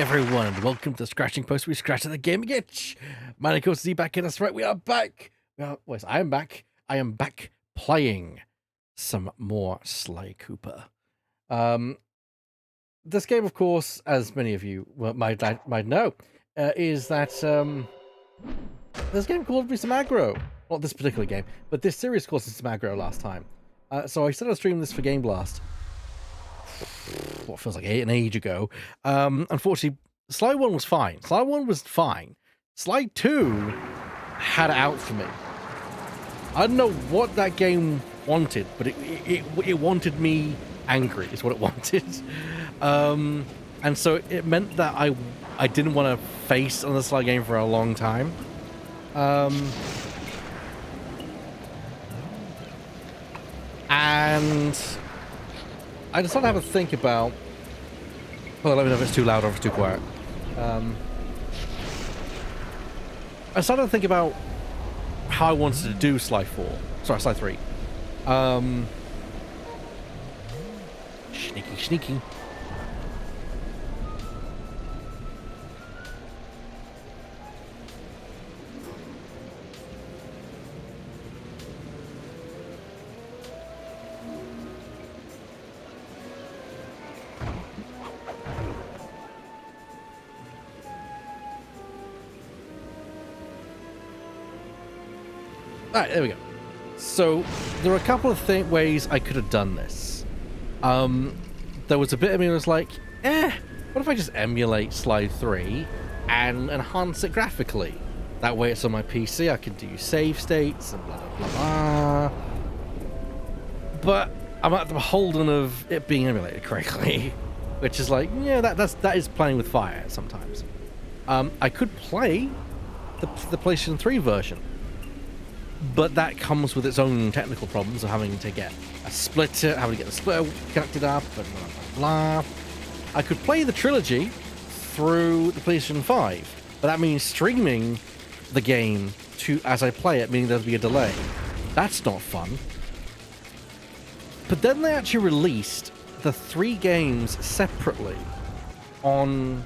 everyone, and welcome to the Scratching Post. We scratch at the gaming itch. My name is Ebak, and that's right, we are back. I am back. I am back playing some more Sly Cooper. This game, of course, as many of you might know, is that this game called me some aggro. Not this particular game, but this series caused me some aggro last time. So I started streaming this for GameBlast. What feels like an age ago. Unfortunately, Sly 1 was fine. Sly 1 was fine. Sly 2 had it out for me. I don't know what that game wanted, but it wanted me angry, is what it wanted. And so it meant that I didn't want to face another Sly game for a long time. And I decided to have a think about... Well, let me know if it's too loud or if it's too quiet. I started to think about how I wanted to do Sly 4. Sorry, Sly 3. Sneaky. Alright, there we go. So, there are a couple of ways I could have done this. There was a bit of me that was like, what if I just emulate Sly 3 and enhance it graphically? That way it's on my PC, I can do save states and blah, blah, blah, blah. But I'm at the beholden of it being emulated correctly. Which is like, yeah, that is playing with fire sometimes. I could play the PlayStation 3 version. But that comes with its own technical problems of having to get a splitter, having to get the splitter connected up, and blah, blah, blah. I could play the trilogy through the PlayStation 5, but that means streaming the game as I play it, meaning there'll be a delay. That's not fun. But then they actually released the 3 games separately on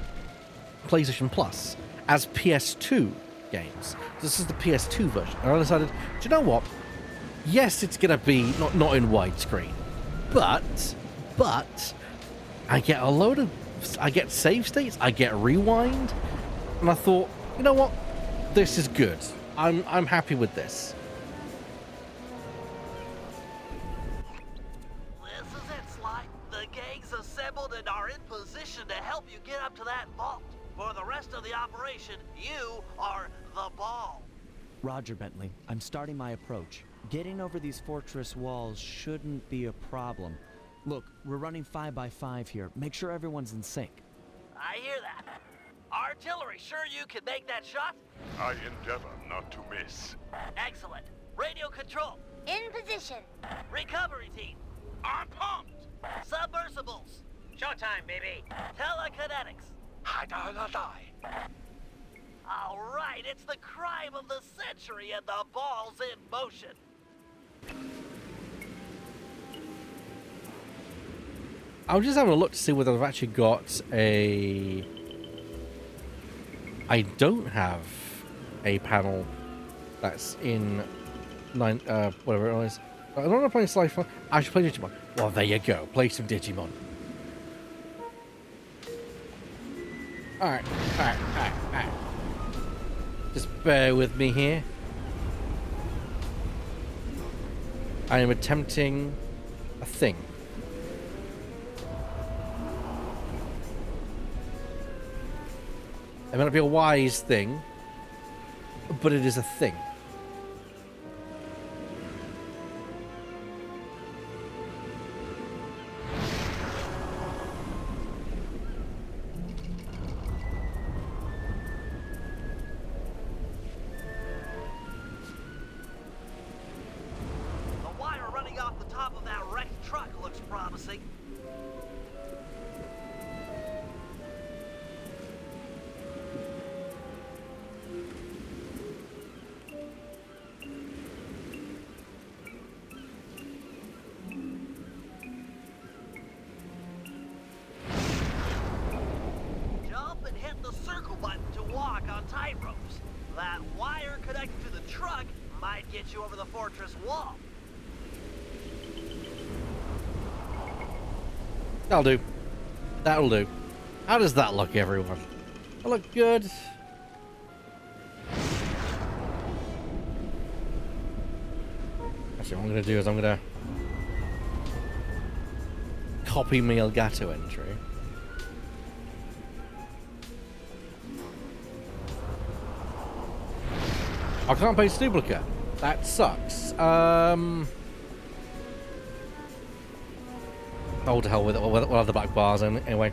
PlayStation Plus as PS2 games. This is the PS2 version. And I decided, do you know what? Yes, it's gonna be not in widescreen, but I get I get save states, I get rewind, and I thought, you know what? This is good. I'm happy with this. This is it, Sly. The gang's assembled and are in position to help you get up to that vault. For the rest of the operation, you are the ball. Roger, Bentley. I'm starting my approach. Getting over these fortress walls shouldn't be a problem. Look, we're running 5x5 here. Make sure everyone's in sync. I hear that. Artillery, sure you can make that shot? I endeavor not to miss. Excellent. Radio control. In position. Recovery team. I'm pumped! Submersibles. Showtime, baby. Telekinetics. die. All right, it's the crime of the century and the ball's in motion. I was just having a look to see whether I've actually got a... I don't have a panel that's in whatever it was. I don't know playing Sly 4. I should play Digimon. Well, there you go. Play some Digimon. Alright. Just bear with me here. I am attempting a thing. It may not be a wise thing, but it is a thing. The wire running off the top of that wrecked truck looks promising. the circle button to walk on tight ropes. That wire connected to the truck might get you over the fortress wall. That'll do. That'll do. How does that look, everyone? That look good? Actually, what I'm going to do is I'm going to copy my Elgato entry. I can't paste duplicate. That sucks. Oh, to hell with it. We'll have the back bars anyway.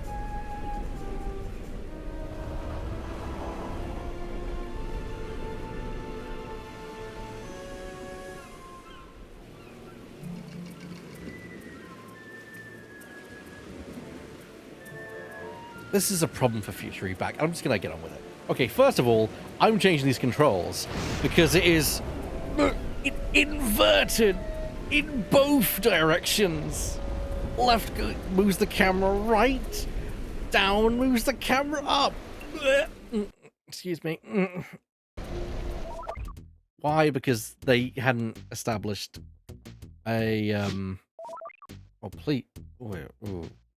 This is a problem for future Ebak. I'm just gonna get on with it. Okay, first of all, I'm changing these controls because it is inverted in both directions. Left moves the camera right, down moves the camera up. Excuse me. Why? Because they hadn't established a oh, please,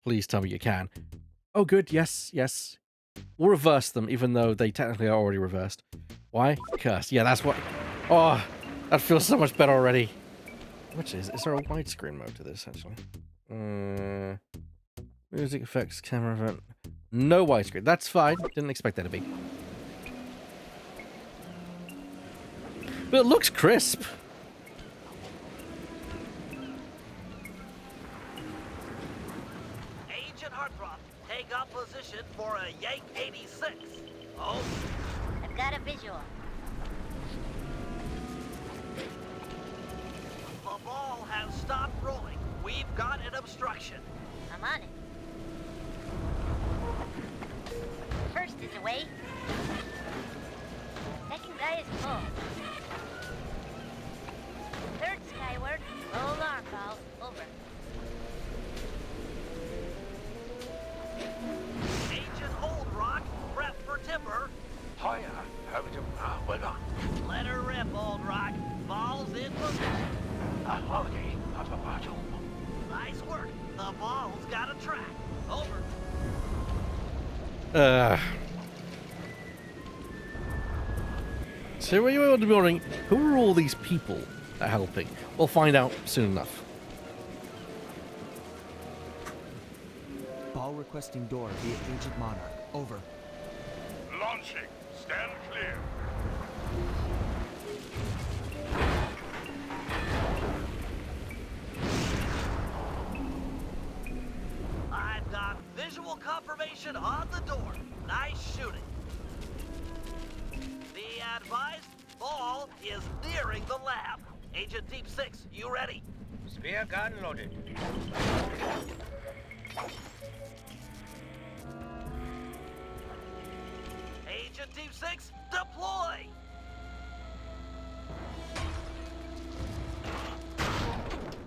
please tell me you can. Oh, good. Yes, yes. We'll reverse them, even though they technically are already reversed. Why? Curse. Yeah, that's what. Oh, that feels so much better already. Which is there a widescreen mode to this, actually? Music effects, camera event. No widescreen. That's fine. Didn't expect that to be. But it looks crisp. Take up position for a Yank 86. Oh. I've got a visual. The ball has stopped rolling. We've got an obstruction. I'm on it. First is away. Second guy is full. Third skyward. Roll arm ball. Over. Agent Old Rock, prep for timber. Hiya, have you well done. Let her rip, Old Rock. Ball's in position. Howdy, atop. Nice work. The ball's got a track. Over. So you were wondering, who are all these people that are helping? We'll find out soon enough. Ball requesting door via Agent Monarch. Over. Launching. Stand clear. I've got visual confirmation on the door. Nice shooting. Be advised, ball is nearing the lab. Agent Deep 6, you ready? Spear gun loaded. Agent Deep 6, deploy!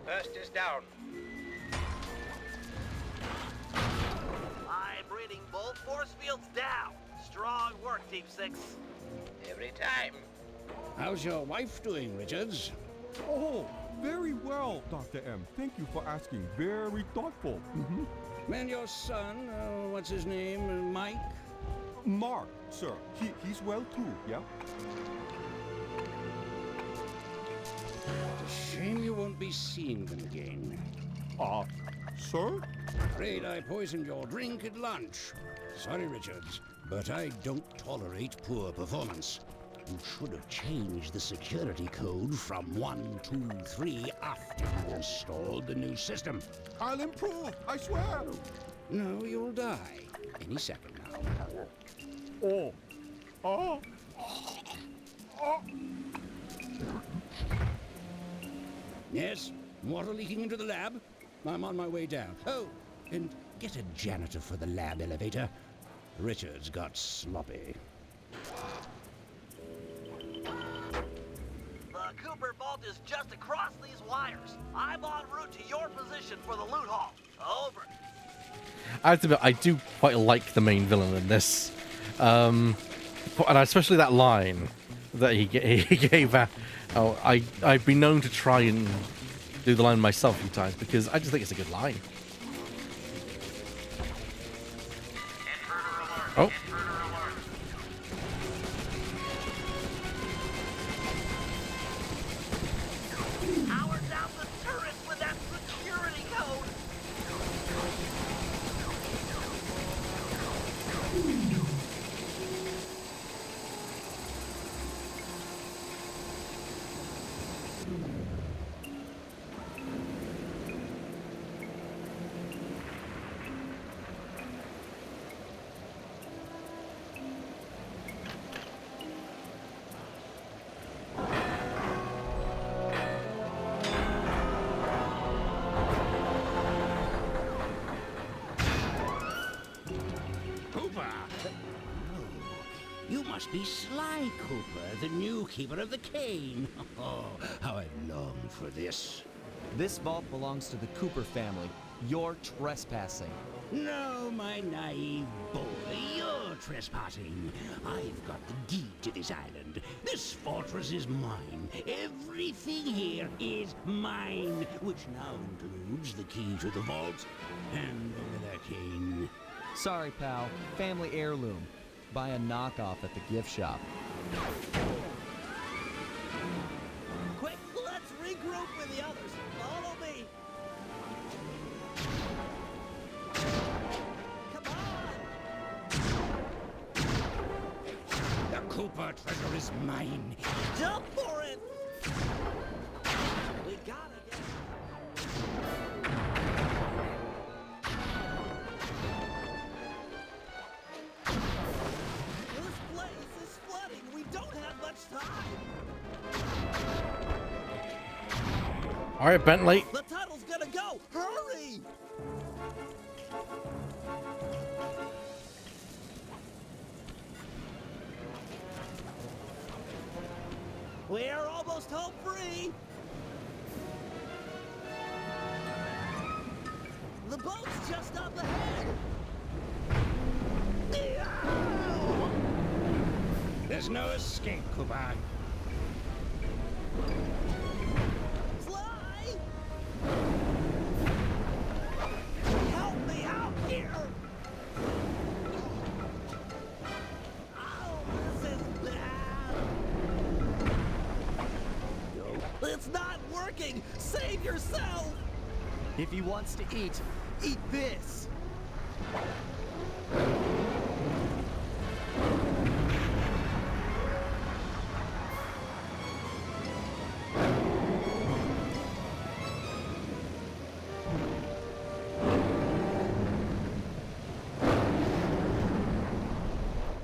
First is down. I'm reading both force fields down. Strong work, Deep 6. Every time. How's your wife doing, Richards? Oh, very well, Dr. M. Thank you for asking. Very thoughtful. And your son, what's his name, Mike? Mark, sir. He's well too, yeah? It's a shame you won't be seeing them again. Sir? Afraid I poisoned your drink at lunch. Sorry, Richards, but I don't tolerate poor performance. You should have changed the security code from 123 after you installed the new system. I'll improve, I swear. No, you'll die. Any second now. Yes? Water leaking into the lab? I'm on my way down. Oh, and get a janitor for the lab elevator. Richards got sloppy. The Cooper vault is just across these wires. I'm en route to your position for the loot haul. Over. I have to admit, I do quite like the main villain in this. And especially that line that he gave out. Oh, I've been known to try and do the line myself a few times because I just think it's a good line. Oh. Power down the turret with that security code. Cooper! Oh, you must be Sly Cooper, the new keeper of the cane. Oh, how I've longed for this. This vault belongs to the Cooper family. You're trespassing. No, my naive boy, you're trespassing. I've got the deed to this island. This fortress is mine. Everything here is mine, which now includes the key to the vault. Hand over that cane. Sorry, pal. Family heirloom. Buy a knockoff at the gift shop. Quick, let's regroup with the others. Follow me. Come on. The Cooper treasure is mine. Jump for it. We gotta get. This place is flooding. We don't have much time. All right, Bentley. The tunnel's gonna go. Hurry. We're almost home free. The boat's just up ahead. There's no escape, Cooper. Sly! Help me out here! Oh, this is bad! It's not working! Save yourself! If he wants to eat, eat this!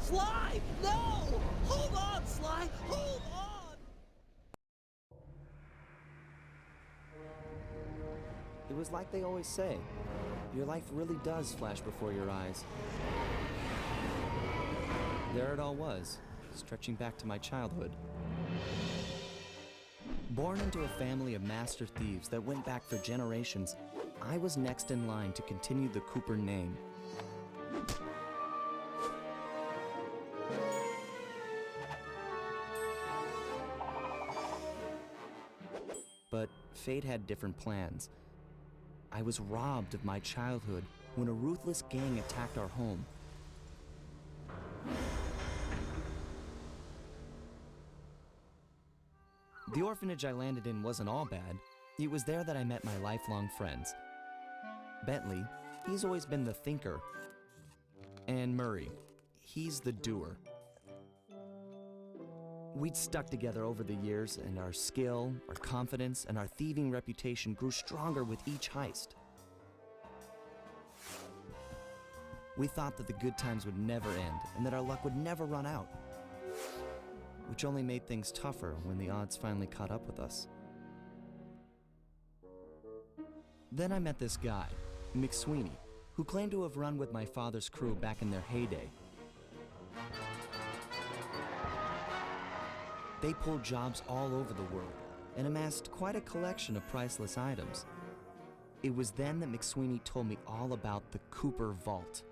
Sly! No! Hold on, Sly! Hold on! It was like they always say. Your life really does flash before your eyes. There it all was, stretching back to my childhood. Born into a family of master thieves that went back for generations, I was next in line to continue the Cooper name. But fate had different plans. I was robbed of my childhood when a ruthless gang attacked our home. The orphanage I landed in wasn't all bad. It was there that I met my lifelong friends. Bentley, he's always been the thinker. And Murray, he's the doer. We'd stuck together over the years, and our skill, our confidence, and our thieving reputation grew stronger with each heist. We thought that the good times would never end, and that our luck would never run out. Which only made things tougher when the odds finally caught up with us. Then I met this guy, McSweeney, who claimed to have run with my father's crew back in their heyday. They pulled jobs all over the world and amassed quite a collection of priceless items. It was then that McSweeney told me all about the Cooper Vault.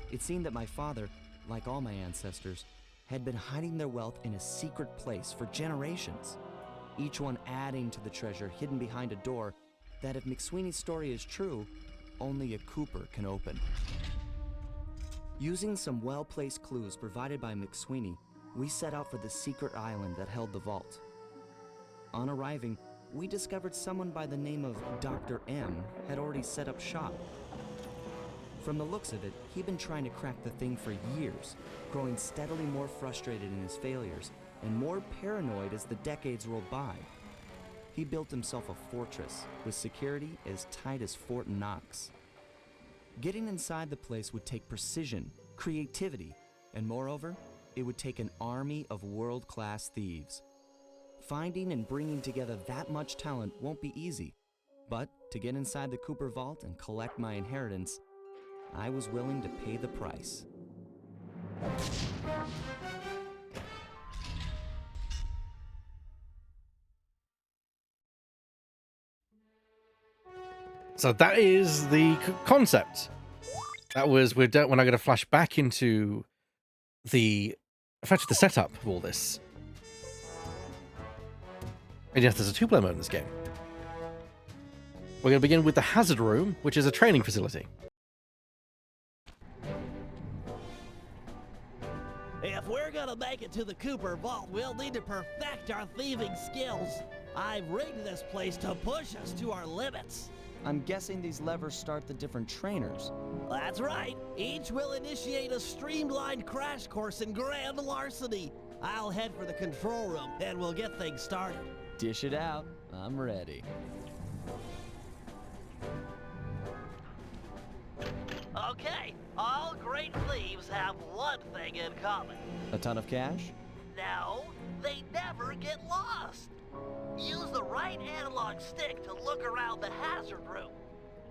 It seemed that my father, like all my ancestors, had been hiding their wealth in a secret place for generations, each one adding to the treasure hidden behind a door that, if McSweeney's story is true, only a Cooper can open. Using some well-placed clues provided by McSweeney, we set out for the secret island that held the vault. On arriving, we discovered someone by the name of Dr. M had already set up shop. From the looks of it, he'd been trying to crack the thing for years, growing steadily more frustrated in his failures and more paranoid as the decades rolled by. He built himself a fortress with security as tight as Fort Knox. Getting inside the place would take precision, creativity, and moreover, it would take an army of world-class thieves. Finding and bringing together that much talent won't be easy, but to get inside the Cooper vault and collect my inheritance, I was willing to pay the price. So that is the concept. That was we're not going to flash back into the setup of all this. And yes, there's a two-player mode in this game. We're going to begin with the hazard room, which is a training facility. If we're gonna make it to the Cooper Vault, we'll need to perfect our thieving skills. I've rigged this place to push us to our limits. I'm guessing these levers start the different trainers. That's right. Each will initiate a streamlined crash course in grand larceny. I'll head for the control room, and we'll get things started. Dish it out. I'm ready. Okay, all great thieves have one thing in common. A ton of cash? No, they never get lost. Use the right analog stick to look around the hazard room.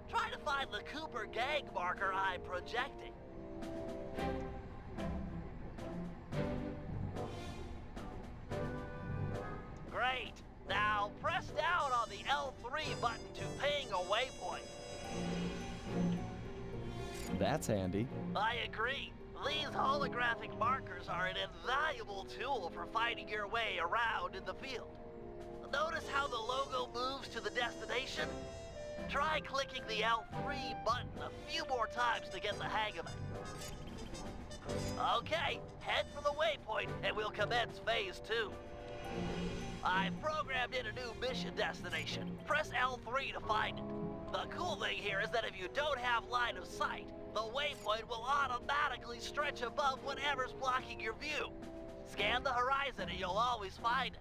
Try to find the Cooper gang marker I'm projecting. Great. Now press down on the L3 button to ping a waypoint. That's handy. I agree. These holographic markers are an invaluable tool for finding your way around in the field. Notice how the logo moves to the destination? Try clicking the L3 button a few more times to get the hang of it. Okay, head for the waypoint and we'll commence phase 2. I've programmed in a new mission destination. Press L3 to find it. The cool thing here is that if you don't have line of sight, the waypoint will automatically stretch above whatever's blocking your view. Scan the horizon and you'll always find it.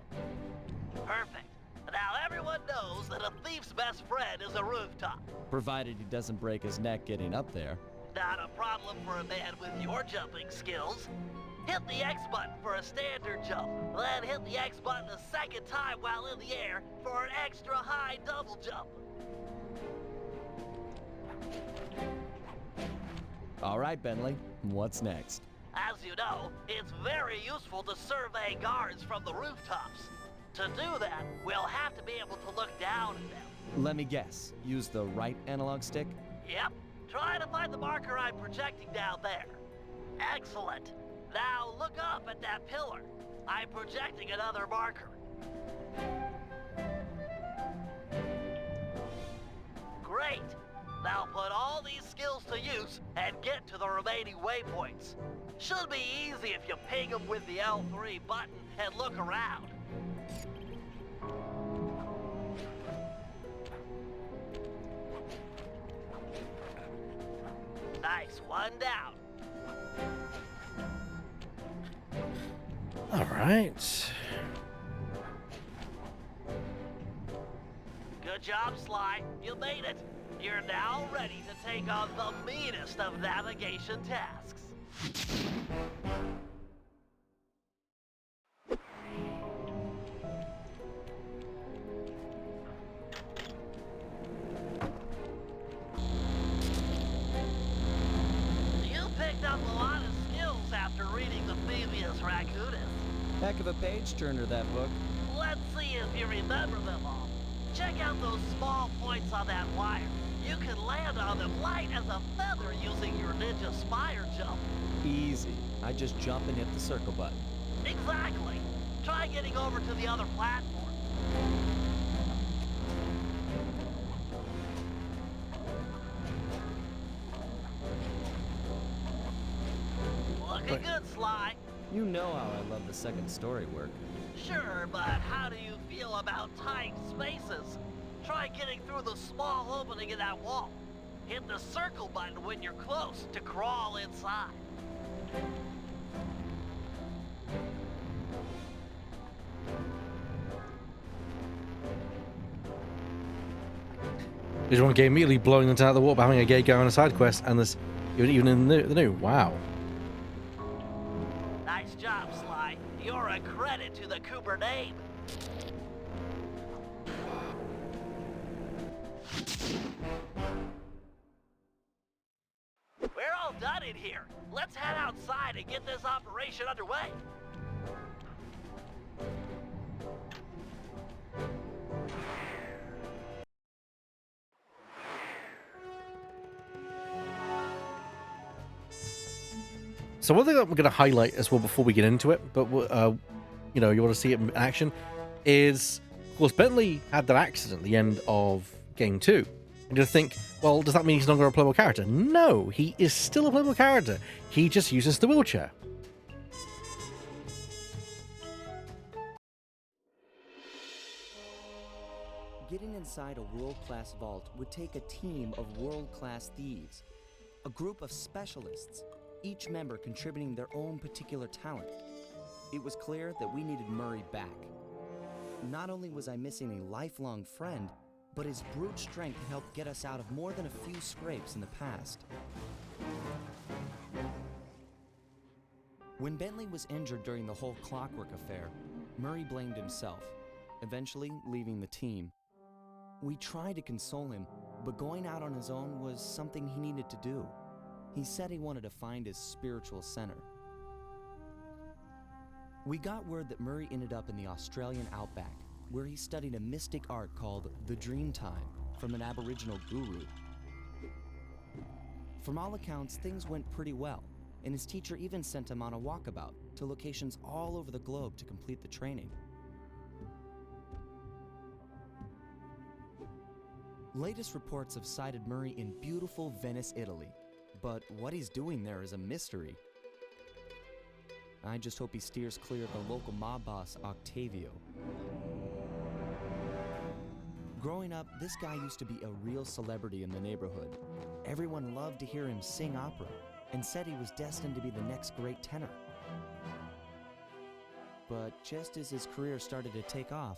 Perfect. Now everyone knows that a thief's best friend is a rooftop. Provided he doesn't break his neck getting up there. Not a problem for a man with your jumping skills. Hit the X button for a standard jump, then hit the X button a second time while in the air for an extra high double jump. All right, Bentley, what's next? As you know, it's very useful to survey guards from the rooftops. To do that, we'll have to be able to look down at them. Let me guess, use the right analog stick? Yep. Try to find the marker I'm projecting down there. Excellent. Now look up at that pillar. I'm projecting another marker. Great. Now put all these skills to use and get to the remaining waypoints. Should be easy if you ping them with the L3 button and look around. Nice, one down. All right. Good job, Sly. You made it. You're now ready to take on the meanest of navigation tasks. You picked up a lot of skills after reading the Previous Raccoonus. Heck of a page-turner, that book. Let's see if you remember them all. Check out those small points on that wire. You can land on them light as a feather using your ninja spire jump. Easy. I just jump and hit the circle button. Exactly. Try getting over to the other platform. Looking good, Sly. You know how I love the second story work. Sure, but how do you feel about tight spaces? Try getting through the small opening in that wall. Hit the circle button when you're close to crawl inside. There's one game immediately blowing them out of the water by having a gay guy on a side quest, and there's even in the new. Wow. Nice job, Sly. You're a credit to the Cooper name. We're all done in here. Let's head outside and get this operation underway. So one thing that I'm going to highlight as well before we get into it, but you know, you want to see it in action, is of course Bentley had that accident at the end of game 2. And you're to think, well, does that mean he's no longer a playable character? No, he is still a playable character. He just uses the wheelchair. Getting inside a world-class vault would take a team of world-class thieves, a group of specialists, each member contributing their own particular talent. It was clear that we needed Murray back. Not only was I missing a lifelong friend, but his brute strength helped get us out of more than a few scrapes in the past. When Bentley was injured during the whole Clockwork affair, Murray blamed himself, eventually leaving the team. We tried to console him, but going out on his own was something he needed to do. He said he wanted to find his spiritual center. We got word that Murray ended up in the Australian outback, where he studied a mystic art called the Dreamtime from an Aboriginal guru. From all accounts, things went pretty well, and his teacher even sent him on a walkabout to locations all over the globe to complete the training. Latest reports have cited Murray in beautiful Venice, Italy, but what he's doing there is a mystery. I just hope he steers clear of the local mob boss, Octavio. Growing up, this guy used to be a real celebrity in the neighborhood. Everyone loved to hear him sing opera and said he was destined to be the next great tenor. But just as his career started to take off,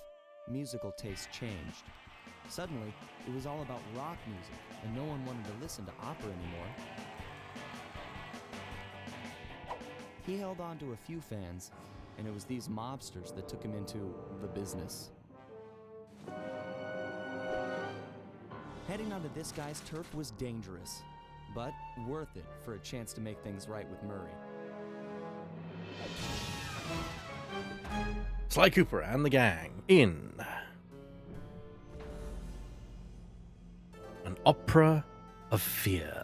musical tastes changed. Suddenly, it was all about rock music, and no one wanted to listen to opera anymore. He held on to a few fans, and it was these mobsters that took him into the business. Heading onto this guy's turf was dangerous, but worth it for a chance to make things right with Murray. Sly Cooper and the gang in an opera of fear.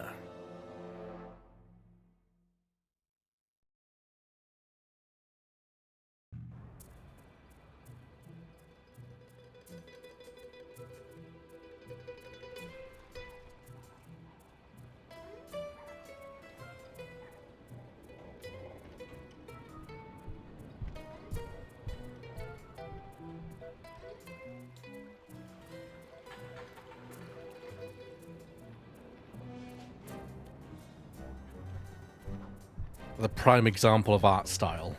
The prime example of art style,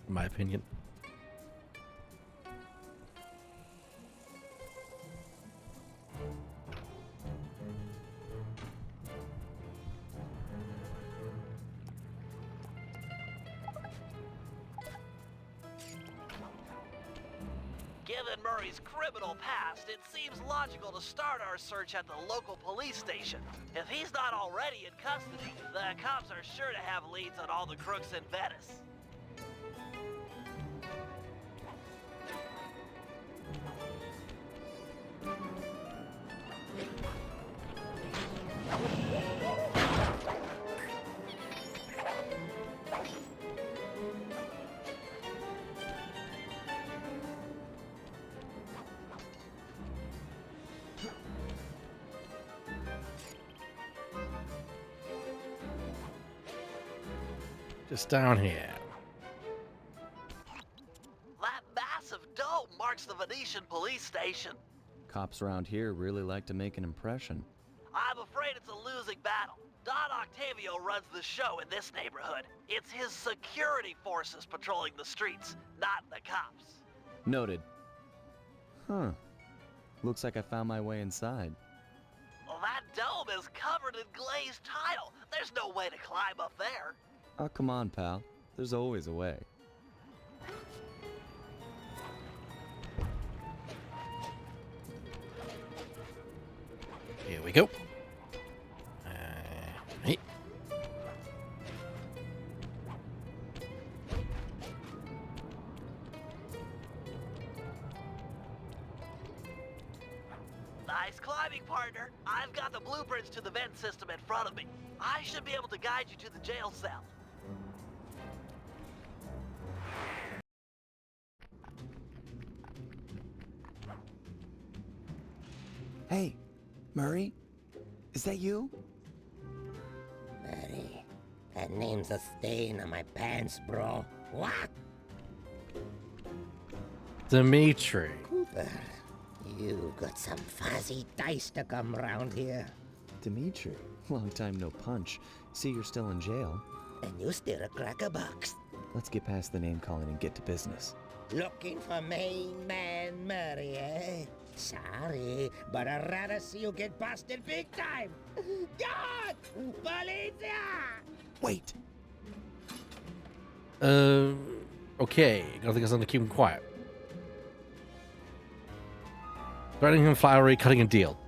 in my opinion. Given Murray's criminal past, it seems logical to start our search at the local police station. If he's not already in custody, the cops are sure to have leads on all the crooks in Venice. Just down here. That massive dome marks the Venetian police station. Cops around here really like to make an impression. I'm afraid it's a losing battle. Don Octavio runs the show in this neighborhood. It's his security forces patrolling the streets, not the cops. Noted. Huh. Looks like I found my way inside. Well, that dome is covered in glazed tile. There's no way to climb up there. Oh, come on, pal. There's always a way. Here we go. Hey. Nice climbing, partner. I've got the blueprints to the vent system in front of me. I should be able to guide you to the jail cell. Hey, Murray? Is that you? Murray, that name's a stain on my pants, bro. What? Dimitri. Cooper, you got some fuzzy dice to come round here. Dimitri. Long time no punch. See, you're still in jail. And you still a cracker box. Let's get past the name calling and get to business. Looking for main man Murray, eh? Sorry, but I'd rather see you get busted big time. God! Policia! Wait! Okay. I think I'm gonna keep him quiet. Threatening him fiery, cutting a deal.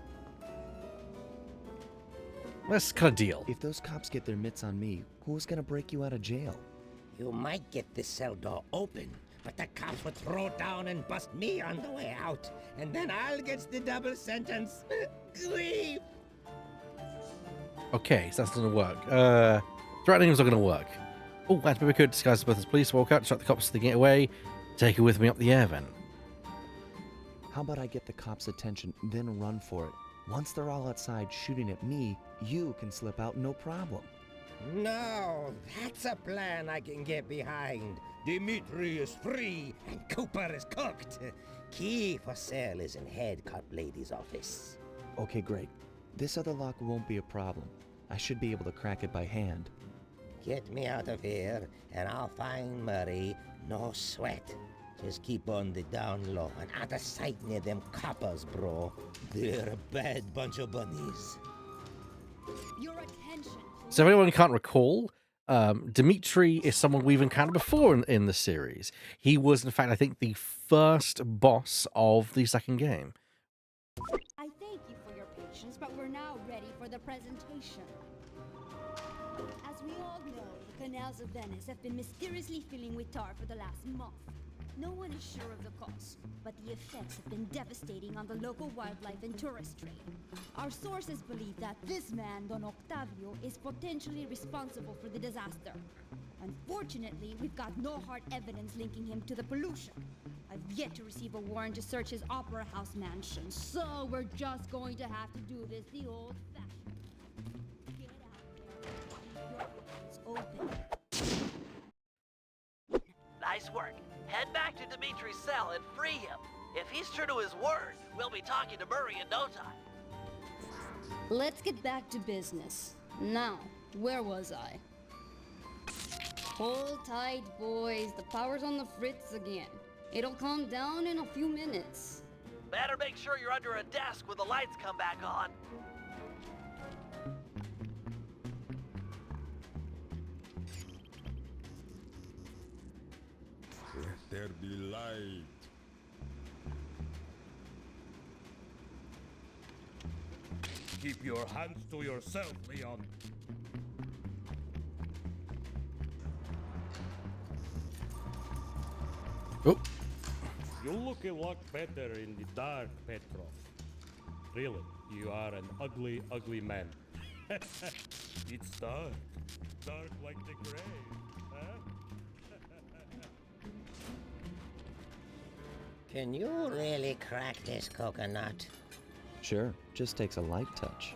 Let's cut a deal. If those cops get their mitts on me, who's gonna break you out of jail? You might get this cell door open, but the cops would throw down and bust me on the way out. And then I'll get the double sentence. Grief! Okay, so that's gonna work. Threatening him's not gonna work. Oh, that's maybe we could disguise both as police, walk out, distract the cops to get away, take it with me up the air vent. How about I get the cops' attention, then run for it? Once they're all outside shooting at me, you can slip out no problem. No, that's a plan I can get behind. Dimitri is free and Cooper is cooked. Key for cell is in head cop lady's office. Okay, great. This other lock won't be a problem. I should be able to crack it by hand. Get me out of here and I'll find Murray. No sweat. Just keep on the down low and out of sight near them coppers, bro. They're a bad bunch of bunnies. Your attention. So if anyone can't recall, Dimitri is someone we've encountered before in the series. He was, in fact, I think, the first boss of the second game. I thank you for your patience, but we're now ready for the presentation. As we all know, the canals of Venice have been mysteriously filling with tar for the last month. No one is sure of the cause, but the effects have been devastating on the local wildlife and tourist trade. Our sources believe that this man, Don Octavio, is potentially responsible for the disaster. Unfortunately, we've got no hard evidence linking him to the pollution. I've yet to receive a warrant to search his Opera House mansion, so we're just going to have to do this the old-fashioned. Get out there. Your eyes open. Nice work. Head back to Dimitri's cell and free him. If he's true to his word, we'll be talking to Murray in no time. Let's get back to business. Now, where was I? Hold tight, boys. The power's on the fritz again. It'll calm down in a few minutes. Better make sure you're under a desk when the lights come back on. Let there be light. Keep your hands to yourself, Leon. Oh, You look a lot better in the dark, Petrov. Really, you are an ugly, ugly man. It's dark. Dark like the grave, huh? Can you really crack this coconut? Sure, just takes a light touch.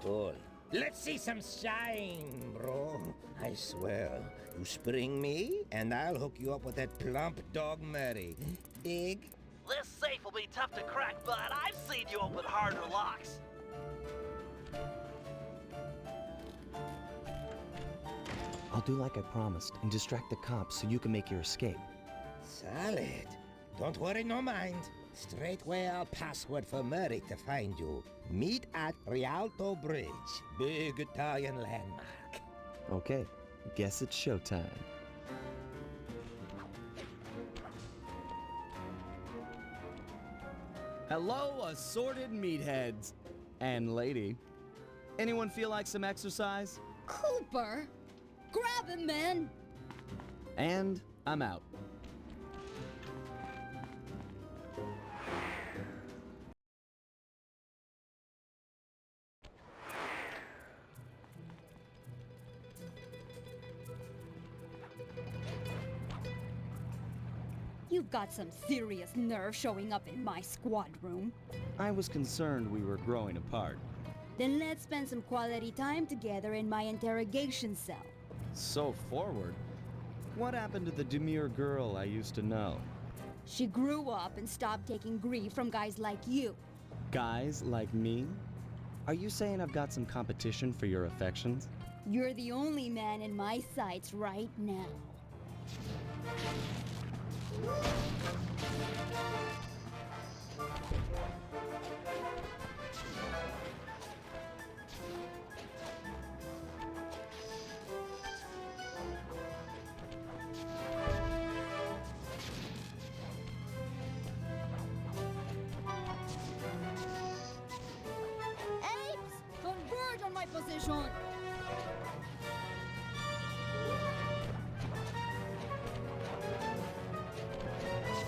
Cool. Let's see some shine, bro. I swear, you spring me, and I'll hook you up with that plump dog Murray. Dig? This safe will be tough to crack, but I've seen you open harder locks. I'll do like I promised and distract the cops so you can make your escape. Solid. Don't worry, no mind. Straightway I'll password for Murray to find you. Meet at Rialto Bridge. Big Italian landmark. Okay, guess it's showtime. Hello, assorted meatheads. And lady. Anyone feel like some exercise? Cooper! Grab him, man! And I'm out. You've got some serious nerve showing up in my squad room. I was concerned we were growing apart. Then let's spend some quality time together in my interrogation cell. So forward. What happened to the demure girl I used to know? She grew up and stopped taking grief from guys like you. Guys like me? Are you saying I've got some competition for your affections? You're the only man in my sights right now. Apes, converge on my position.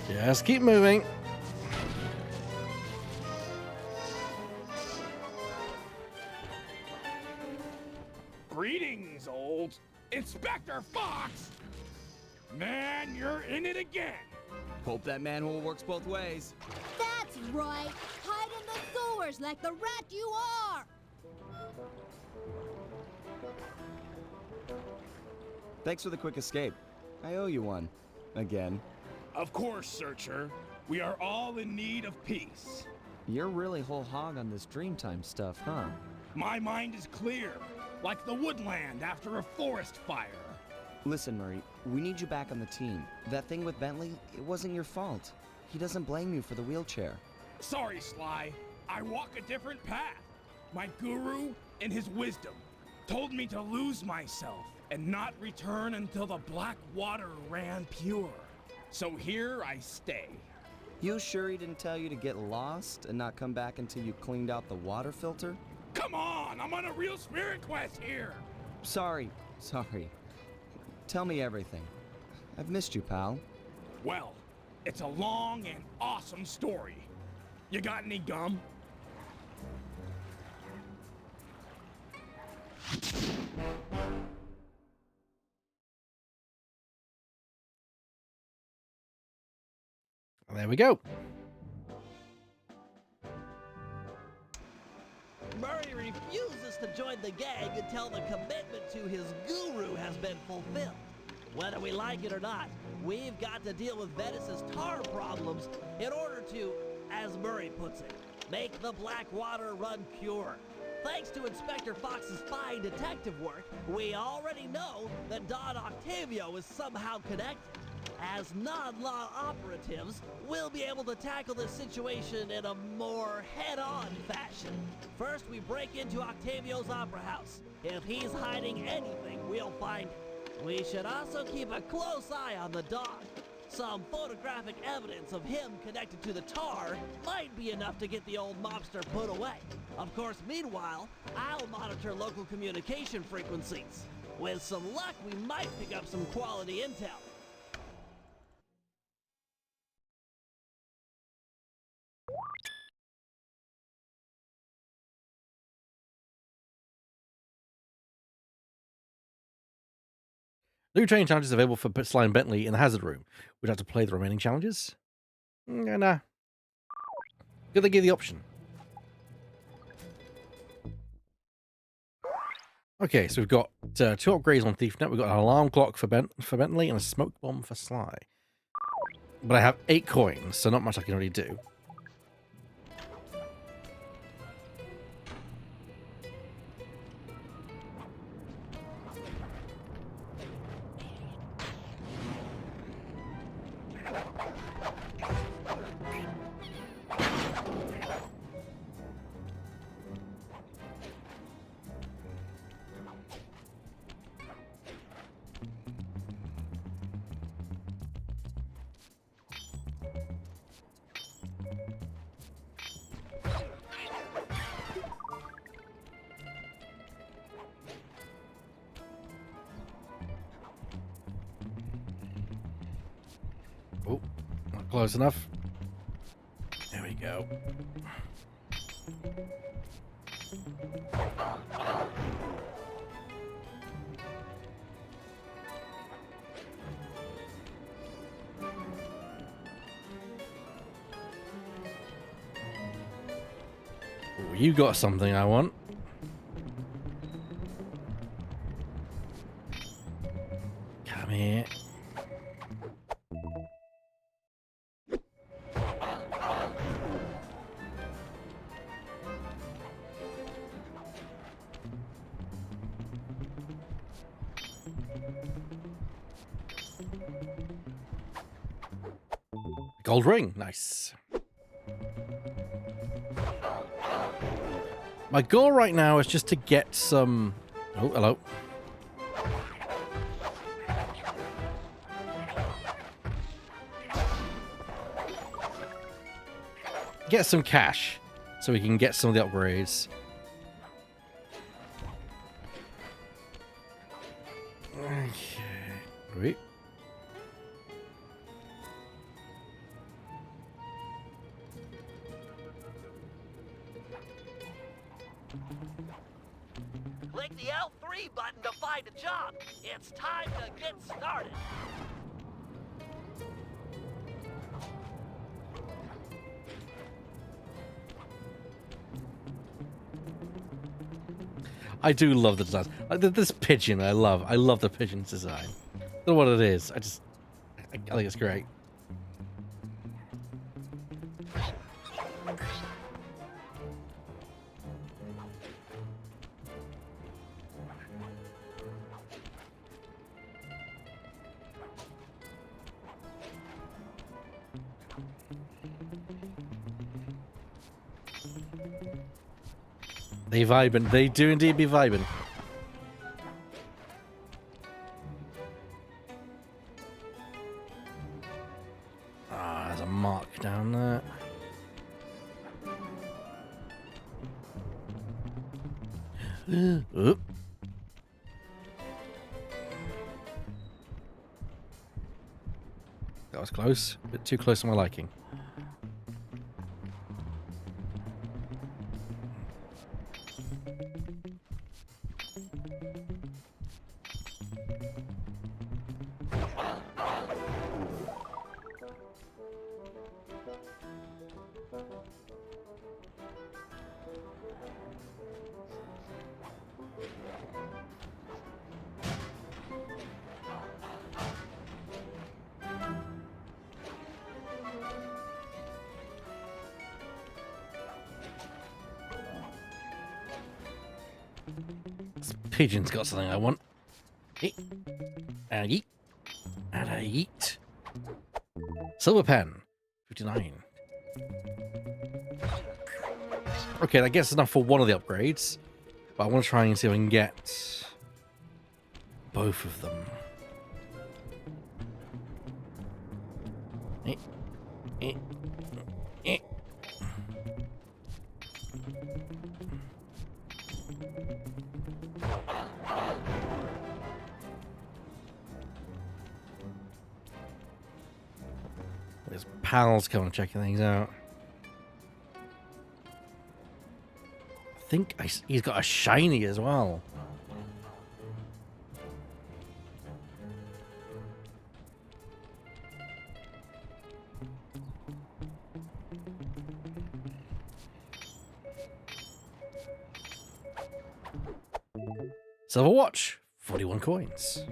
Just keep moving. Greetings, old Inspector Fox! Man, you're in it again! Hope that manhole works both ways. That's right. Hide in the sewers like the rat you are. Thanks for the quick escape. I owe you one. Again. Of course, Searcher. We are all in need of peace. You're really whole hog on this Dreamtime stuff, huh? My mind is clear, like the woodland after a forest fire. Listen, Murray, we need you back on the team. That thing with Bentley, it wasn't your fault. He doesn't blame you for the wheelchair. Sorry, Sly. I walk a different path. My guru, in his wisdom, told me to lose myself and not return until the black water ran pure. So here I stay. You sure he didn't tell you to get lost and not come back until you cleaned out the water filter? Come on, I'm on a real spirit quest here. Sorry. Tell me everything. I've missed you, pal. Well, it's a long and awesome story. You got any gum? There we go. Murray refuses to join the gang until the commitment to his guru has been fulfilled. Whether we like it or not, we've got to deal with Venice's tar problems in order to, as Murray puts it, make the black water run pure. Thanks to Inspector Fox's fine detective work, we already know that Don Octavio is somehow connected. As non-law operatives, we'll be able to tackle this situation in a more head-on fashion. First, we break into Octavio's opera house. If he's hiding anything, we'll find it. We should also keep a close eye on the dog. Some photographic evidence of him connected to the tar might be enough to get the old mobster put away. Of course, meanwhile, I'll monitor local communication frequencies. With some luck, we might pick up some quality intel. New training challenges available for Sly and Bentley in the Hazard Room. Would you like to play the remaining challenges? Nah. Good they give the option. Okay, so we've got 2 upgrades on ThiefNet. We've got an alarm clock for Bentley and a smoke bomb for Sly. But I have 8 coins, so not much I can really do. Oh, not close enough. There we go. Oh, you got something I want. Come here. Gold ring, nice. My goal right now is just to get some... Oh, hello. Get some cash so we can get some of the upgrades. Okay. Wait. Click the L3 button to find a job. It's time to get started. I do love the design. Like this pigeon, I love the pigeon's design. I don't know what it is. I think it's great. They vibing. They do indeed be vibing. Ah, there's a mark down there. Oop. That was close. A bit too close for my liking. This pigeon's got something I want. Eat. And a yeet. And a yeet. Silver pen. 59. Okay, that gets enough for one of the upgrades. But I want to try and see if I can get both of them. Eh. Eh. Eh. There's pals coming checking things out. I think he's got a shiny as well. Silver watch, 41 coins.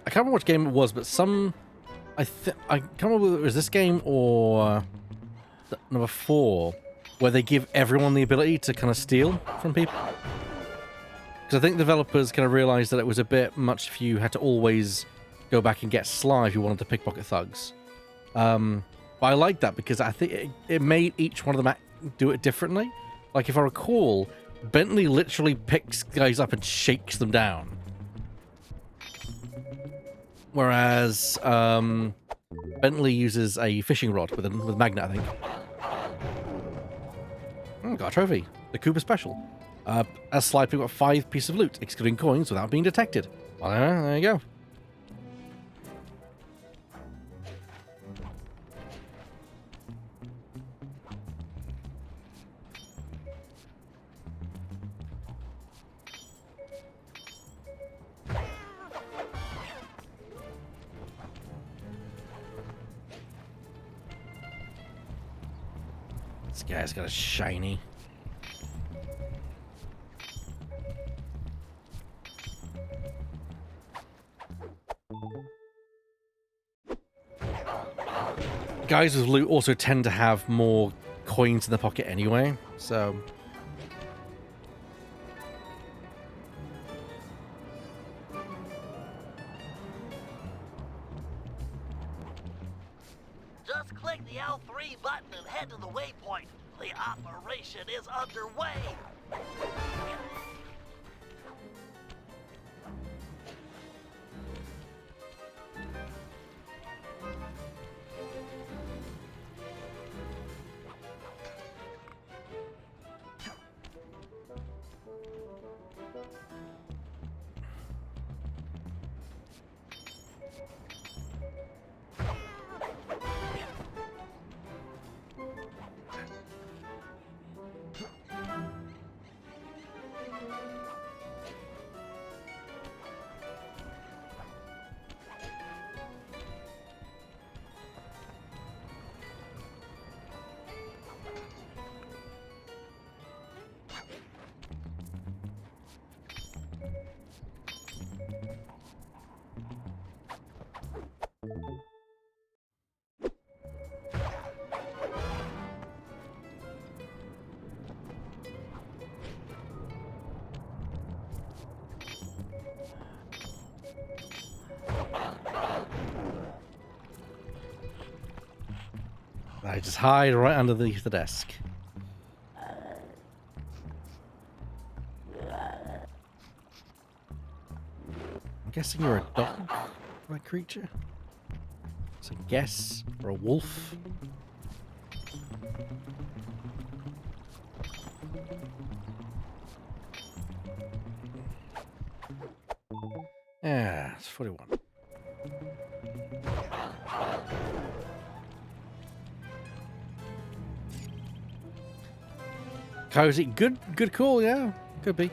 I can't remember which game it was, but I can't remember whether it was this game or number 4, where they give everyone the ability to kind of steal from people. Because I think developers kind of realized that it was a bit much if you had to always go back and get Sly if you wanted to pickpocket thugs. But I like that because I think it made each one of them do it differently. Like, if I recall, Bentley literally picks guys up and shakes them down. Whereas Bentley uses a fishing rod with magnet, I think. Got a trophy. The Cooper Special. As Sly picked up 5 pieces of loot, excluding coins, without being detected. Well, there you go. This guy's got a shiny. Guys with loot also tend to have more coins in the pocket anyway, so... Just click the L3 button and head to the waypoint. The operation is underway. I just hide right underneath the desk. I'm guessing you're a dog, like creature. It's a guess, or a wolf. Yeah, it's 41. Cozy, good call, yeah, could be.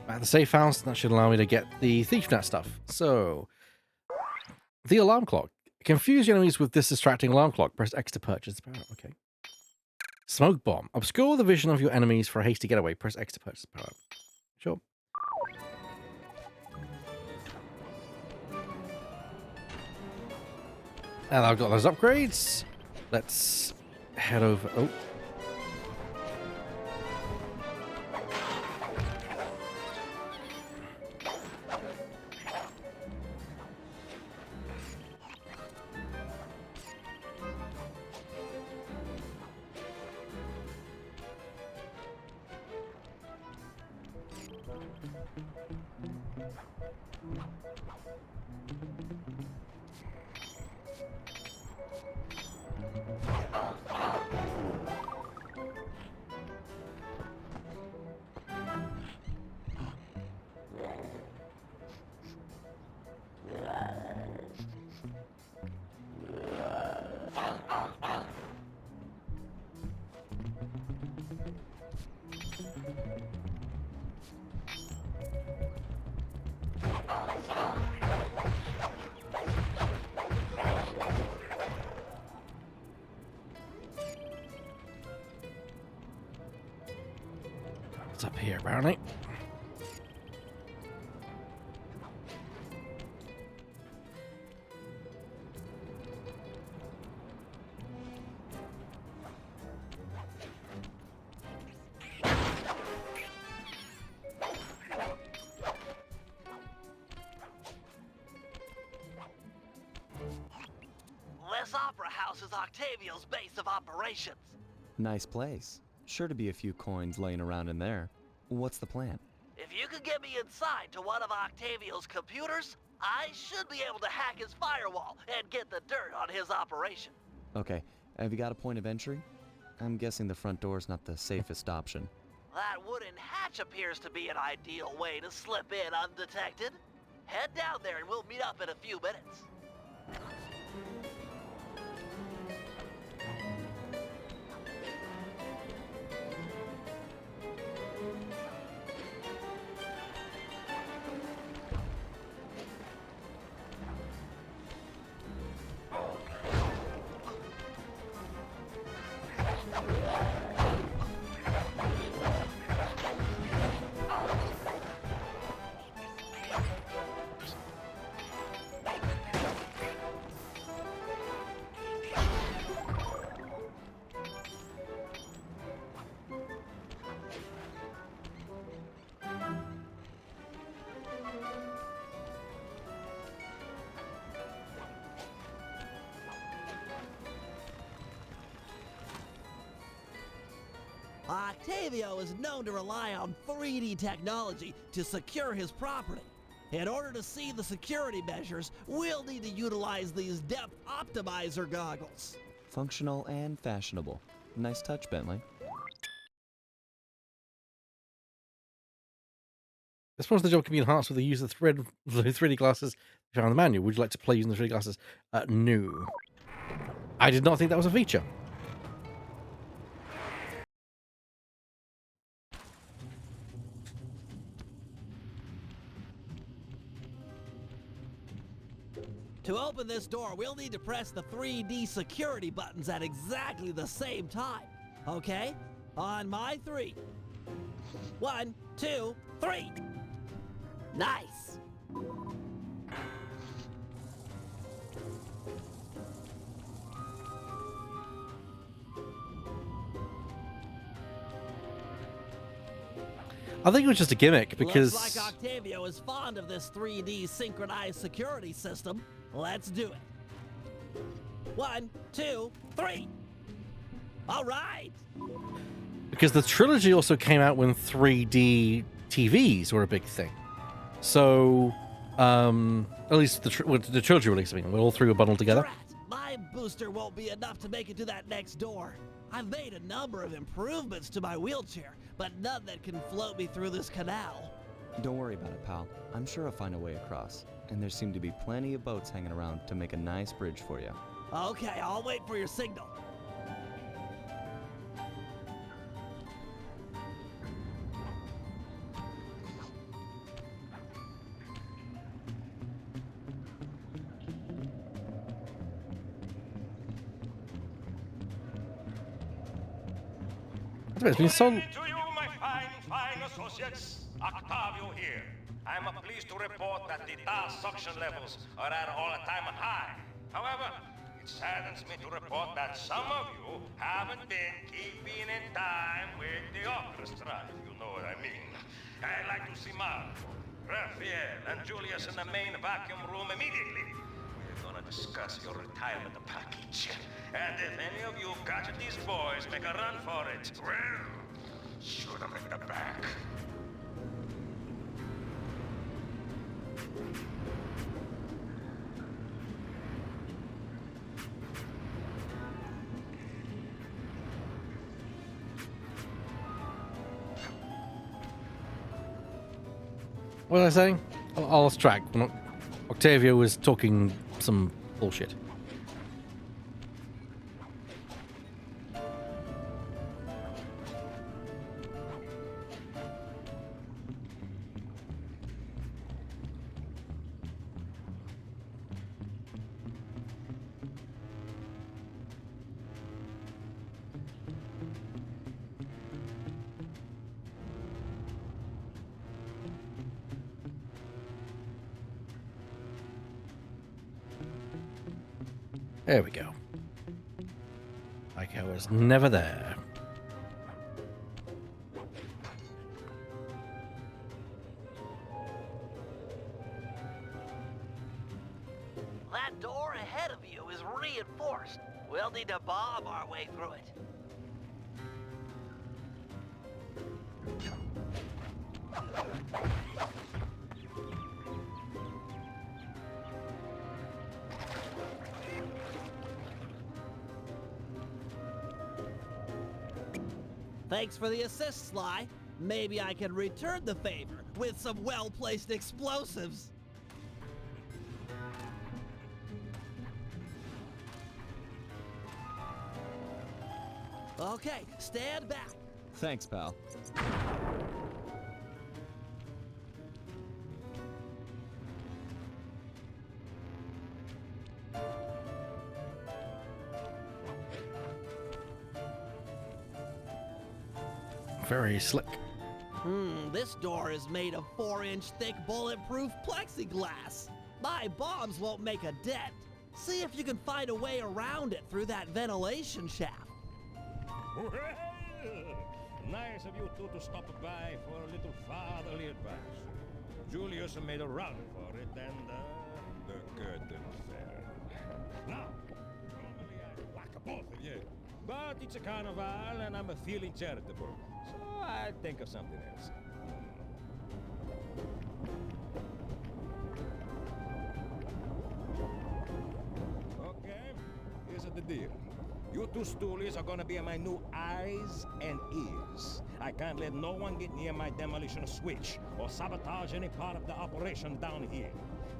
At the safe house, that should allow me to get the thief net stuff. So, the alarm clock. Confuse your enemies with this distracting alarm clock. Press X to purchase the power. Okay. Smoke bomb. Obscure the vision of your enemies for a hasty getaway. Press X to purchase the power. Sure. And I've got those upgrades. Let's head over. Oh. It's up here, apparently. This opera house is Octavio's base of operations. Nice place. Sure to be a few coins laying around in there. What's the plan? If you could get me inside to one of Octavio's computers, I should be able to hack his firewall and get the dirt on his operation. Okay, have you got a point of entry? I'm guessing the front door's not the safest option. That wooden hatch appears to be an ideal way to slip in undetected. Head down there and we'll meet up in a few minutes. Octavio is known to rely on 3D technology to secure his property. In order to see the security measures, we'll need to utilize these depth optimizer goggles. Functional and fashionable. Nice touch, Bentley. I suppose the job can be enhanced with the use of the 3D glasses found in the manual. Would you like to play using the 3D glasses? No. I did not think that was a feature. To open this door, we'll need to press the 3D security buttons at exactly the same time. Okay? On my 3. 1, 2, 3. Nice. I think it was just a gimmick because... Looks like Octavio is fond of this 3D synchronized security system. Let's do it. 1, 2, 3. All right. Because the trilogy also came out when 3D TVs were a big thing. So, at least the trilogy release, I mean, all three were bundled together. Drat, my booster won't be enough to make it to that next door. I've made a number of improvements to my wheelchair, but none that can float me through this canal. Don't worry about it, pal. I'm sure I'll find a way across. And there seem to be plenty of boats hanging around to make a nice bridge for you. Okay, I'll wait for your signal. It's been so... To you, my fine associates. Octavio here. I'm pleased to report that the tar suction levels are at an all-time high. However, it saddens me to report that some of you haven't been keeping in time with the orchestra, if you know what I mean. I'd like to see Mark, Raphael, and Julius in the main vacuum room immediately. We're gonna discuss your retirement package. And if any of you catch these boys, make a run for it. Well, shoot them in the back. What was I saying? I lost track. Octavio was talking some bullshit. There we go. Like I was never there. That door ahead of you is reinforced. We'll need to bomb our way through it. Thanks for the assist, Sly. Maybe I can return the favor with some well-placed explosives. Okay, stand back. Thanks, pal. Very slick. This door is made of 4-inch thick bulletproof plexiglass. My bombs won't make a dent. See if you can find a way around it through that ventilation shaft. Well, nice of you two to stop by for a little fatherly advice. Julius made a run for it, and the curtain fell. Now, normally I'd whack both of you, but it's a carnival, and I'm feeling charitable, so I think of something else. Okay, here's the deal. You two stoolies are gonna be my new eyes and ears. I can't let no one get near my demolition switch or sabotage any part of the operation down here.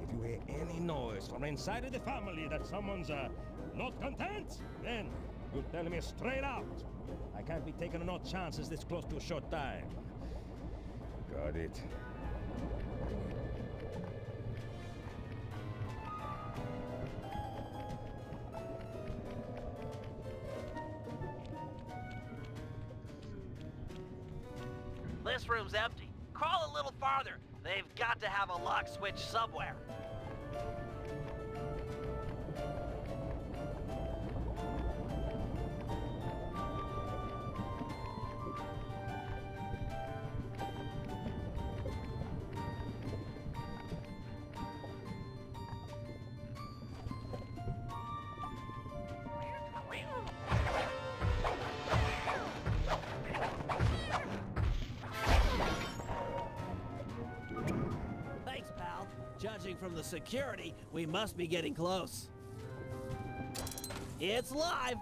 If you hear any noise from inside of the family that someone's not content, then you tell me straight out. I can't be taking no chances this close to a short time. Got it. This room's empty. Crawl a little farther. They've got to have a lock switch somewhere. Judging from the security, we must be getting close. It's live!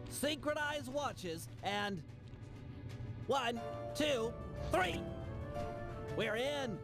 Synchronize watches and 1, 2, 3. We're in.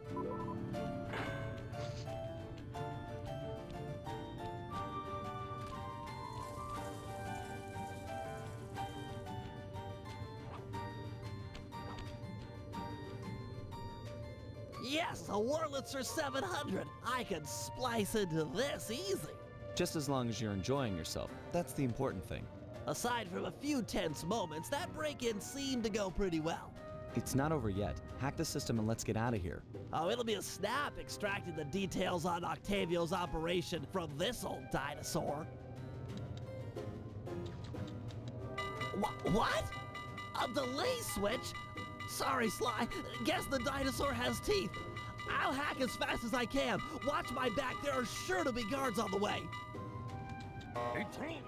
Yes, a Wurlitzer 700. I could splice into this easy. Just as long as you're enjoying yourself. That's the important thing. Aside from a few tense moments, that break-in seemed to go pretty well. It's not over yet. Hack the system and let's get out of here. Oh, it'll be a snap extracting the details on Octavio's operation from this old dinosaur. What? A delay switch? Sorry, Sly. Guess the dinosaur has teeth. I'll hack as fast as I can. Watch my back. There are sure to be guards on the way. Intruders!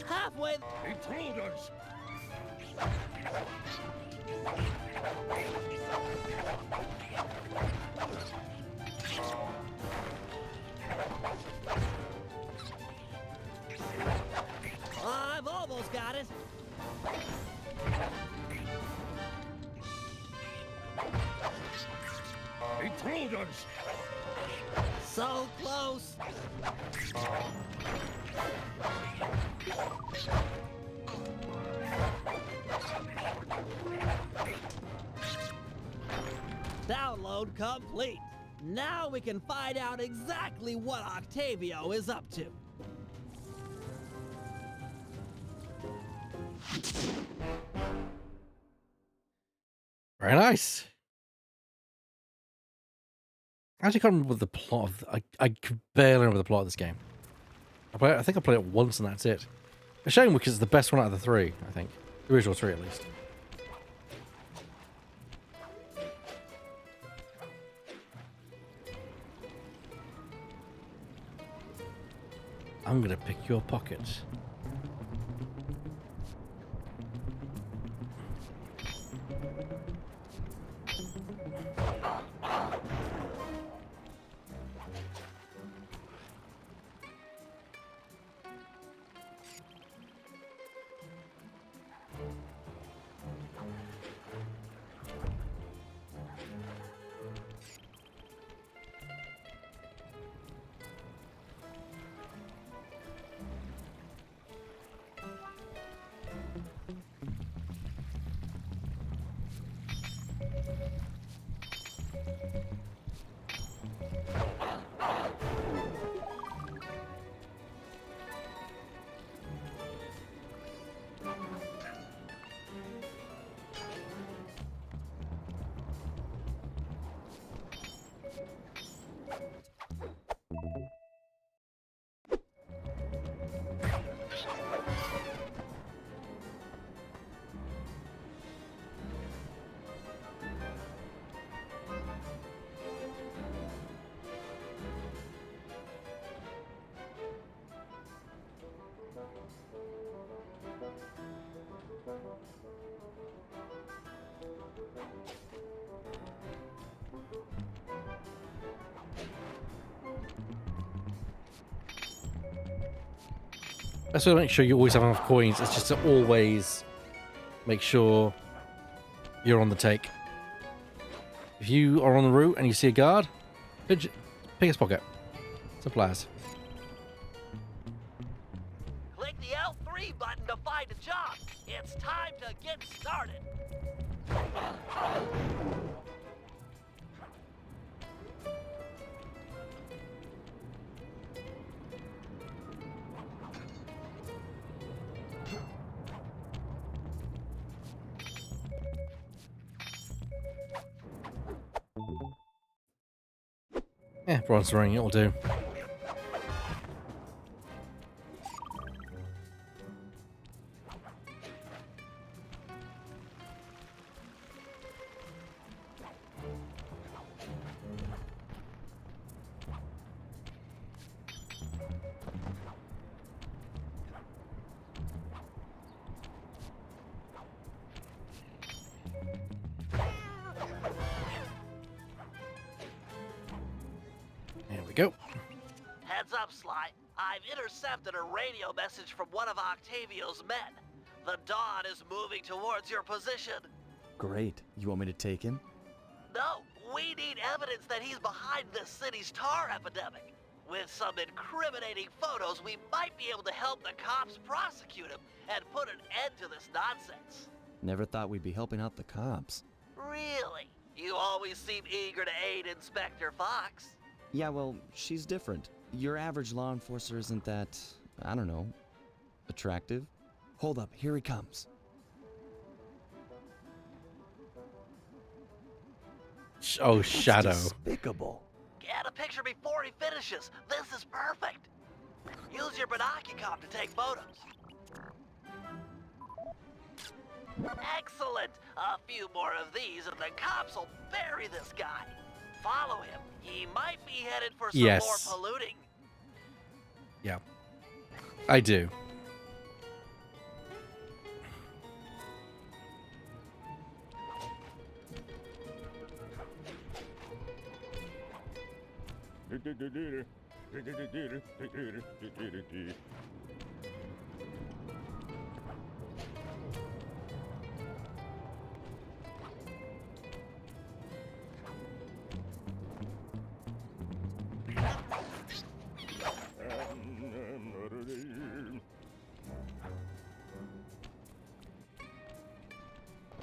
Halfway. Intruders! I've almost got it. Intruders! So close. Download complete. Now we can find out exactly what Octavio is up to. Very nice. I actually can't remember the plot of... I could barely remember the plot of this game. I think I played it once and that's it. A shame because it's the best one out of the three, I think. The original three, at least. I'm gonna pick your pocket. Best way to make sure you always have enough coins is just to always make sure you're on the take. If you are on the route and you see a guard, pick his pocket. Simple as. Click the L3 button to find a job. It's time to get started. Yeah, bronze ring, it'll do. we go. Heads up, Sly. I've intercepted a radio message from one of Octavio's men. The Dawn is moving towards your position. Great. You want me to take him? No, we need evidence that he's behind this city's tar epidemic. With some incriminating photos, we might be able to help the cops prosecute him and put an end to this nonsense. Never thought we'd be helping out the cops. Really? You always seem eager to aid Inspector Fox. Yeah, well, she's different. Your average law enforcer isn't that, I don't know, attractive? Hold up, here he comes. Oh, That's Shadow. despicable. Get a picture before he finishes. This is perfect. Use your binocular to take photos. Excellent. A few more of these and the cops will bury this guy. Follow him. He might be headed for some Yes. more polluting. Yeah, I do.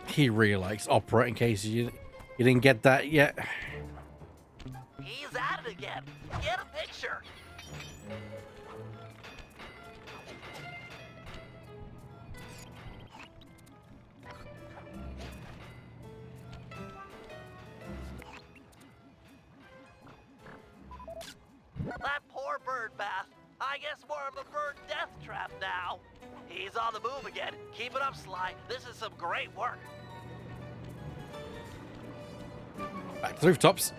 He really likes opera, in case you didn't get that yet. He's at it again. Get a picture. That poor bird bath. I guess more of a bird death trap now. He's on the move again. Keep it up, Sly. This is some great work. Back to the rooftops.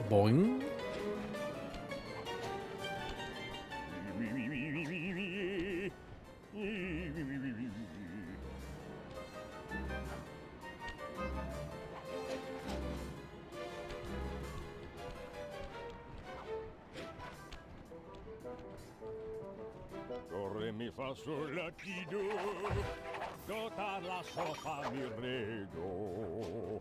Boing. Do, re, mi, fa, sol, la, ti, do. Do, ta, la, so, fa, mi, re, do.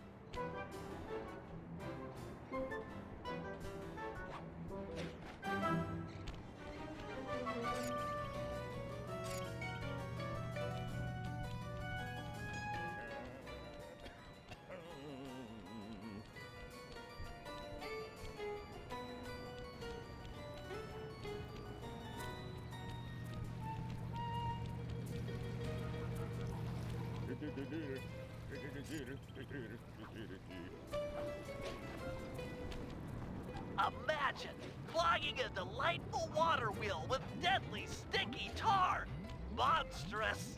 Imagine clogging a delightful water wheel with deadly sticky tar. Monstrous.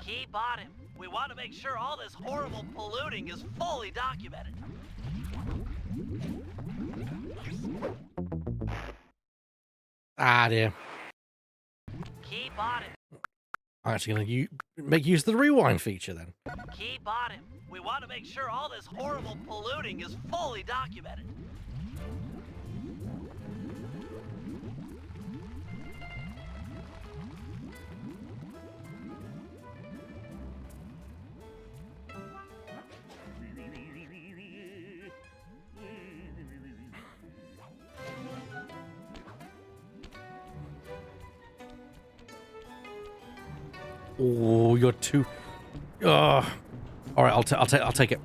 Keep on him. We want to make sure all this horrible polluting is fully documented. Ah, dear. Keep on him. I'm actually going to make use of the rewind feature then. Keep on him. We want to make sure all this horrible polluting is fully documented. Oh, you're too. All right, I'll take it.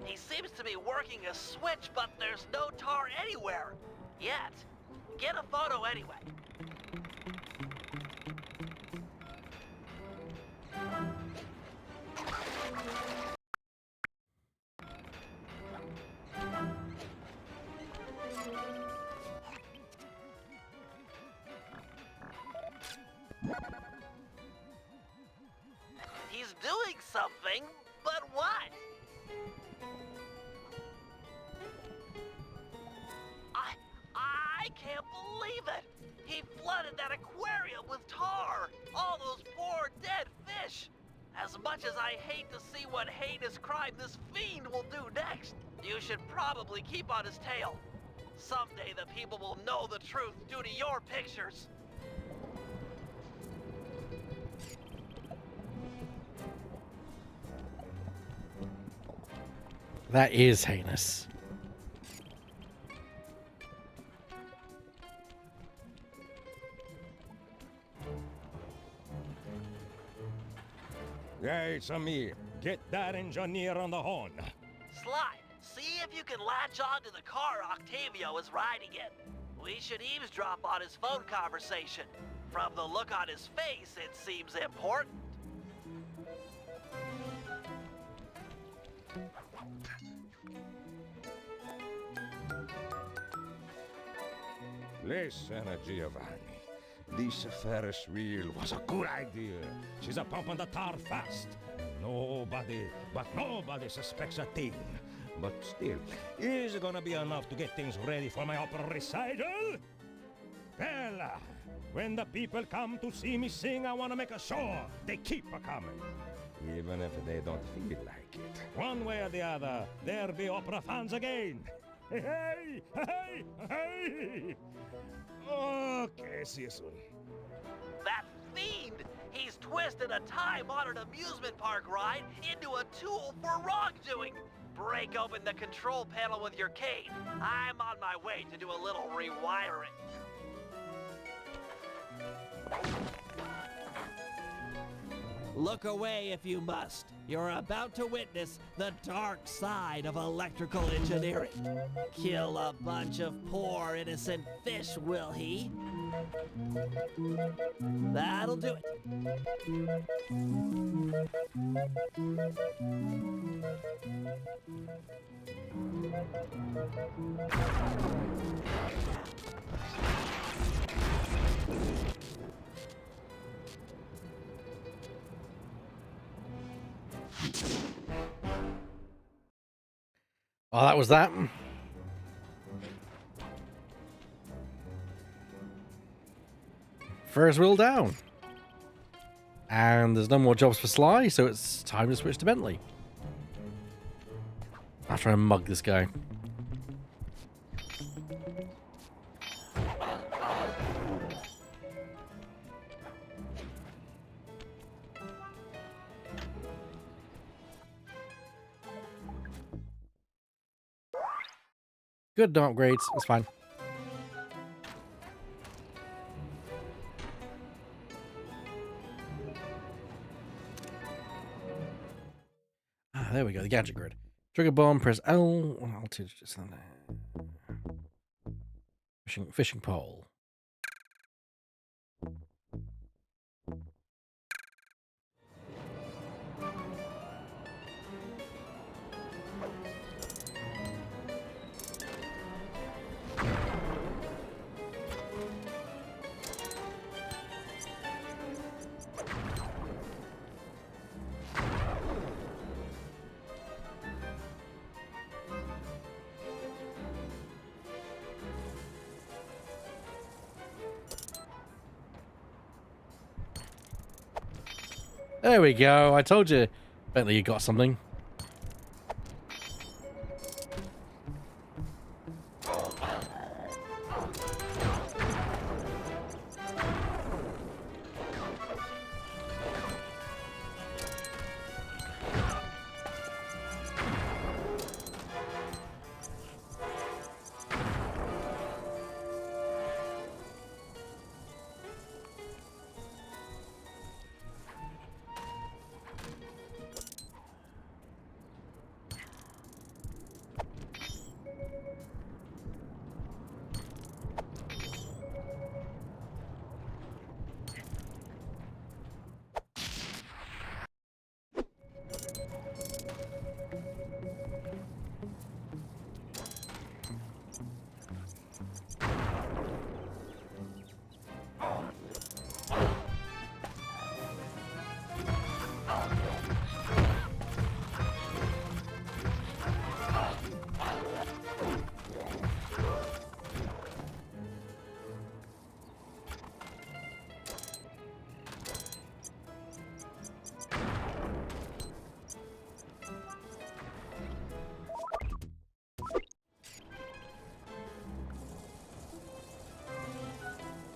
He He seems to be working a switch, but there's no tar anywhere. Yet. Get a photo anyway. He's doing something, but what? I can't believe it! He flooded that aquarium with tar! All those poor dead fish! As much as I hate to see what heinous crime this fiend will do next, you should probably keep on his tail. Someday the people will know the truth due to your pictures. That is heinous. Yeah, it's a me. Get that engineer on the horn. Slide, see if you can latch onto the car Octavio is riding in. We should eavesdrop on his phone conversation. From the look on his face, it seems important. Listen, Giovanni. This Ferris wheel was a good idea. She's a pumping the tar fast. Nobody suspects a thing. But still, is it gonna be enough to get things ready for my opera recital? Well, when the people come to see me sing, I wanna make sure they keep a-coming. Even if they don't feel like it. One way or the other, there be opera fans again. Hey, hey, hey! Okay, see you soon. That fiend! He's twisted a time-honored amusement park ride into a tool for wrongdoing! Break open the control panel with your cane. I'm on my way to do a little rewiring. Look away if you must. You're about to witness the dark side of electrical engineering. Kill a bunch of poor innocent fish, will he? That'll do it. Oh, that was that. Ferris wheel down. And there's no more jobs for Sly, so it's time to switch to Bentley. I'll try and mug this guy. Good, no upgrades. It's fine. Ah, there we go. The gadget grid. Trigger bomb. Press L. Altitude. Fishing pole. There we go. I told you, Bentley, you got something.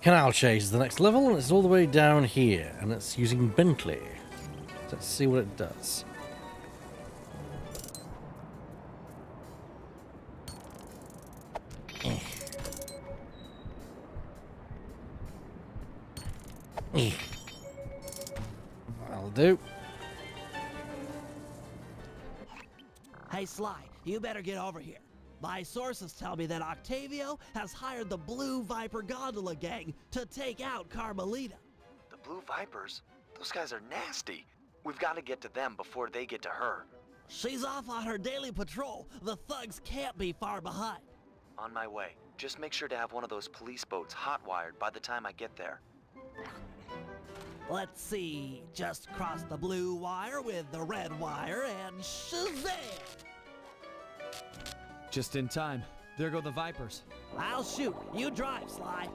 Canal Chase is the next level, and it's all the way down here, and it's using Bentley. So let's see what it does. That'll do. Hey, Sly, you better get over here. My sources tell me that Octavio has hired the Blue Viper Gondola Gang to take out Carmelita. The Blue Vipers? Those guys are nasty. We've got to get to them before they get to her. She's off on her daily patrol. The thugs can't be far behind. On my way. Just make sure to have one of those police boats hot-wired by the time I get there. Let's see. Just cross the blue wire with the red wire and shazam! Just in time. There go the Vipers. I'll shoot. You drive, Sly.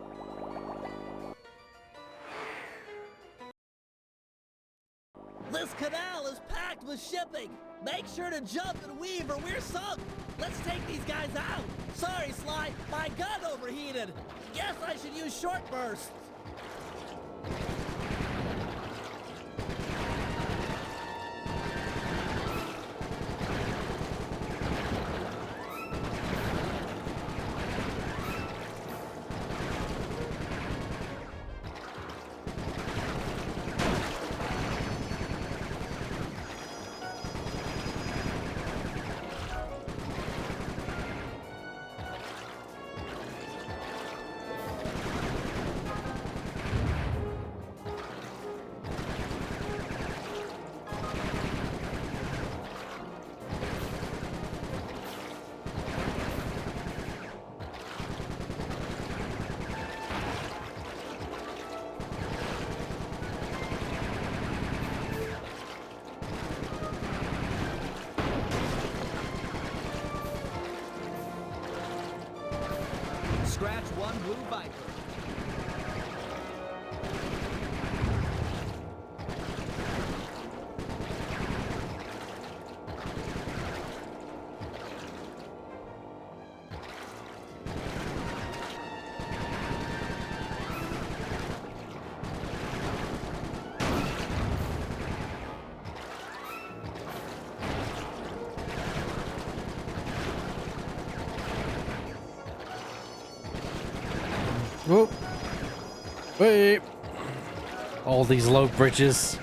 This canal is packed with shipping. Make sure to jump and weave or we're sunk. Let's take these guys out. Sorry, Sly. My gun overheated. Guess I should use short bursts. Scratch one Blue Viper. Whoop. Wait. All these low bridges.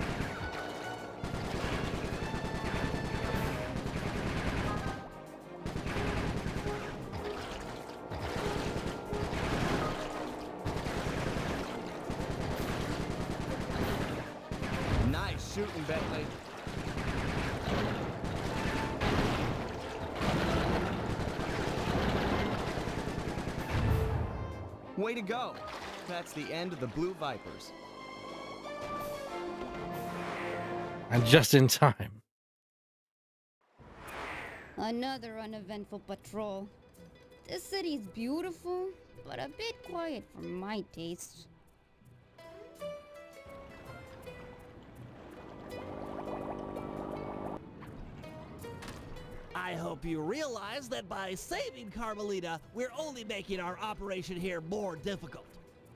Nice shooting, Bentley. Way to go. That's the end of the Blue Vipers. And just in time. Another uneventful patrol. This city's beautiful, but a bit quiet for my taste. I hope you realize that by saving Carmelita, we're only making our operation here more difficult.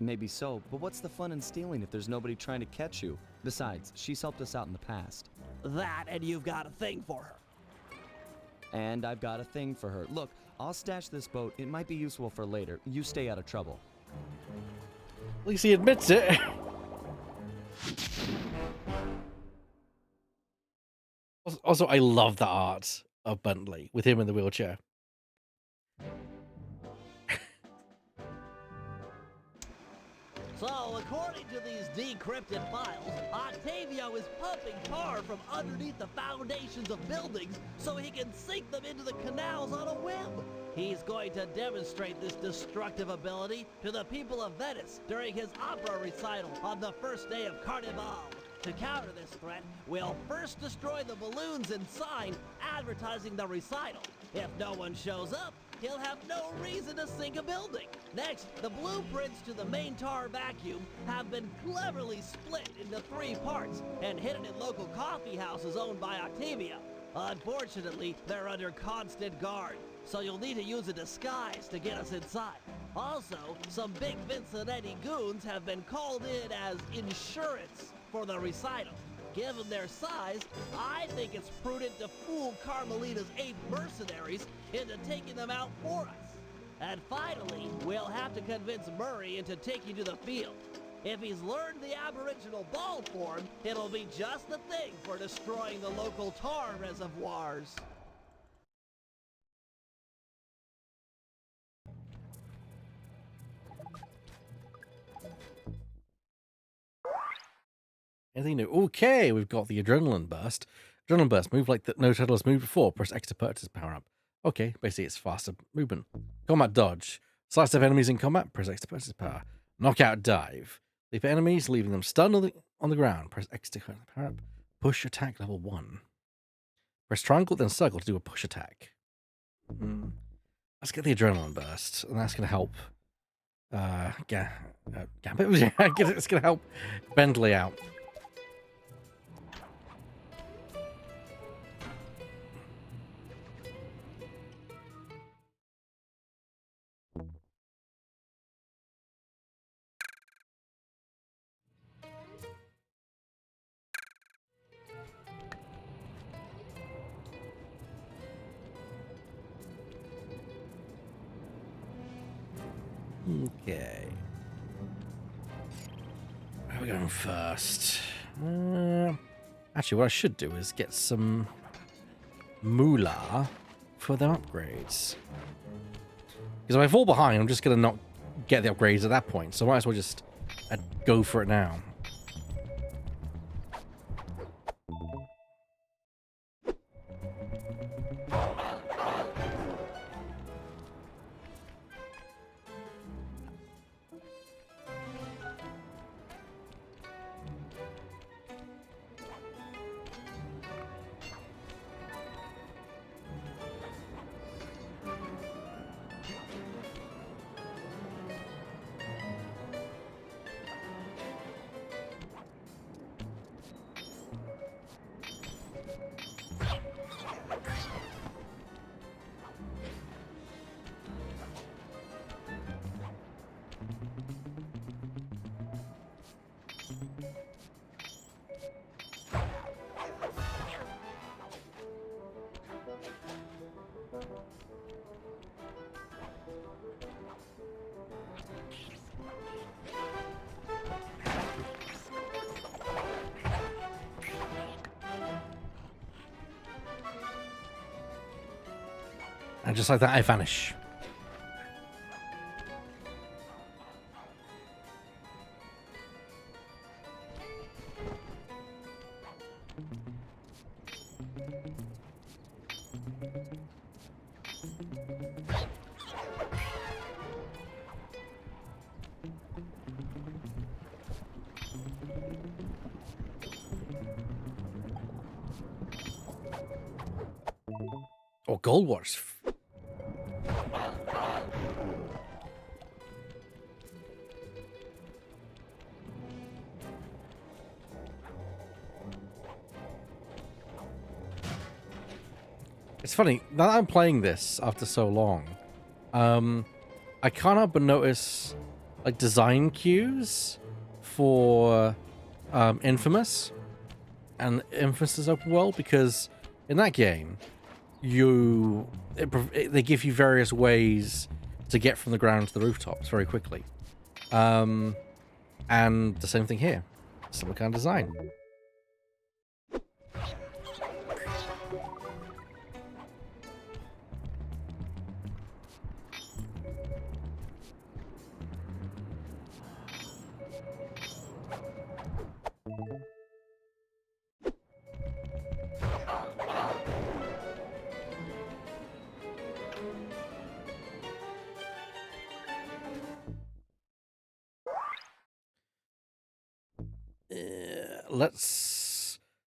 Maybe so, but what's the fun in stealing if there's nobody trying to catch you? Besides, she's helped us out in the past. That, and you've got a thing for her. And I've got a thing for her. Look, I'll stash this boat. It might be useful for later. You stay out of trouble. At least he admits it. Also, I love the art of Bentley with him in the wheelchair. So, according to these decrypted files, Octavio is pumping tar from underneath the foundations of buildings so he can sink them into the canals on a whim. He's going to demonstrate this destructive ability to the people of Venice during his opera recital on the first day of Carnival. To counter this threat, we'll first destroy the balloons and sign advertising the recital. If no one shows up, he'll have no reason to sink a building. Next, the blueprints to the main tar vacuum have been cleverly split into 3 parts and hidden in local coffee houses owned by Octavia. Unfortunately, they're under constant guard, so you'll need to use a disguise to get us inside. Also, some big Vincenetti goons have been called in as insurance for the recital. Given their size, I think it's prudent to fool Carmelita's 8 mercenaries into taking them out for us. And finally, we'll have to convince Murray into taking to the field. If he's learned the aboriginal ball form, it'll be just the thing for destroying the local tar reservoirs. Anything new? Okay, we've got the adrenaline burst. Adrenaline burst, move like no turtle has moved before. Press X to purchase power up. Okay, basically it's faster movement. Combat dodge. Slice of enemies in combat. Press X to purchase power. Knockout dive. Leap enemies, leaving them stunned on the ground. Press X to power up. Push attack level 1. Press triangle, then circle to do a push attack. Let's get the adrenaline burst, and that's going to help. Gambit. It's going to help Bentley out. Okay. Where are we going first? Actually, what I should do is get some moolah for them upgrades. Because if I fall behind, I'm just going to not get the upgrades at that point. So I might as well just go for it now. And just like that, I vanish. Oh, Gold Wars. It's funny, now that I'm playing this after so long, I can't help but notice like design cues for Infamous and Infamous' open world, because in that game they give you various ways to get from the ground to the rooftops very quickly, and the same thing here, similar kind of design.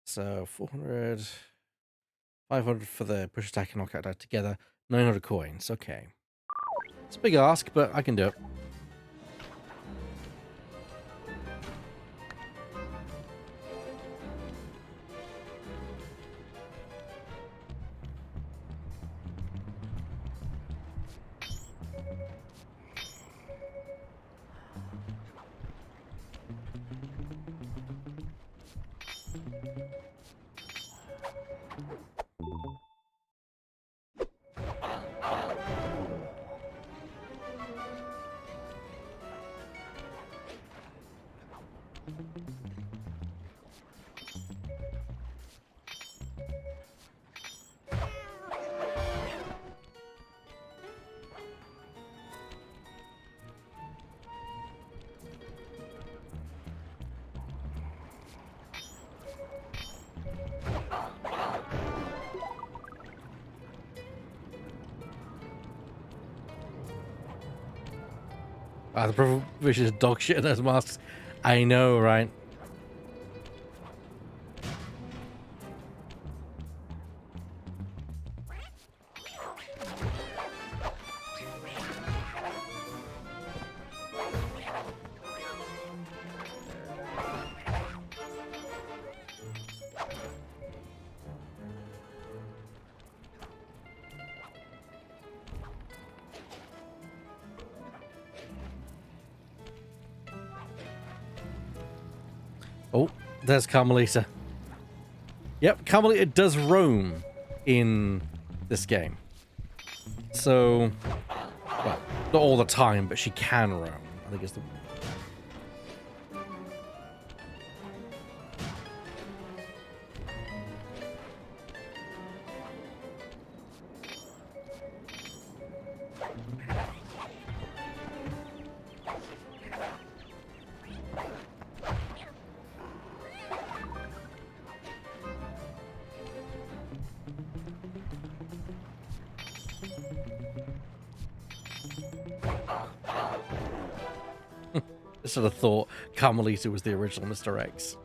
So 400, 500 for the push attack and knockout dive together, 900 coins. Okay, it's a big ask, but I can do it. The provision is dog shit in those masks. I know, right? Oh, there's Carmelita. Yep, Carmelita does roam in this game. So, well, not all the time, but she can roam. I think it's the... I sort of thought Carmelita was the original Mr. X.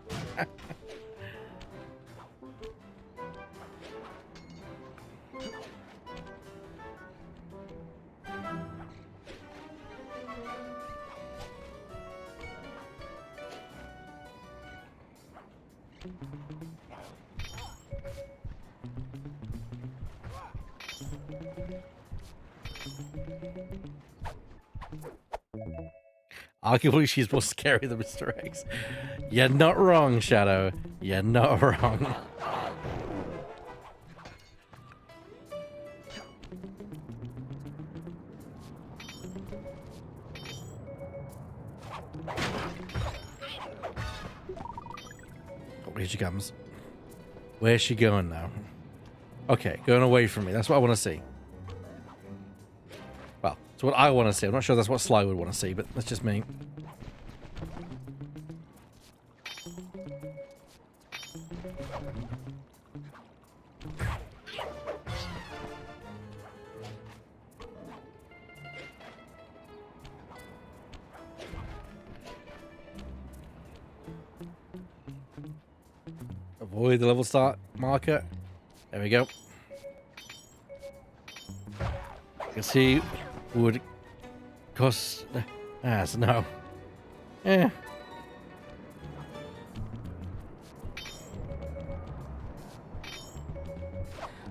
Arguably, she's more scary than Mr. X. You're not wrong, Shadow. You're not wrong. Oh, here she comes. Where's she going now? Okay, going away from me. That's what I want to see. Well, it's what I want to see. I'm not sure that's what Sly would want to see, but that's just me. Avoid the level start marker. There we go. You can see would cost so no. Eh.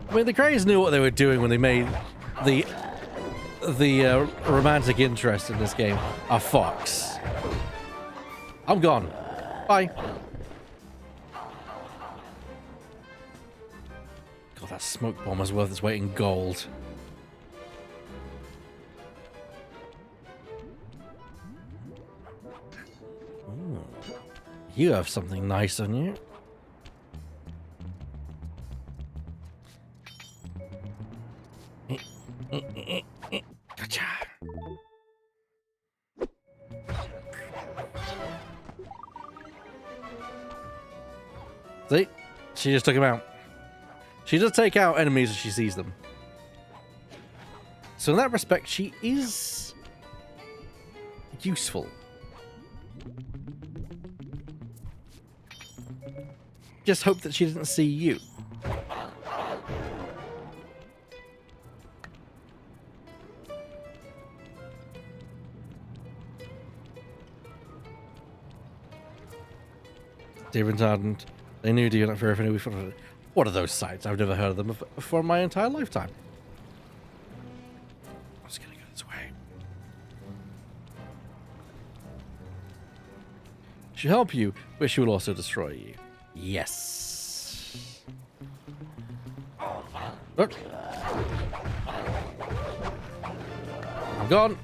I mean, the creators knew what they were doing when they made the romantic interest in this game a fox. I'm gone. Bye. God, that smoke bomb is worth its weight in gold. Ooh. You have something nice on you. Gotcha. See? She just took him out. She does take out enemies as she sees them. So in that respect, she is useful. Just hope that she didn't see you. Dear retardant, they knew do not fear if we followed it. What are those sites? I've never heard of them before in my entire lifetime. I'm just gonna go this way. She'll help you, but she will also destroy you. Yes. Look. I'm gone.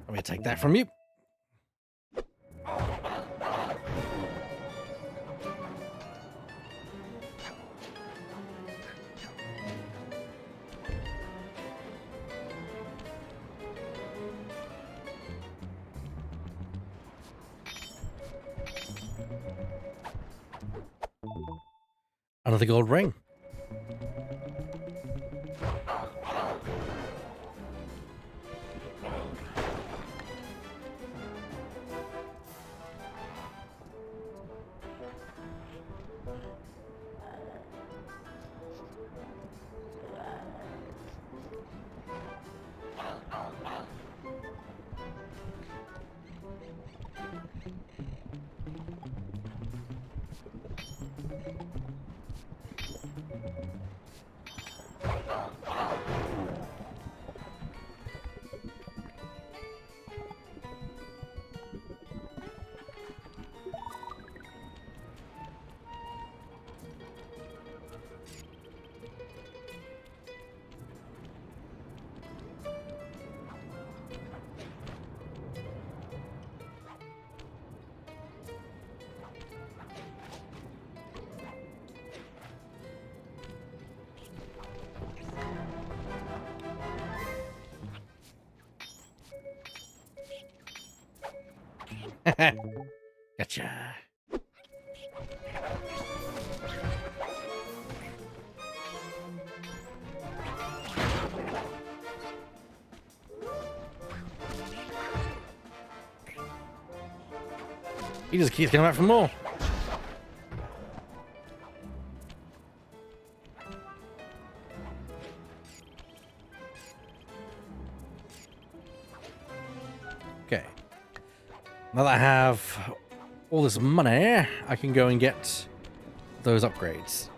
Let me take that from you. Another gold ring. Gotcha. He just keeps coming back for more. Okay. Now that I have all this money, I can go and get those upgrades.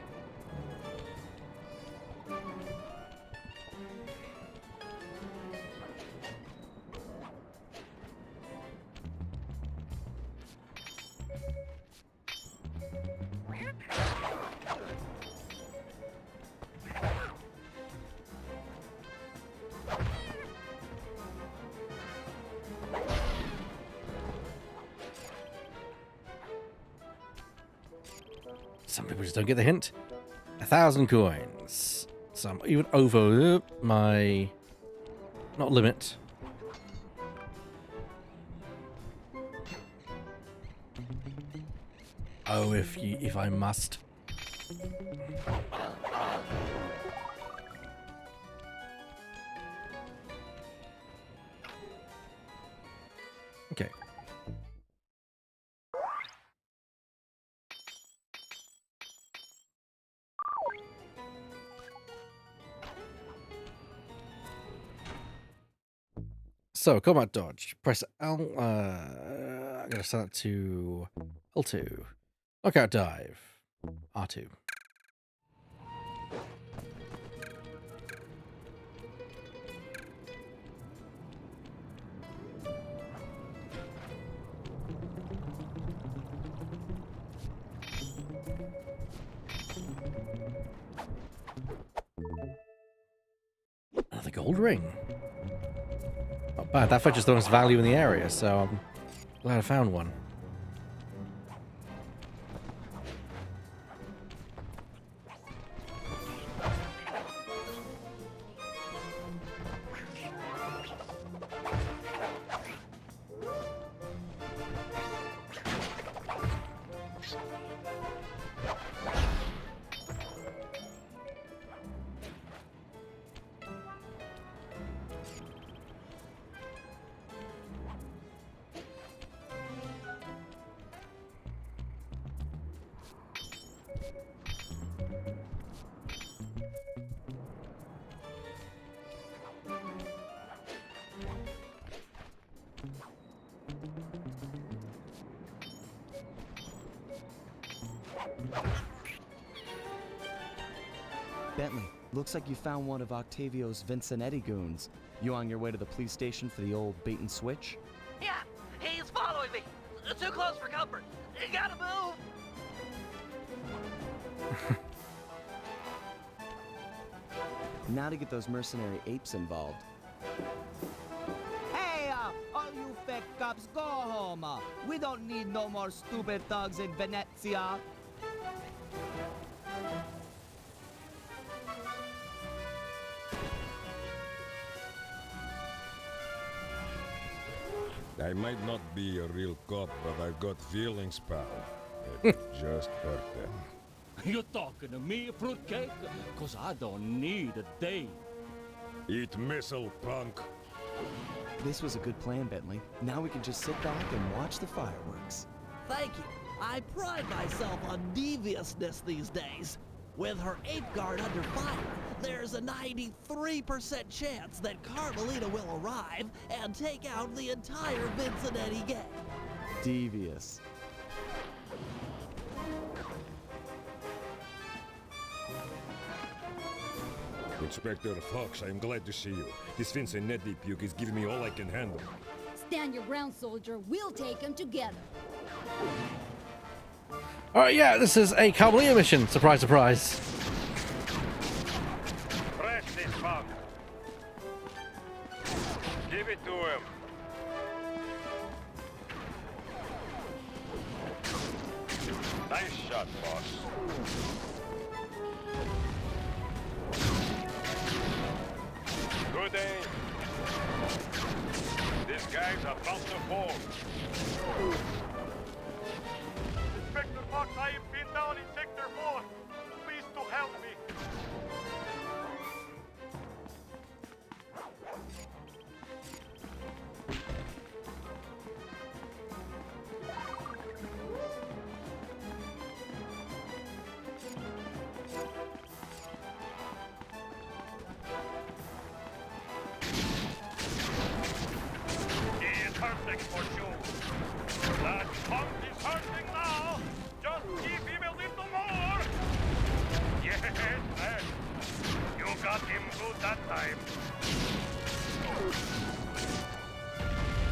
Some people just don't get the hint. 1,000 coins. So I'm even over my not limit. Oh, if I must. Okay. So, combat dodge. Press L. I'm going to set that to L2. Knockout dive. R2. gold ring. Not bad. That fetches the most value in the area, so I'm glad I found one. Bentley, looks like you found one of Octavio's Vincenetti goons. You on your way to the police station for the old bait and switch? Yeah, he's following me. Too close for comfort. You gotta move. Now to get those mercenary apes involved. Hey, all you fake cops, go home. We don't need no more stupid thugs in Venezia. I might not be a real cop, but I've got feelings, pal. It just hurt them. You talking to me, fruitcake? Cause I don't need a date. Eat missile, punk. This was a good plan, Bentley. Now we can just sit back and watch the fireworks. Thank you. I pride myself on deviousness these days. With her ape guard under fire, there's a 93% chance that Carmelita will arrive and take out the entire Vincenetti gang. Devious. Inspector Fox, I'm glad to see you. This Vincenetti puke is giving me all I can handle. Stand your ground, soldier. We'll take them together. Alright, yeah, this is a Carmelita mission. Surprise, surprise. Press this punk. Give it to him. Nice shot, boss. Good aim. This guy's about to fall. Inspector Fox, I have been down in Sector 4. Please to help me. He is hurting for sure. That punk is hurting now. Just give him a little more. Yes, man. You got him good that time.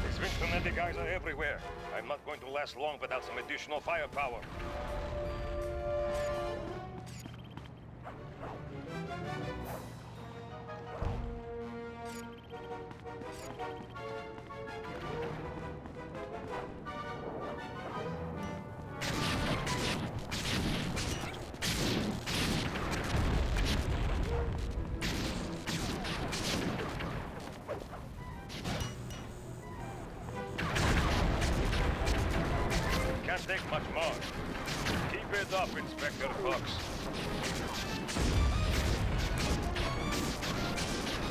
These Vincenetti guys are everywhere. I'm not going to last long without some additional firepower. Can't take much more. Keep it up, Inspector Fox.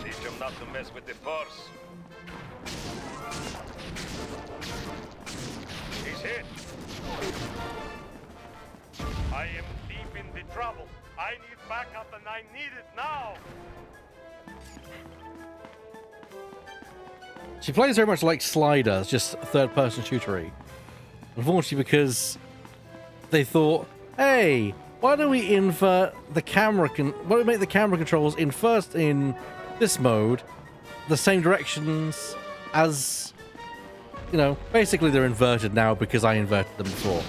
Teach him not to mess with the Force. He's hit. I am deep in the trouble. I need backup and I need it now. She plays very much like Slider, just third-person shootery. Unfortunately, because they thought, hey, why don't we invert the camera? Why don't we make the camera controls in this mode the same directions as, you know, basically they're inverted now because I inverted them before.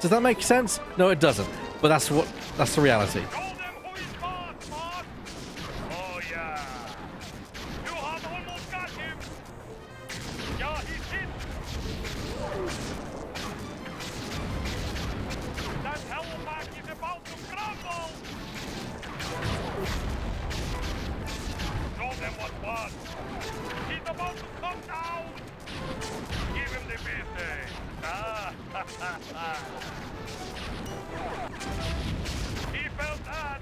Does that make sense? No, it doesn't. But that's the reality. Show them who is boss, Mom. You have almost got him! Yeah, he's hit! That Hellback is about to crumble! Show them what was! He's about to come down! Give him the business! Ah, ha, ha, ha. He felt that!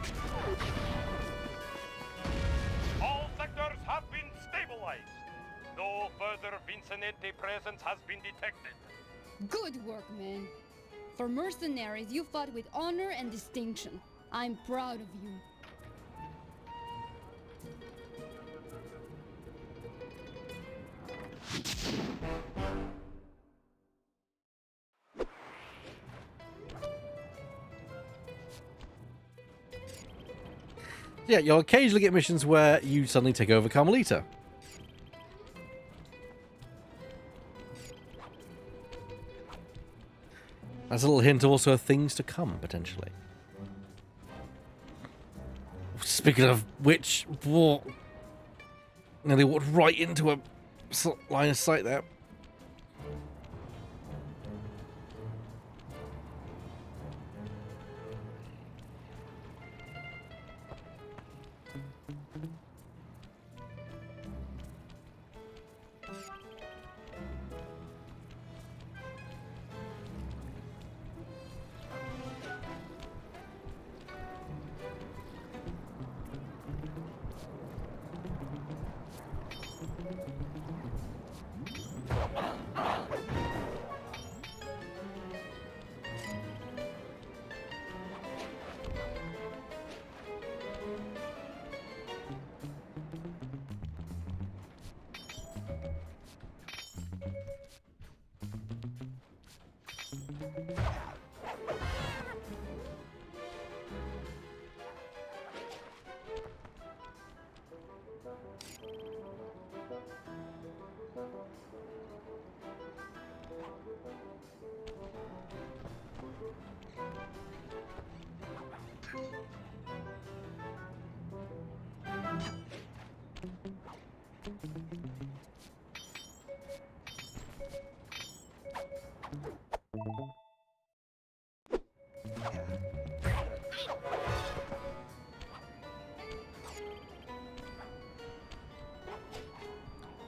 All sectors have been stabilized. No further Vicinante presence has been detected. Good work, man. For mercenaries, you fought with honor and distinction. I'm proud of you. Yeah, you'll occasionally get missions where you suddenly take over Carmelita. That's a little hint also of things to come, potentially. Speaking of which, what? Nearly walked right into a line of sight there.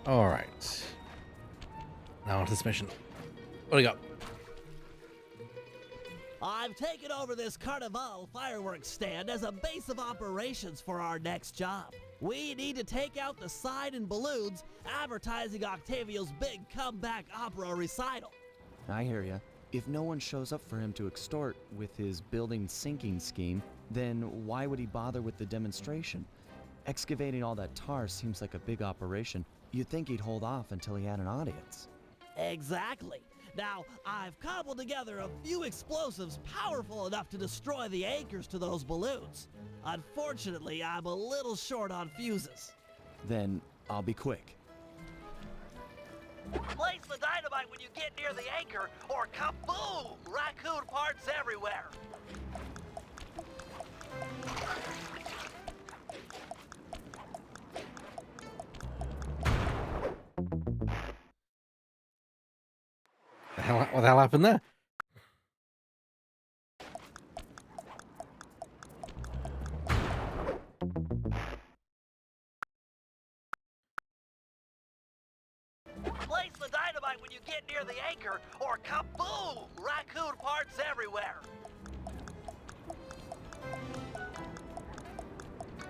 All right. Now onto this mission. What do you got? I've taken over this Carnival fireworks stand as a base of operations for our next job. We need to take out the sign and balloons advertising Octavio's big comeback opera recital. I hear ya. If no one shows up for him to extort with his building sinking scheme, then why would he bother with the demonstration? Excavating all that tar seems like a big operation. You'd think he'd hold off until he had an audience. Exactly. Now, I've cobbled together a few explosives powerful enough to destroy the anchors to those balloons. Unfortunately, I'm a little short on fuses. Then I'll be quick. Place the dynamite when you get near the anchor, or kaboom! Raccoon parts everywhere! What the hell happened there? Place the dynamite when you get near the anchor, or kaboom! Raccoon parts everywhere!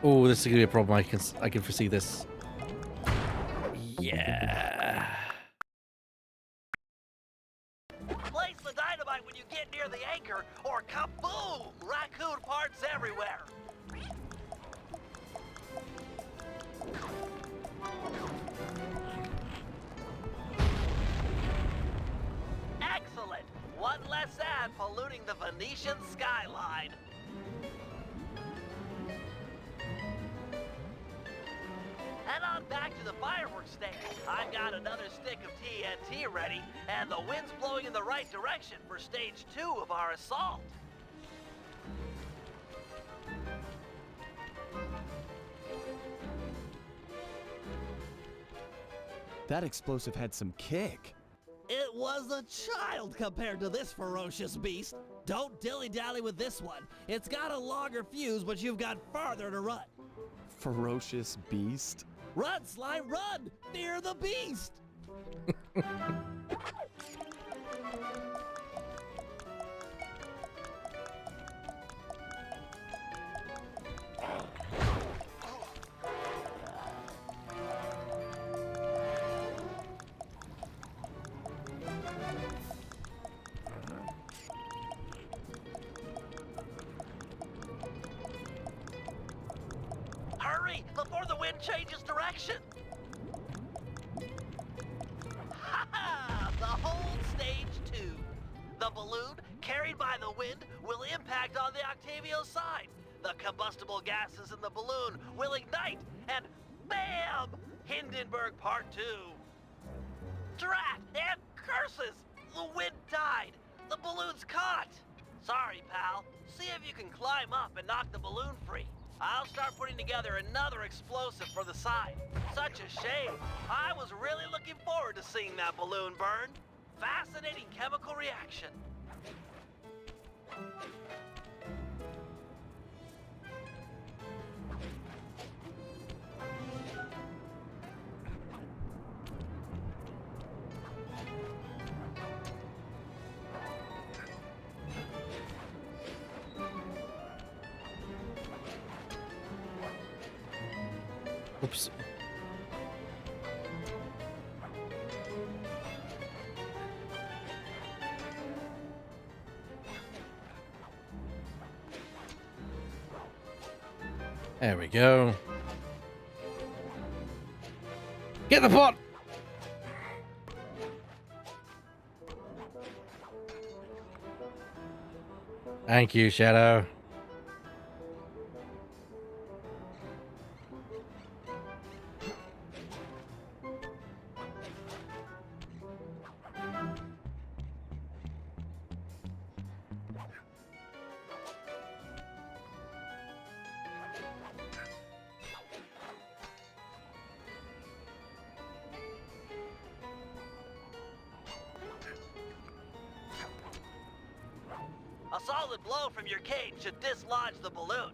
Oh, this is gonna be a problem. I can foresee this. Yeah. Place the dynamite when you get near the anchor, or kaboom! Raccoon parts everywhere! Excellent! One less ad polluting the Venetian skyline. Head on back to the fireworks stand. I've got another stick of TNT ready, and the wind's blowing in the right direction for stage 2 of our assault. That explosive had some kick. It was a child compared to this ferocious beast. Don't dilly-dally with this one. It's got a longer fuse, but you've got farther to run. Ferocious beast? Run, Sly, run! Fear the beast! Hurry, before the wind changes direction! Ha-ha! The whole stage 2. The balloon, carried by the wind, will impact on the Octavio side. The combustible gases in the balloon will ignite, and BAM! Hindenburg Part 2. Drat and curses! The wind died. The balloon's caught. Sorry, pal. See if you can climb up and knock the balloon free. I'll start putting together another explosive for the side. Such a shame. I was really looking forward to seeing that balloon burn. Fascinating chemical reaction. Oops. There we go. Get the pot! Thank you, Shadow. A solid blow from your cane should dislodge the balloon.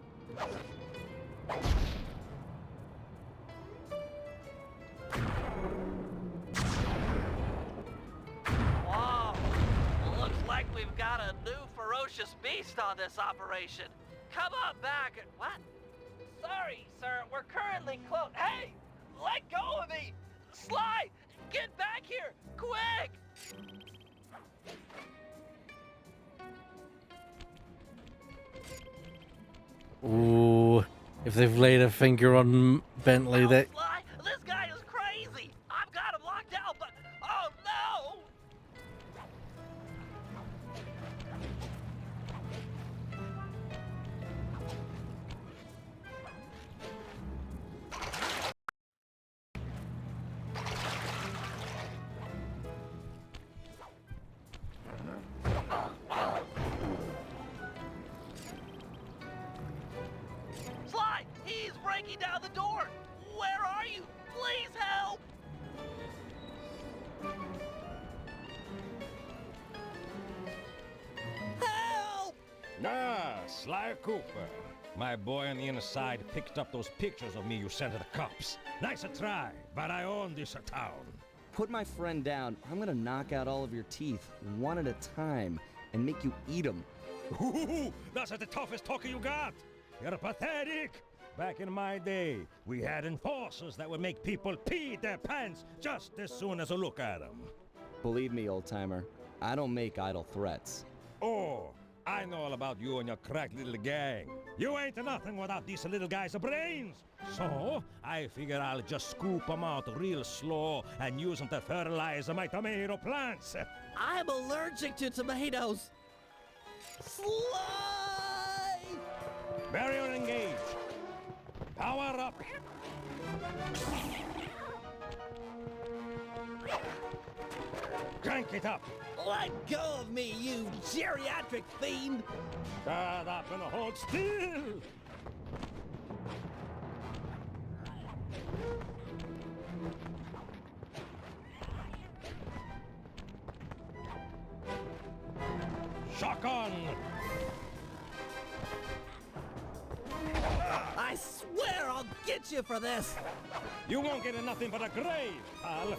Whoa! Looks like we've got a new ferocious beast on this operation. Come on back and... What? Sorry, sir. We're currently closed. Hey! Let go of me! Sly! Get back here! Quick! Ooh, if they've laid a finger on Bentley, they... Sly, this guy is crazy! I've got him locked down, but... Oh, no! Sly, he's breaking down the door! Where are you? Please help! Help! Ah, Sly Cooper. My boy on the inside picked up those pictures of me you sent to the cops. Nice a try, but I own this town. Put my friend down. I'm gonna knock out all of your teeth, one at a time, and make you eat them. Ooh, that's the toughest talker you got. You're pathetic. Back in my day, we had enforcers that would make people pee their pants just as soon as a look at them. Believe me, old-timer, I don't make idle threats. Oh, I know all about you and your crack little gang. You ain't nothing without these little guys' brains. So, I figure I'll just scoop them out real slow and use them to fertilize my tomato plants. I'm allergic to tomatoes. Sly! Barrier engaged. Power up. Crank it up. Let go of me, you geriatric fiend! Shut up and hold still. Shotgun! I swear I'll get you for this! You won't get nothing but a grave, pal.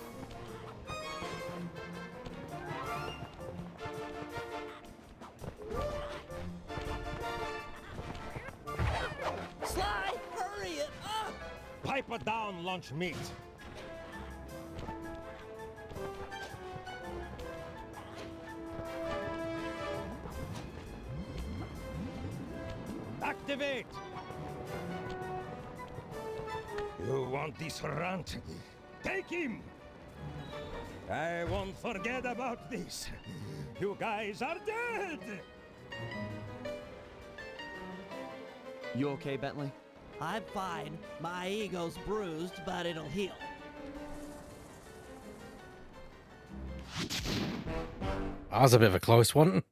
Sly, hurry it up! Pipe it down, lunch meat. Activate! You want this runt? Take him! I won't forget about this. You guys are dead! You okay, Bentley? I'm fine. My ego's bruised, but it'll heal. That was a bit of a close one.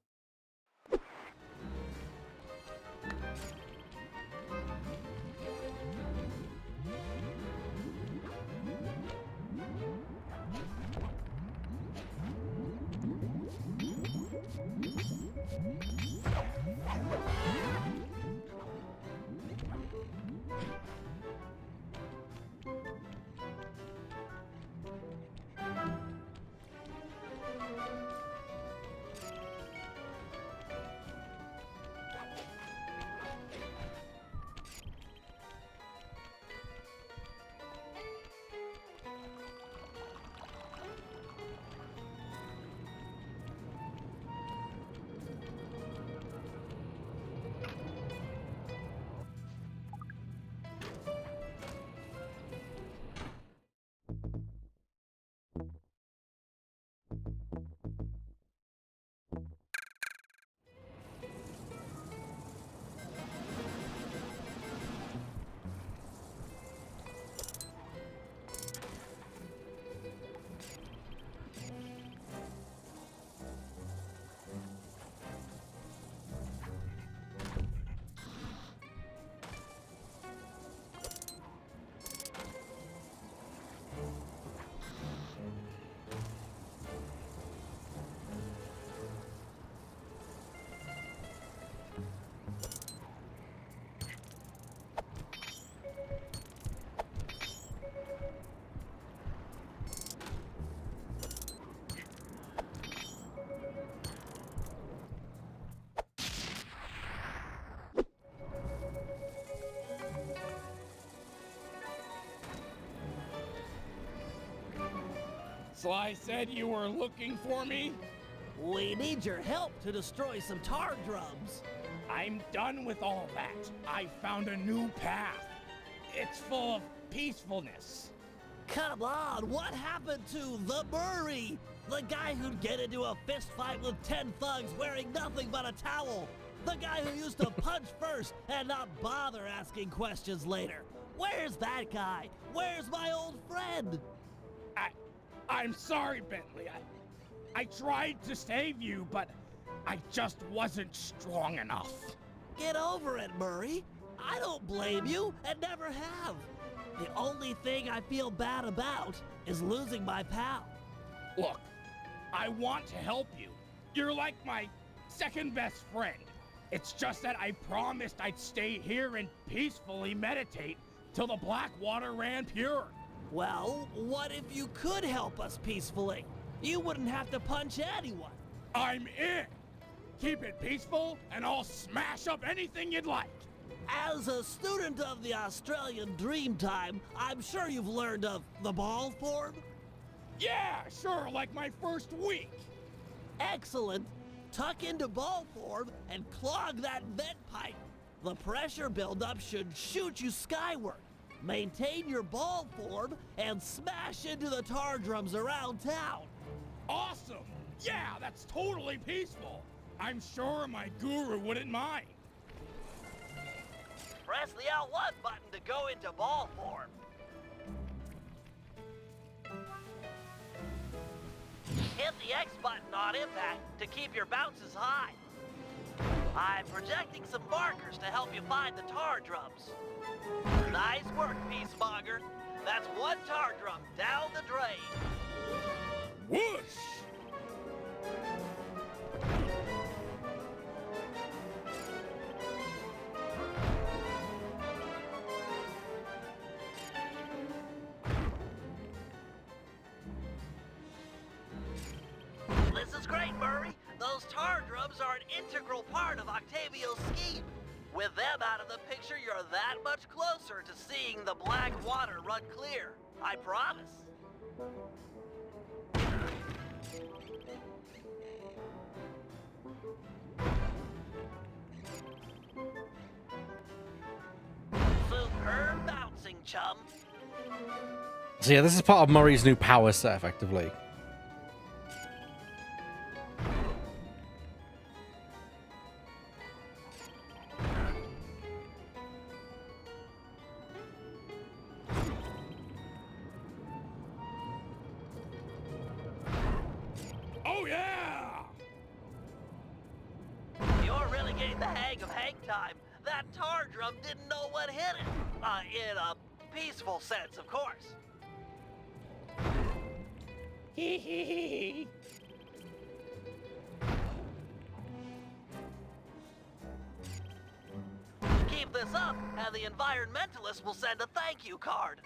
Sly said you were looking for me? We need your help to destroy some tar drums. I'm done with all that. I found a new path. It's full of peacefulness. Come on, what happened to the Murray? The guy who'd get into a fist fight with 10 thugs wearing nothing but a towel. The guy who used to punch first and not bother asking questions later. Where's that guy? Where's my old friend? I'm sorry, Bentley. I tried to save you, but I just wasn't strong enough. Get over it, Murray. I don't blame you and never have. The only thing I feel bad about is losing my pal. Look, I want to help you. You're like my second best friend. It's just that I promised I'd stay here and peacefully meditate till the black water ran pure. Well, what if you could help us peacefully? You wouldn't have to punch anyone. I'm in. Keep it peaceful and I'll smash up anything you'd like. As a student of the Australian Dreamtime, I'm sure you've learned of the ball form? Yeah, sure, like my first week. Excellent. Tuck into ball form and clog that vent pipe. The pressure buildup should shoot you skyward. Maintain your ball form and smash into the tar drums around town. Awesome! Yeah, that's totally peaceful. I'm sure my guru wouldn't mind. Press the L1 button to go into ball form. Hit the X button on impact to keep your bounces high. I'm projecting some markers to help you find the tar drums. Nice work, Peacemonger. That's one tar drum down the drain. Whoosh! drums are an integral part of Octavio's scheme. With them out of the picture, you're that much closer to seeing the black water run clear. I promise. Superb bouncing, chum. So yeah, this is part of Murray's new power set, effectively. Oh yeah! You're really getting the hang of hang time. That tar drum didn't know what hit it. In a peaceful sense, of course. Hee hee hee. Keep this up, and the environmentalists will send a thank you card.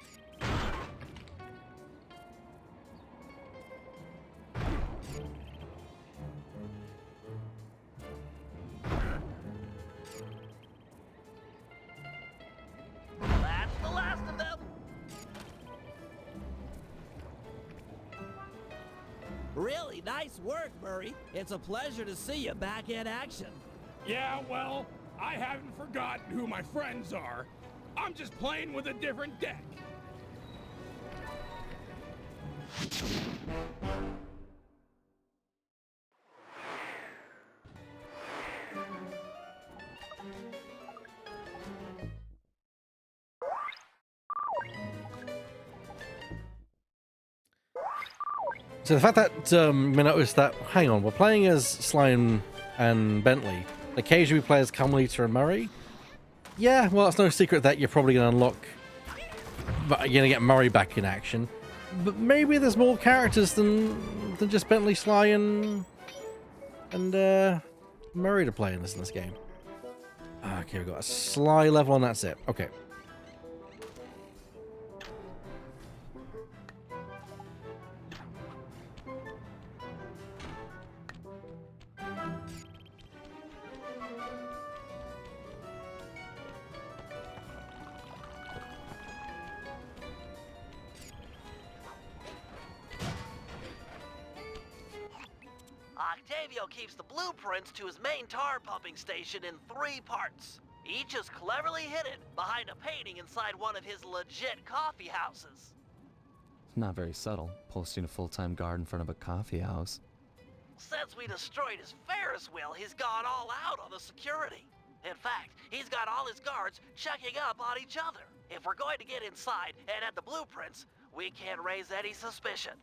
That's the last of them. Really nice work, Murray. It's a pleasure to see you back in action. Yeah, well, I haven't forgotten who my friends are. I'm just playing with a different deck. So the fact that you may notice that, hang on, we're playing as Sly and Bentley. Occasionally we play as Carmelita and Murray. Yeah, well, it's no secret that you're probably going to unlock, but you're going to get Murray back in action. But maybe there's more characters than just Bentley, Sly, and Murray to play in this game. Okay, we've got a Sly level and that's it. Okay. Octavio keeps the blueprints to his main tar pumping station in 3 parts. Each is cleverly hidden behind a painting inside one of his legit coffee houses. Not very subtle, posting a full-time guard in front of a coffee house. Since we destroyed his Ferris wheel, he's gone all out on the security. In fact, he's got all his guards checking up on each other. If we're going to get inside and at the blueprints, we can't raise any suspicion.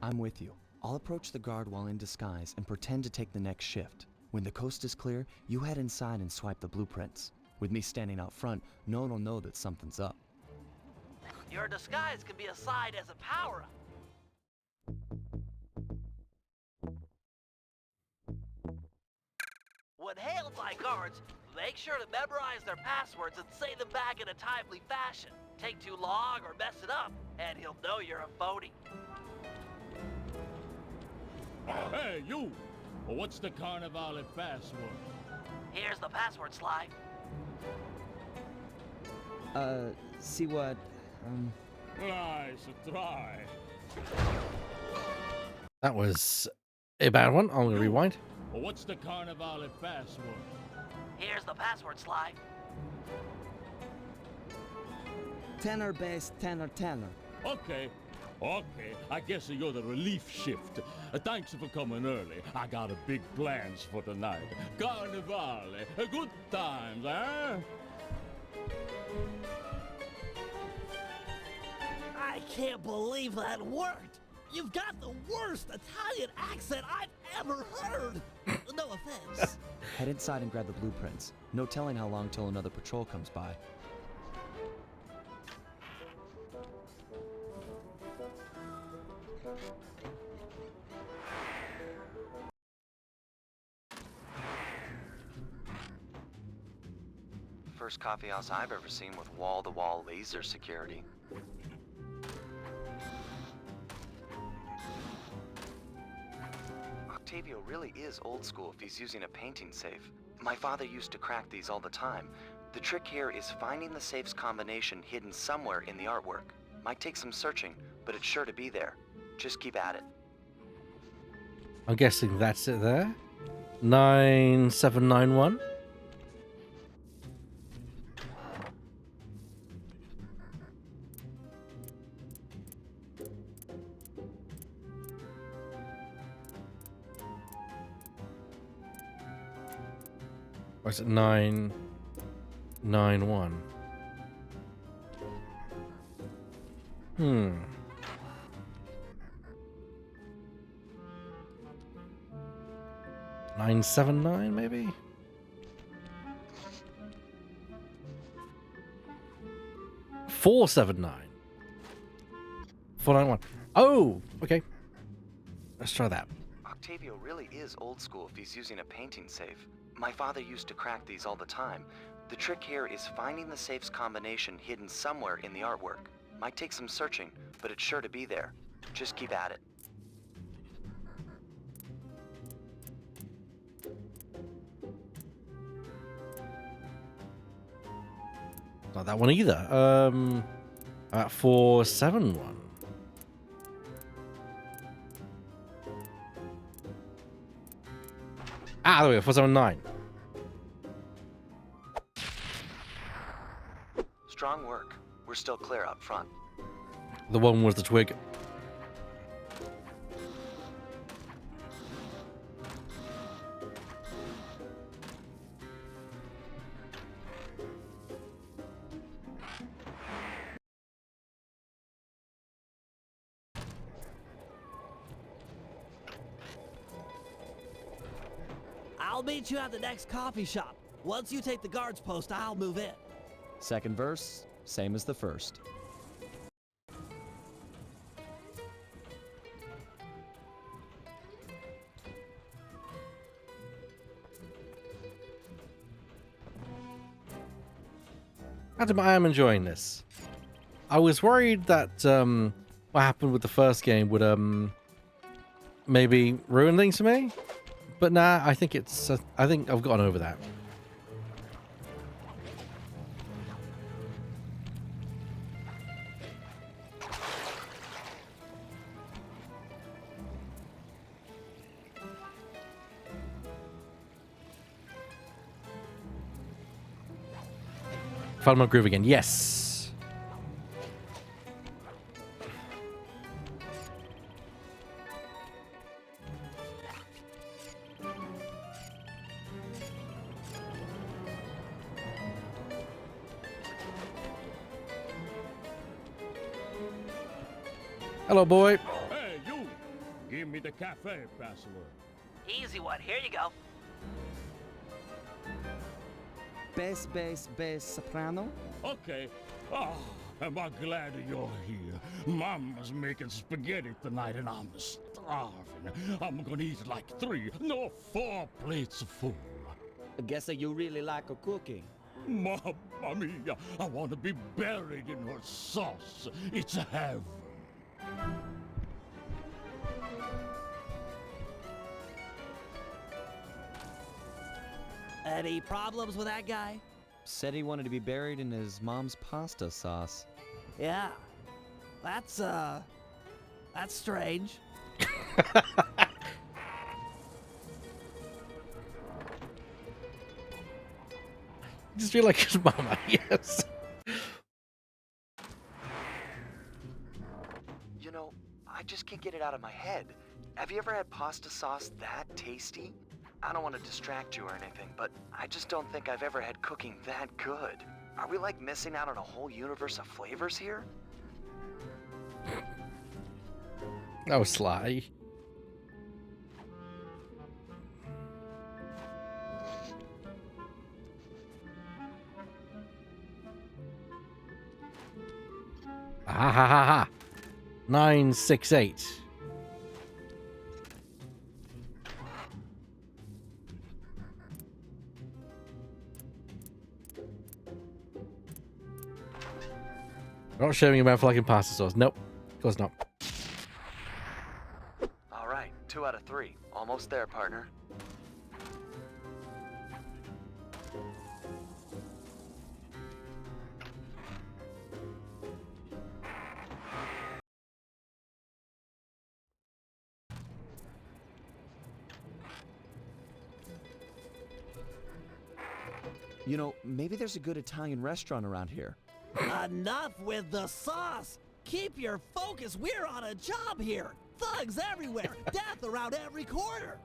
I'm with you. I'll approach the guard while in disguise and pretend to take the next shift. When the coast is clear, you head inside and swipe the blueprints. With me standing out front, no one will know that something's up. Your disguise can be a side as a power-up. When hailed by guards, make sure to memorize their passwords and say them back in a timely fashion. Take too long or mess it up, and he'll know you're a phony. Hey, you! What's the Carnivale password? Here's the password, Sly. See what, Nice try. That was a bad one. I'm going to rewind. What's the Carnivale password? Here's the password, Sly. tenor bass, tenor. Okay, I guess you're the relief shift. Thanks for coming early. I got a big plans for tonight. Carnivale, good times, eh? I can't believe that worked. You've got the worst Italian accent I've ever heard. No offense. Head inside and grab the blueprints. No telling how long till another patrol comes by. First coffee house I've ever seen with wall-to-wall laser security. Octavio really is old school if he's using a painting safe. My father used to crack these all the time. The trick here is finding the safe's combination hidden somewhere in the artwork. Might take some searching, but it's sure to be there. Just keep at it. I'm guessing that's it there. 9791. Or is it 991? Hmm. 979 maybe? Four 7-9. 491. Oh, okay. Let's try that. Octavio really is old school if he's using a painting safe. My father used to crack these all the time. The trick here is finding the safe's combination hidden somewhere in the artwork. Might take some searching, but it's sure to be there. Just keep at it. Not that one either. 471. Ah, there we go. 479. Strong work. We're still clear up front. The one was the twig. I'll meet you at the next coffee shop. Once you take the guard's post, I'll move in. Second verse, same as the first. Adam, I am enjoying this. I was worried that what happened with the first game would maybe ruin things for me, but nah, I think it's I think I've gotten over that. Found my groove again. Yes. Hello, boy. Hey, you! Give me the cafe password. Easy one. Here you go. Bass, soprano? Okay. Oh, am I glad you're here. Mama's making spaghetti tonight and I'm starving. I'm gonna eat like 4 plates full. Guess that you really like a cooking. Mamma mia, I want to be buried in her sauce. It's heaven. Any problems with that guy? Said he wanted to be buried in his mom's pasta sauce. Yeah. That's strange. Just feel like his mama, yes. You know, I just can't get it out of my head. Have you ever had pasta sauce that tasty? I don't want to distract you or anything, but I just don't think I've ever had cooking that good. Are we like missing out on a whole universe of flavors here? Oh, Sly. Ha ha ha ha. 968. Not showing about flagging pasta sauce. Nope. Of course not. All right, 2 out of 3. Almost there, partner. You know, maybe there's a good Italian restaurant around here. Enough with the sauce! Keep your focus, we're on a job here! Thugs everywhere, death around every corner!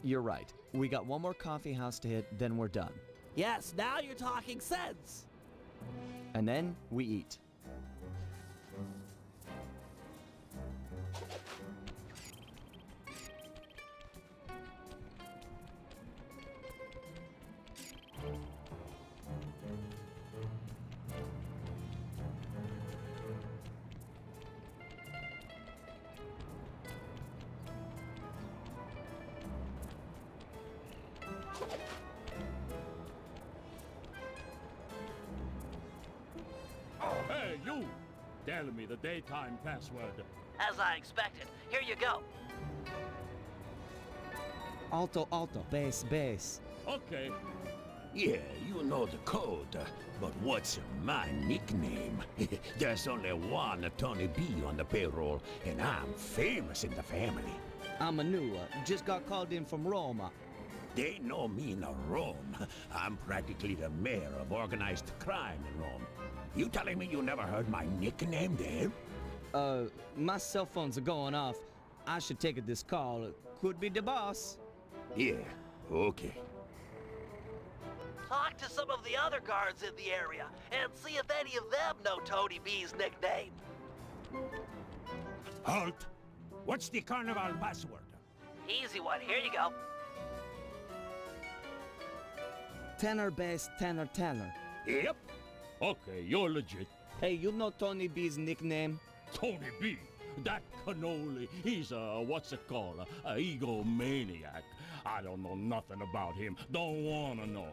You're right. We got one more coffee house to hit, then we're done. Yes, now you're talking sense! And then we eat. Hey, you! Tell me the daytime password. As I expected. Here you go. Alto, alto, bass, bass. Okay. Yeah, you know the code, but what's my nickname? There's only one Tony B on the payroll, and I'm famous in the family. I'm a new, just got called in from Roma. They know me in Rome. I'm practically the mayor of organized crime in Rome. You telling me you never heard my nickname there? My cell phones are going off. I should take this call. Could be the boss. Yeah, okay. Talk to some of the other guards in the area and see if any of them know Tony B's nickname. Halt! What's the carnival password? Easy one. Here you go. Tenor, bass, tenor, tenor. Yep. Okay, you're legit. Hey, you know Tony B's nickname? Tony B. That cannoli, he's what's it called? A egomaniac. I don't know nothing about him. Don't wanna know.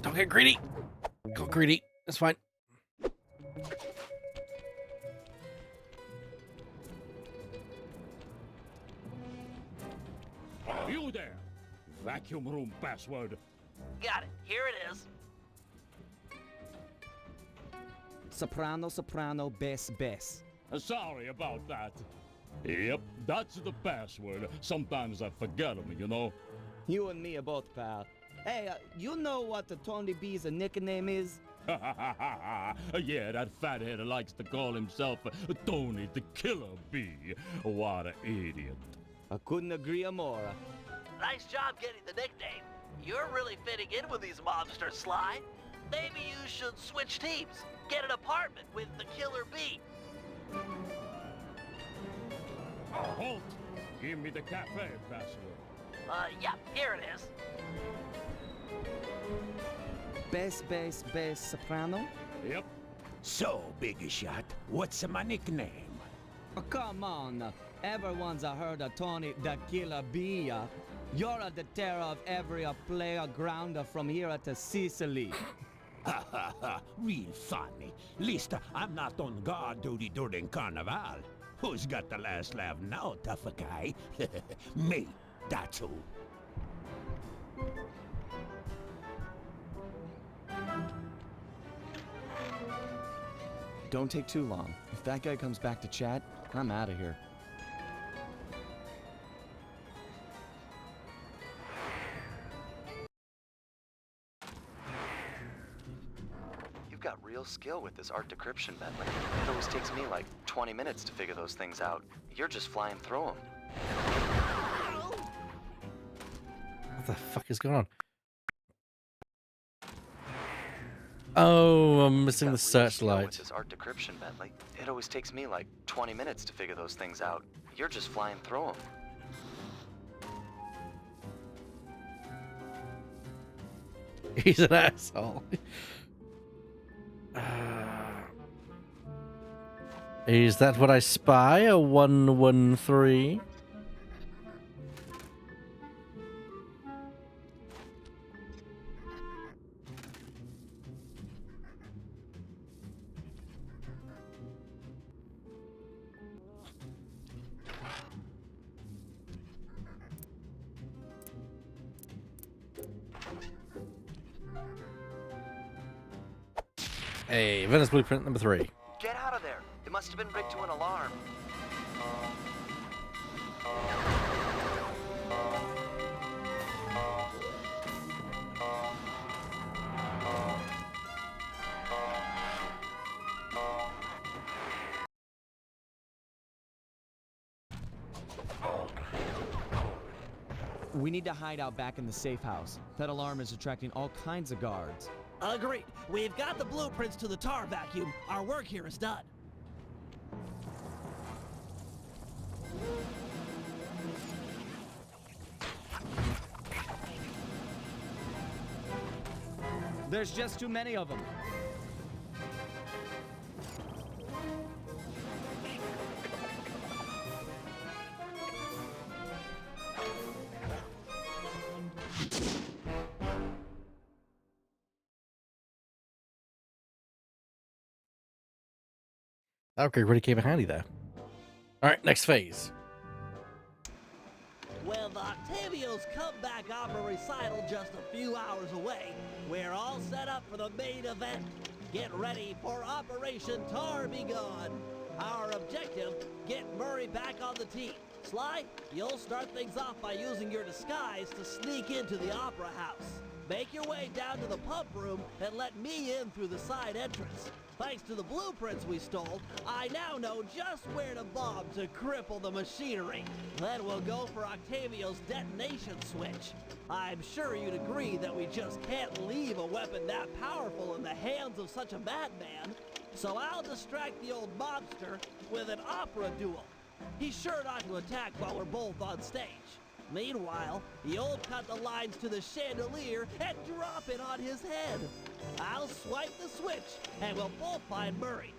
Don't get greedy. Go greedy. That's fine. You there! Vacuum room password. Got it. Here it is. Soprano, soprano, bass, bass. Sorry about that. Yep, that's the password. Sometimes I forget them, you know. You and me are both, pal. Hey, you know what the Tony B's nickname is? Yeah, that fathead likes to call himself Tony the Killer Bee. What an idiot. I couldn't agree more. Nice job getting the nickname. You're really fitting in with these mobsters, Sly. Maybe you should switch teams. Get an apartment with the Killer Bee. Halt! Give me the cafe password. Yeah, here it is. Bass, bass, bass, soprano? Yep. So, Big Shot, what's my nickname? Oh, come on. Everyone's heard of Tony the Killer Bee. You're the terror of every playground from here to Sicily. Ha ha ha, real funny. Least I'm not on guard duty during Carnival. Who's got the last laugh now, tough guy? Me, that's who. Don't take too long. If that guy comes back to chat, I'm out of here. You've got real skill with this art decryption, Bentley. It always takes me like 20 minutes to figure those things out. You're just flying through them. What the fuck is going on? Oh, I'm missing the searchlight. With this art decryption, Bentley. It always takes me like 20 minutes to figure those things out. You're just flying through them. He's an asshole. Is that what I spy? A 113? Hey, Venice Blueprint number 3. Get out of there. It must have been rigged to an alarm. We need to hide out back in the safe house. That alarm is attracting all kinds of guards. Agreed. We've got the blueprints to the tar vacuum. Our work here is done. There's just too many of them. Okay, really came in handy there. Alright, next phase. With Octavio's comeback opera recital just a few hours away, we're all set up for the main event. Get ready for Operation Tar Be Gone. Our objective, get Murray back on the team. Sly, you'll start things off by using your disguise to sneak into the opera house. Make your way down to the pump room and let me in through the side entrance. Thanks to the blueprints we stole, I now know just where to bomb to cripple the machinery. Then we'll go for Octavio's detonation switch. I'm sure you'd agree that we just can't leave a weapon that powerful in the hands of such a madman. So I'll distract the old mobster with an opera duel. He's sure not to attack while we're both on stage. Meanwhile, you'll cut the lines to the chandelier and drop it on his head. I'll swipe the switch, and we'll both find Murray.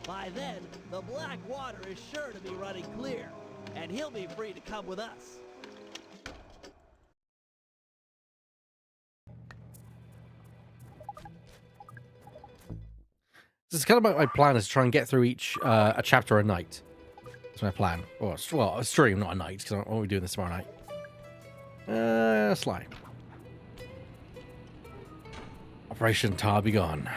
By then, the black water is sure to be running clear, and he'll be free to come with us. This is kind of my plan, is to try and get through each a chapter a night. That's my plan. Or, well, a stream, not a night, because I won't be doing this tomorrow night. Sly. Operation Tar Be Gone.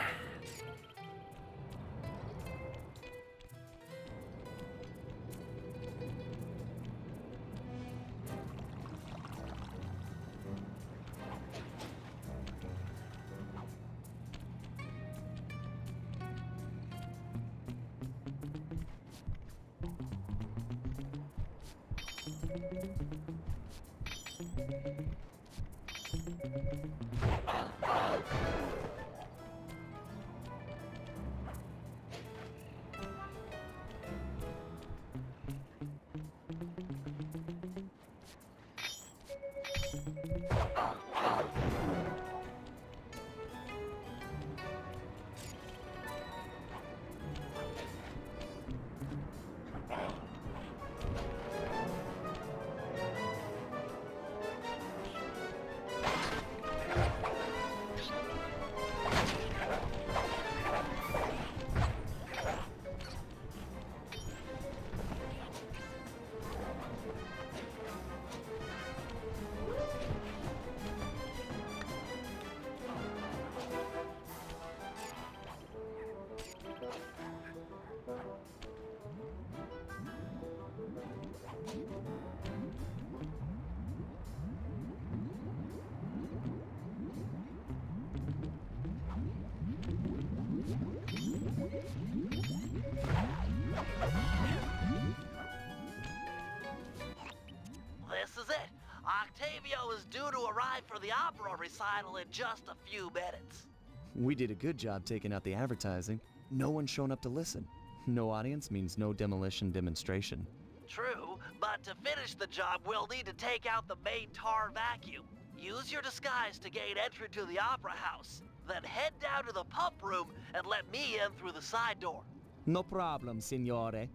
Octavio is due to arrive for the opera recital in just a few minutes. We did a good job taking out the advertising. No one's shown up to listen. No audience means no demolition demonstration. True, but to finish the job, we'll need to take out the main tar vacuum. Use your disguise to gain entry to the opera house. Then head down to the pump room and let me in through the side door. No problem, signore.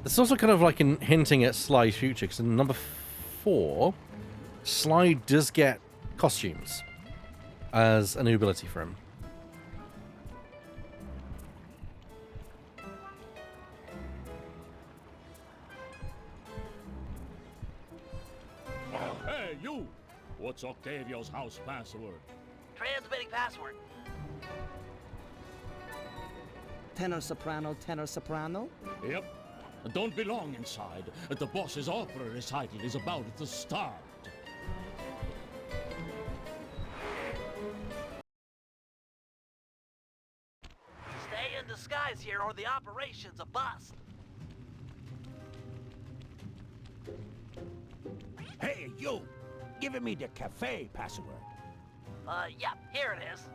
It's also kind of like hinting at Sly's future, because in number 4, Sly does get costumes as a new ability for him. Hey, you! What's Octavio's house password? Transmitting password. Tenor soprano, tenor soprano? Yep. Don't be long inside. The boss's opera recital is about to start. Stay in disguise here or the operation's a bust. Hey, you! Give me the cafe password. Yep, here it is.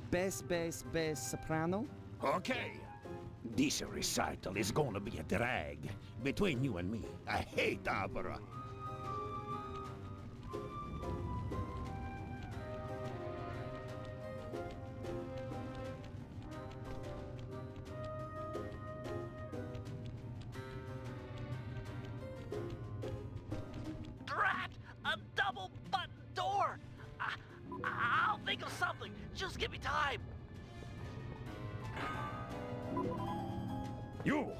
Bass soprano? Okay. This recital is gonna be a drag. Between you and me, I hate opera. Drat! A double button door! I'll think of something. Just give me time. You!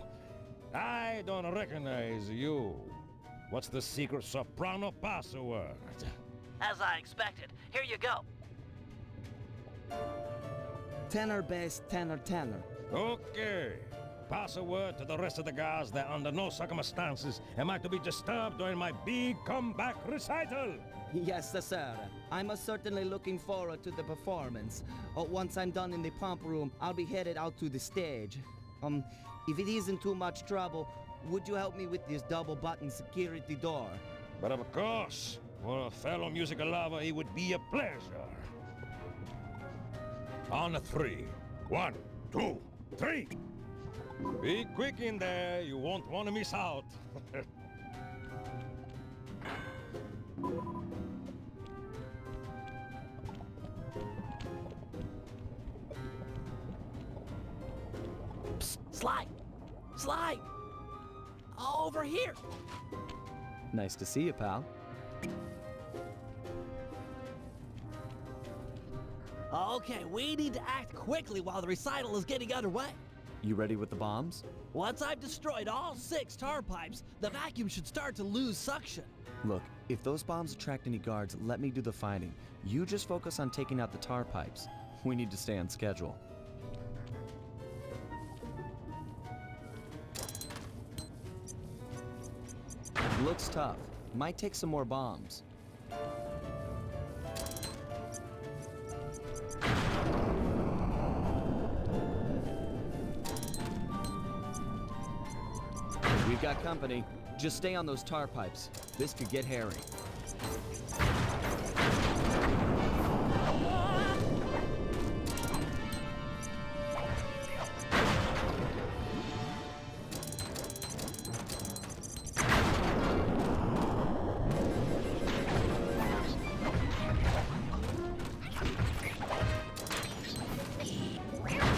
I don't recognize you. What's the secret soprano password? As I expected. Here you go. Tenor, bass, tenor, tenor. Okay. Pass a word to the rest of the guys that under no circumstances am I to be disturbed during my big comeback recital. Yes, sir. I'm certainly looking forward to the performance. Once I'm done in the pump room, I'll be headed out to the stage. If it isn't too much trouble, would you help me with this double-button security door? But of course, for a fellow musical lover, it would be a pleasure. On 3. 1, 2, 3. Be quick in there, you won't want to miss out. Psst, slide! Slide! Over here! Nice to see you, pal. Okay, we need to act quickly while the recital is getting underway. You ready with the bombs? Once I've destroyed all 6 tar pipes, the vacuum should start to lose suction. Look, if those bombs attract any guards, let me do the fighting. You just focus on taking out the tar pipes. We need to stay on schedule. Looks tough. Might take some more bombs. We've got company. Just stay on those tar pipes. This could get hairy.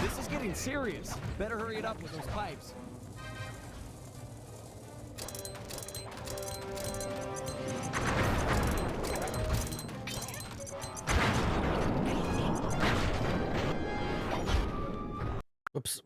This is getting serious. Better hurry it up with those pipes. Oops.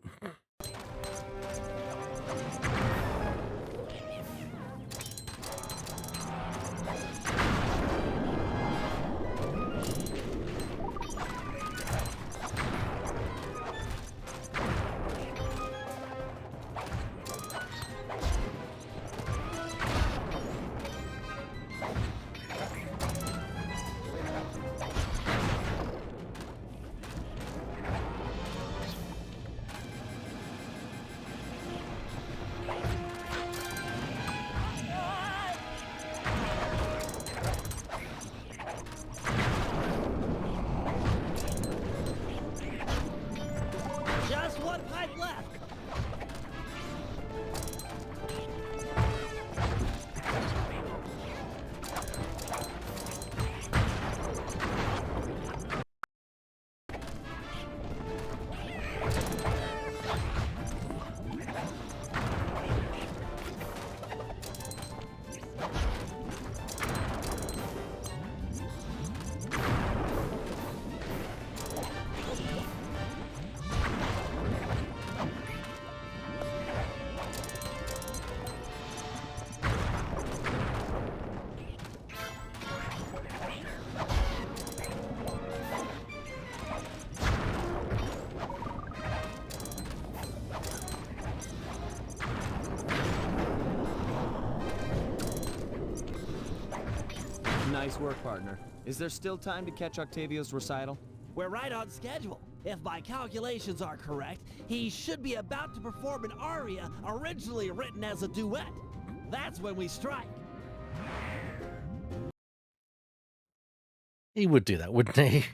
Nice work, partner. Is there still time to catch Octavio's recital? We're right on schedule. If my calculations are correct, he should be about to perform an aria originally written as a duet. That's when we strike. He would do that, wouldn't he?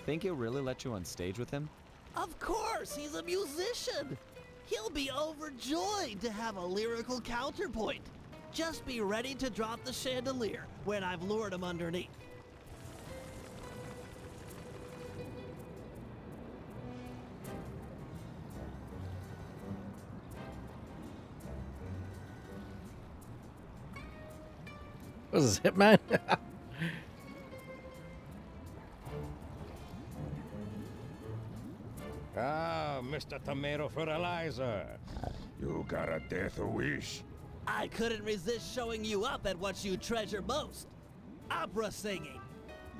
Think he'll really let you on stage with him? Of course, he's a musician. He'll be overjoyed to have a lyrical counterpoint. Just be ready to drop the chandelier when I've lured him underneath. What is this, Hitman? Ah, Mr. Tomato Fertilizer. You got a death wish? I couldn't resist showing you up at what you treasure most. Opera singing.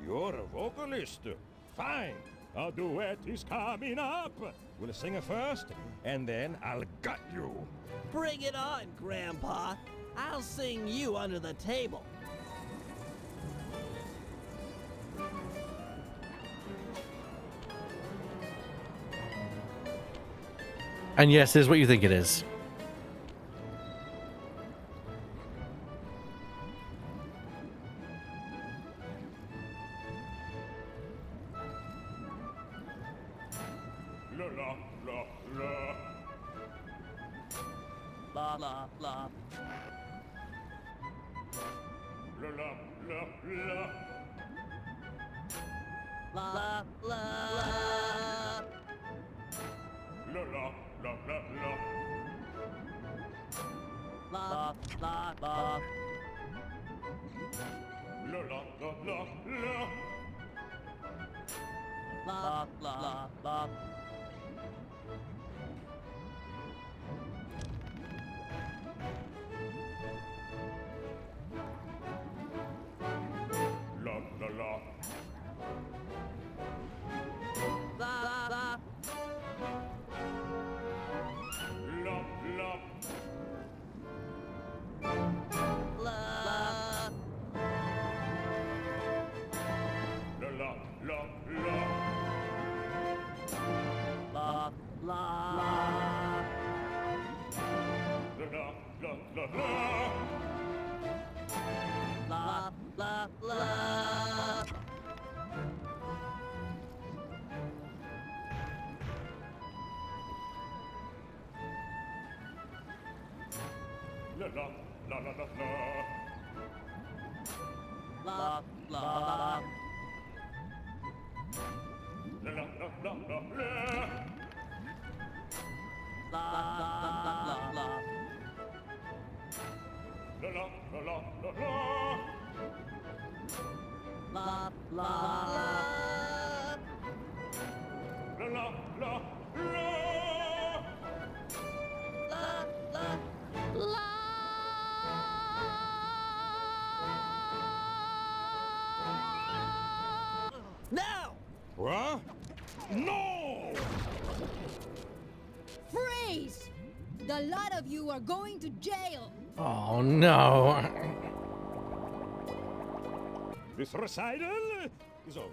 You're a vocalist. Fine. A duet is coming up. We'll sing it first, and then I'll gut you. Bring it on, Grandpa. I'll sing you under the table. And yes, it is what you think it is. La la la la. La la la. La la la la. La la la. La la la la la. La la la. La la la la la. La la la. La la la. La la la. La la. La. La la la la. La la. La la la la la. La la la. La la la la la la. La la. La la la la la la. La la la. La la la la la la. La la. La la la la. Now! What? No! Freeze! The lot of you are going to jail. Oh no. This recital is over.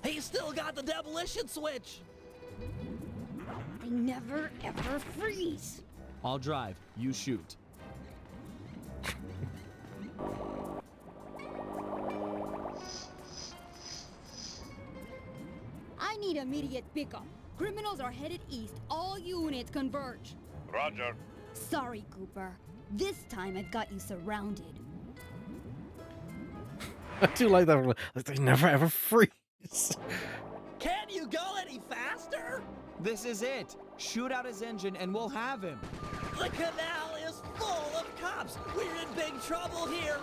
He's still got the demolition switch. They never ever freeze. I'll drive. You shoot. I need immediate pickup. Criminals are headed east. All units converge. Roger. Sorry, Cooper. This time I've got you surrounded. I do like that. Like, they never ever freeze. Can you go any faster? This is it. Shoot out his engine and we'll have him. The canal is full of cops. We're in big trouble here.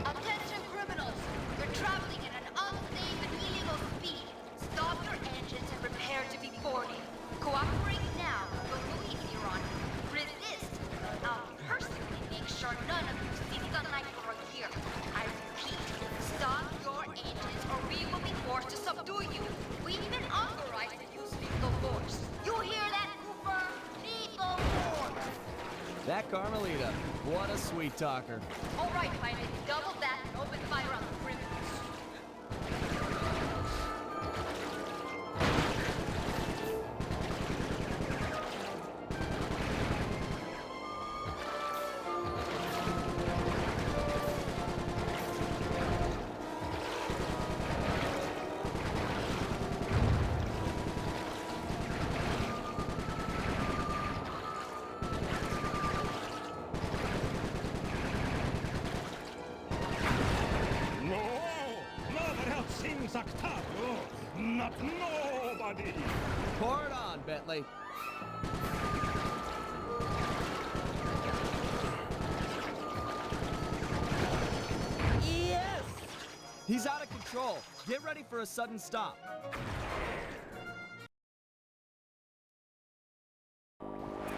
Attention criminals! You're traveling at an unsafe and illegal speed. Stop your engines and prepare to be boarded. Cooperate now, but believe you're on. Resist That Carmelita, what a sweet talker. All right, pilot, double that and open fire on the perimeter. Octavio, not nobody. Pour it on, Bentley. Yes! He's out of control. Get ready for a sudden stop.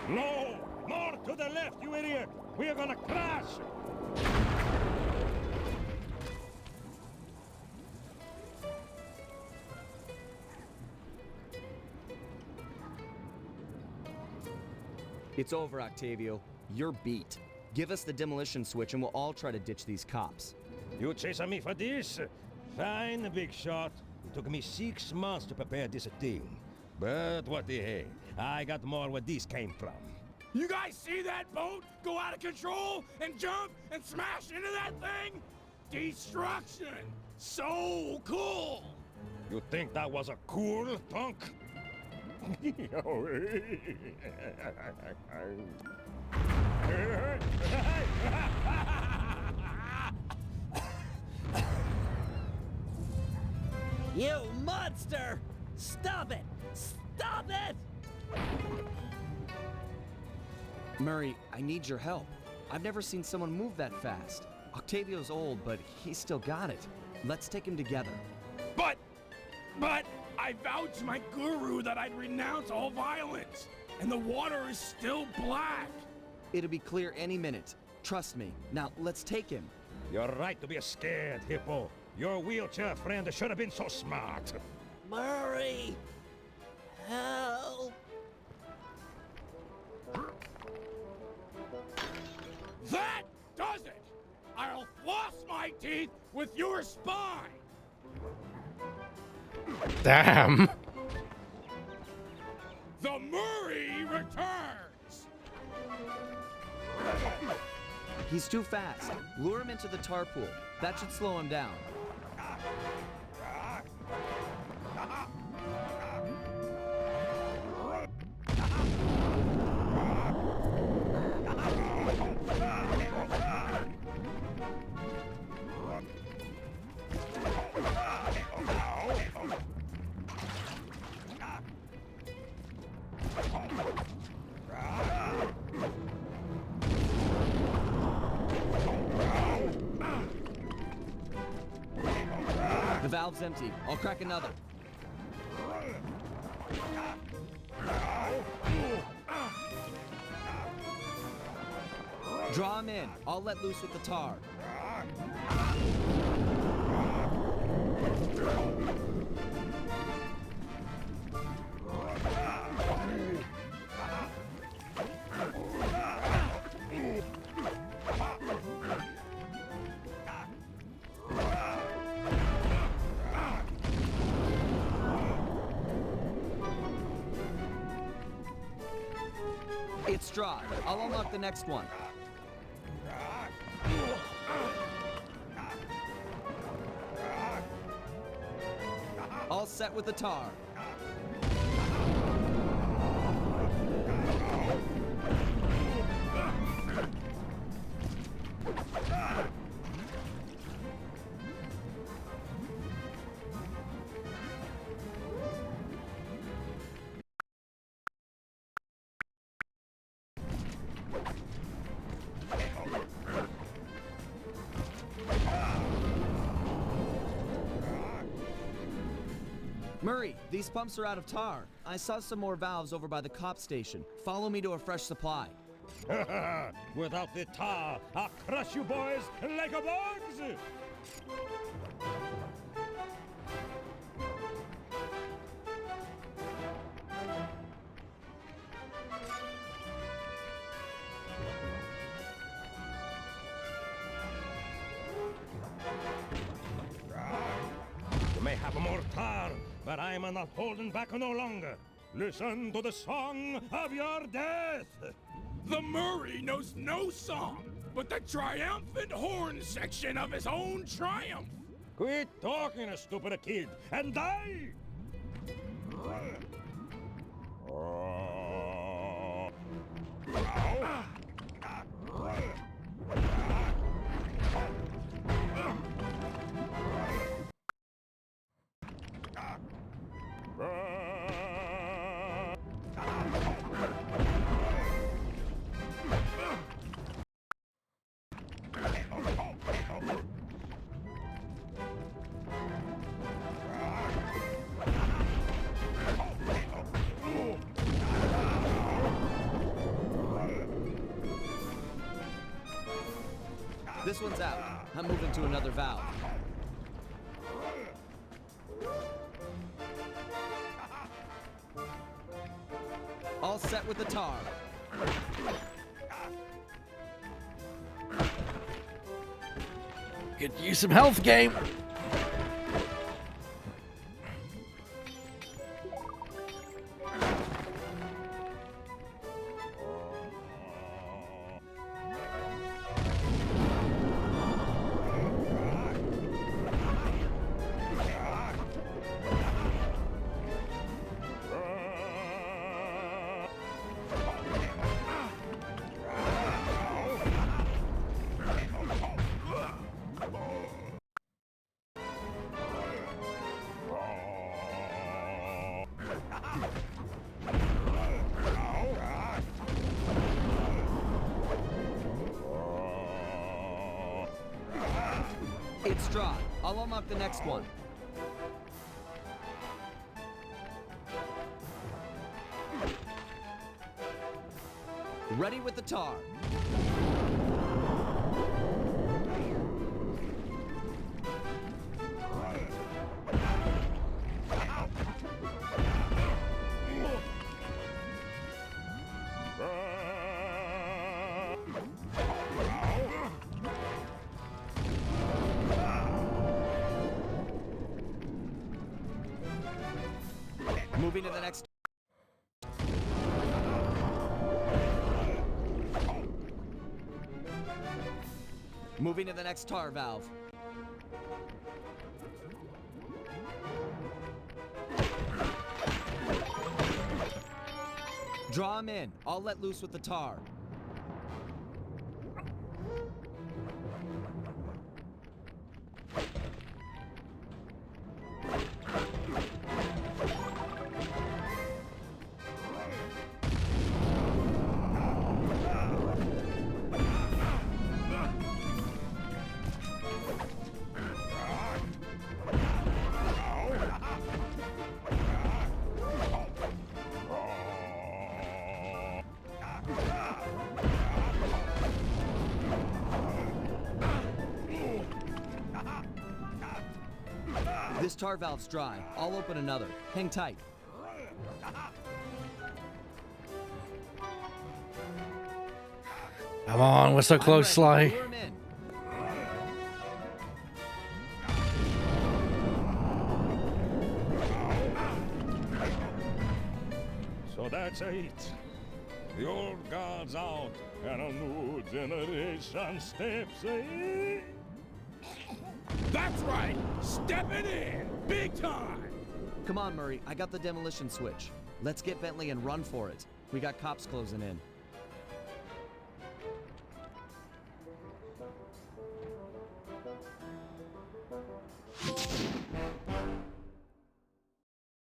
No! More to the left, you idiot! We are gonna crash! It's over, Octavio. You're beat. Give us the demolition switch and we'll all try to ditch these cops. You chasing me for this? Fine, big shot. It took me 6 months to prepare this thing. But what the heck? I got more where this came from. You guys see that boat go out of control and jump and smash into that thing? Destruction! So cool! You think that was a cool punk? You monster! Stop it! Stop it! Murray, I need your help. I've never seen someone move that fast. Octavio's old, but he's still got it. Let's take him together. But I vowed to my guru that I'd renounce all violence, and the water is still black. It'll be clear any minute. Trust me. Now, let's take him. You're right to be scared, Hippo. Your wheelchair friend should have been so smart. Murray! Help! That does it! I'll floss my teeth with your spine! Damn! The Murray returns! He's too fast. Lure him into the tar pool. That should slow him down. The valve's empty. I'll crack another. Draw him in. I'll let loose with the tar. It's dry. I'll unlock the next one. All set with the tar. Murray, these pumps are out of tar. I saw some more valves over by the cop station. Follow me to a fresh supply. Without the tar, I'll crush you boys like a bugs! I'm not holding back no longer. Listen to the song of your death. The Murray knows no song, but the triumphant horn section of his own triumph. Quit talking, stupid kid, and die! This one's out. I'm moving to another valve. All set with the tar. Could use some health, game. It's dry. I'll unlock the next one. Ready with the tar. Moving to the next. Moving to the next tar valve. Draw him in. I'll let loose with the tar. This tar valve's dry. I'll open another. Hang tight. Come on, we're so close, Sly. Lure him in. So that's it. The old guard's out, and a new generation steps in. That's right! Stepping in! Big time! Come on, Murray. I got the demolition switch. Let's get Bentley and run for it. We got cops closing in.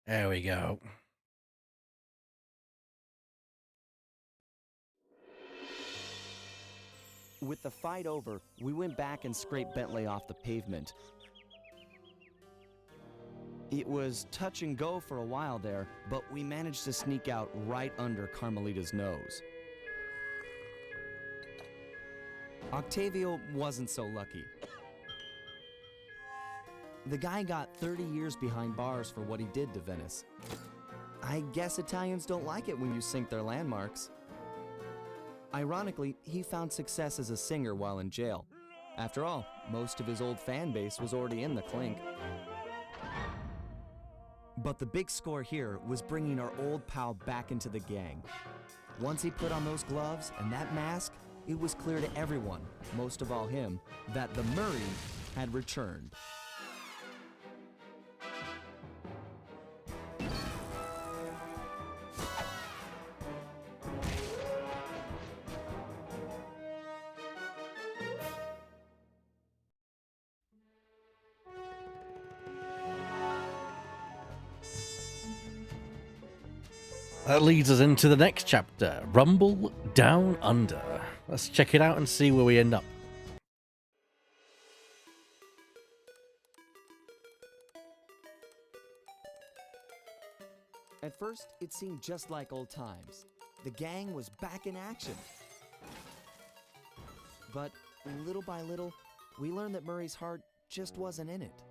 There we go. With the fight over, we went back and scraped Bentley off the pavement. It was touch and go for a while there, but we managed to sneak out right under Carmelita's nose. Octavio wasn't so lucky. The guy got 30 years behind bars for what he did to Venice. I guess Italians don't like it when you sink their landmarks. Ironically, he found success as a singer while in jail. After all, most of his old fan base was already in the clink. But the big score here was bringing our old pal back into the gang. Once he put on those gloves and that mask, it was clear to everyone, most of all him, that the Murray had returned. That leads us into the next chapter, Rumble Down Under. Let's check it out and see where we end up. At first, it seemed just like old times. The gang was back in action. But little by little, we learned that Murray's heart just wasn't in it.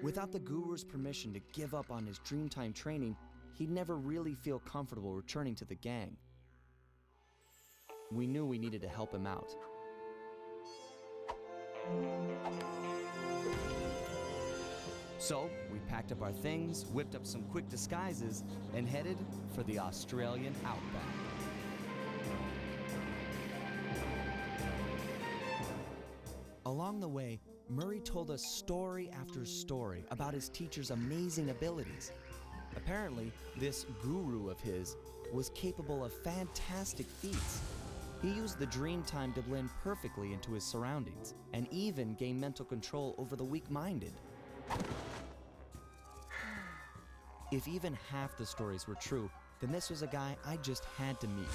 Without the Guru's permission to give up on his Dreamtime training, he'd never really feel comfortable returning to the gang. We knew we needed to help him out. So, we packed up our things, whipped up some quick disguises, and headed for the Australian outback. Along the way, Murray told us story after story about his teacher's amazing abilities. Apparently, this guru of his was capable of fantastic feats. He used the Dreamtime to blend perfectly into his surroundings, and even gain mental control over the weak-minded. If even half the stories were true, then this was a guy I just had to meet.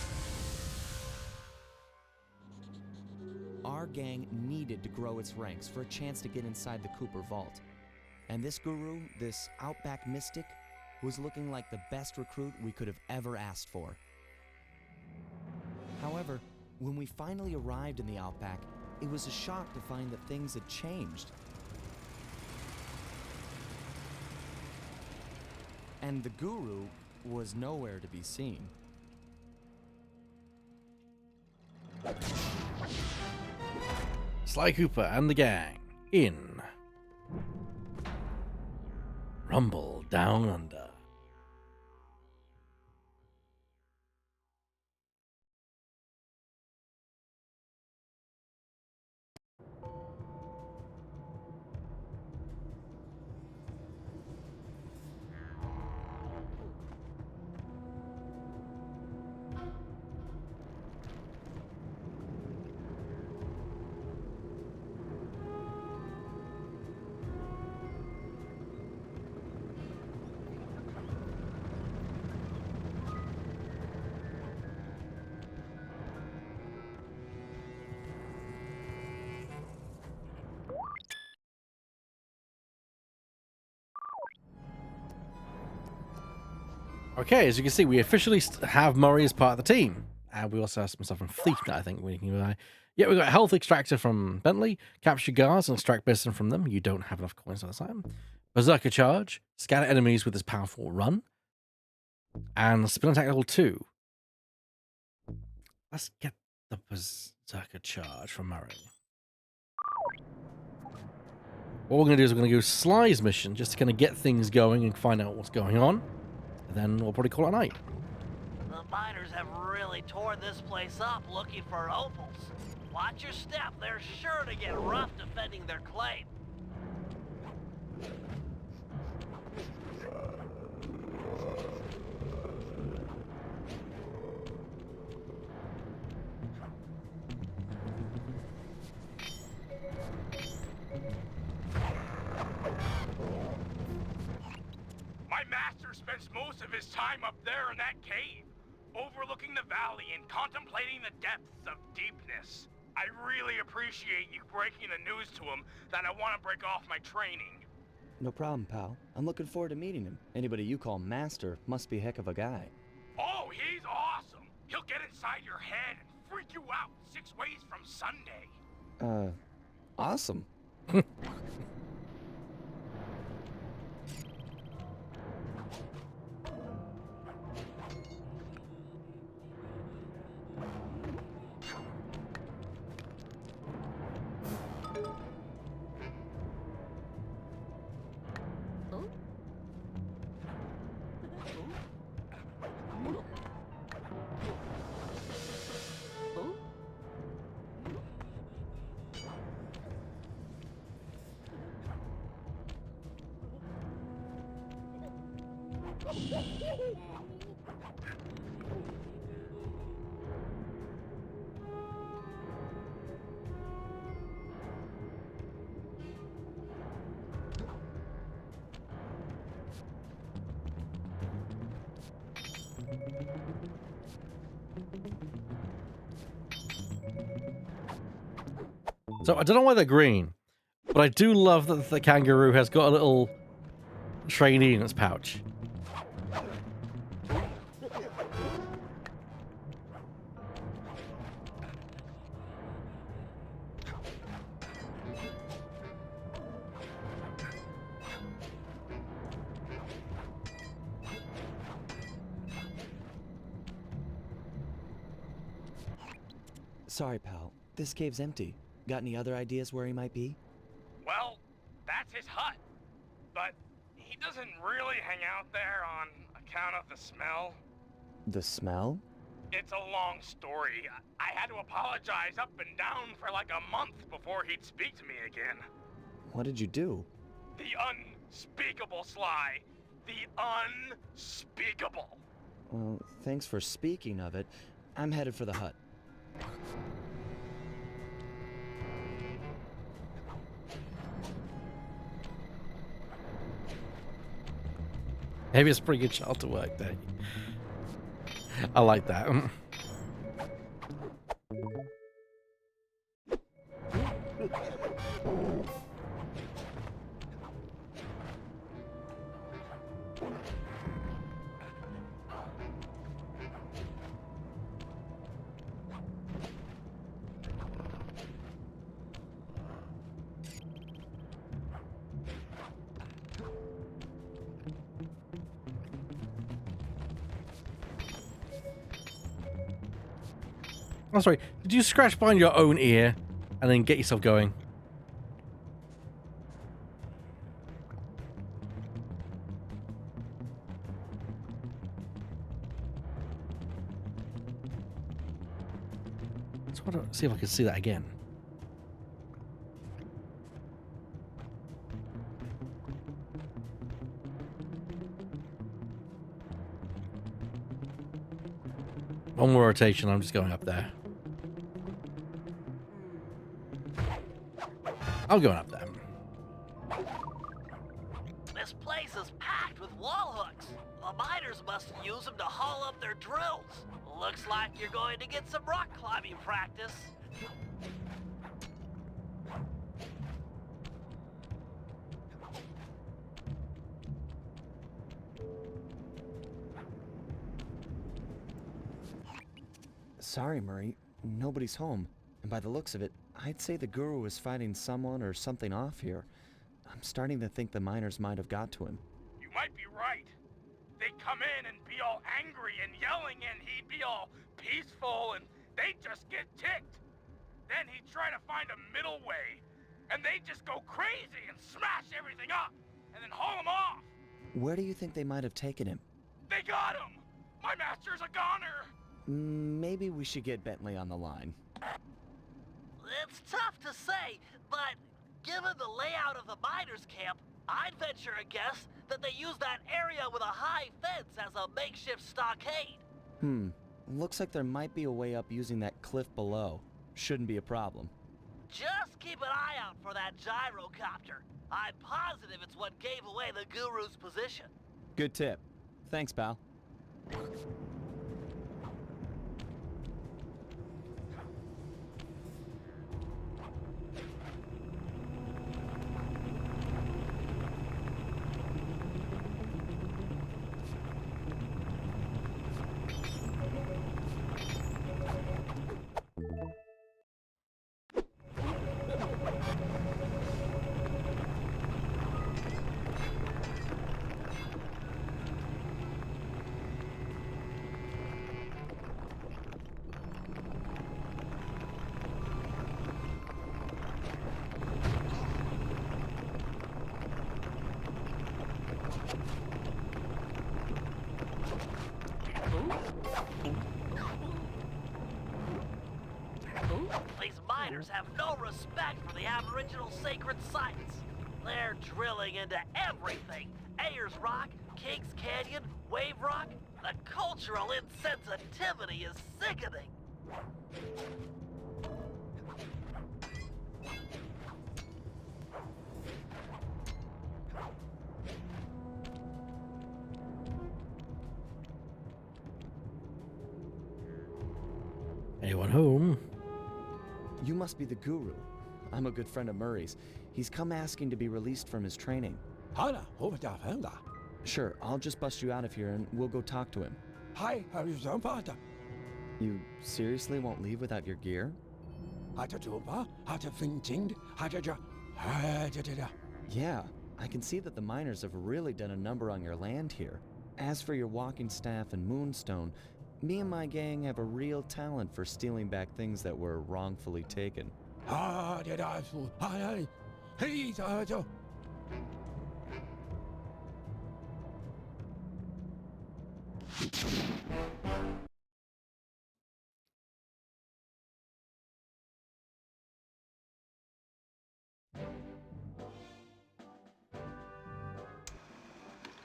Our gang needed to grow its ranks for a chance to get inside the Cooper Vault. And this guru, this outback mystic, was looking like the best recruit we could have ever asked for. However, when we finally arrived in the outback, it was a shock to find that things had changed. And the guru was nowhere to be seen. Sly Cooper and the gang in Rumble Down Under. Okay, as you can see, we officially have Murray as part of the team. And we also have some stuff from Thief that I think we can buy. Yeah, we got a health extractor from Bentley, capture guards and extract medicine from them. You don't have enough coins at the time. Berserker charge, scatter enemies with his powerful run, and spin attack level 2. Let's get the Berserker charge from Murray. What we're going to do is we're going to go Sly's mission just to kind of get things going and find out what's going on. And then we'll probably call it a night. The miners have really torn this place up looking for opals. Watch your step, they're sure to get rough defending their claim. My master spends most of his time up there in that cave, overlooking the valley and contemplating the depths of deepness. I really appreciate you breaking the news to him that I want to break off my training. No problem, pal. I'm looking forward to meeting him. Anybody you call master must be a heck of a guy. Oh, he's awesome! He'll get inside your head and freak you out 6 ways from Sunday. Awesome. So I don't know why they're green, but I do love that the kangaroo has got a little trainee in its pouch. Sorry, pal. This cave's empty. Got any other ideas where he might be? Well, that's his hut. But he doesn't really hang out there on account of the smell. The smell? It's a long story. I had to apologize up and down for like a month before he'd speak to me again. What did you do? The unspeakable, Sly. The unspeakable. Well, thanks for speaking of it. I'm headed for the hut. Maybe it's a pretty good shot to work there. I like that. I'm sorry, did you scratch behind your own ear and then get yourself going? Let's see if I can see that again. One more rotation, I'm just going up there. I'm going up there. This place is packed with wall hooks. The miners must use them to haul up their drills. Looks like you're going to get some rock climbing practice. Sorry, Murray. Nobody's home. And by the looks of it, I'd say the guru is fighting someone or something off here. I'm starting to think the miners might have got to him. You might be right. They'd come in and be all angry and yelling, and he'd be all peaceful, and they'd just get ticked. Then he'd try to find a middle way, and they'd just go crazy and smash everything up, and then haul him off. Where do you think they might have taken him? They got him! My master's a goner! Maybe we should get Bentley on the line. It's tough to say, but given the layout of the miners' camp, I'd venture a guess that they use that area with a high fence as a makeshift stockade. Looks like there might be a way up using that cliff below. Shouldn't be a problem. Just keep an eye out for that gyrocopter. I'm positive it's what gave away the guru's position. Good tip. Thanks, pal. These miners have no respect for the Aboriginal sacred sites. They're drilling into everything. Ayers Rock, Kings Canyon, Wave rock? The cultural insensitivity is sickening. Anyone home? You must be the guru. I'm a good friend of Murray's. He's come asking to be released from his training. Sure, I'll just bust you out of here and we'll go talk to him. You seriously won't leave without your gear? Yeah, I can see that the miners have really done a number on your land here. As for your walking staff and moonstone, me and my gang have a real talent for stealing back things that were wrongfully taken.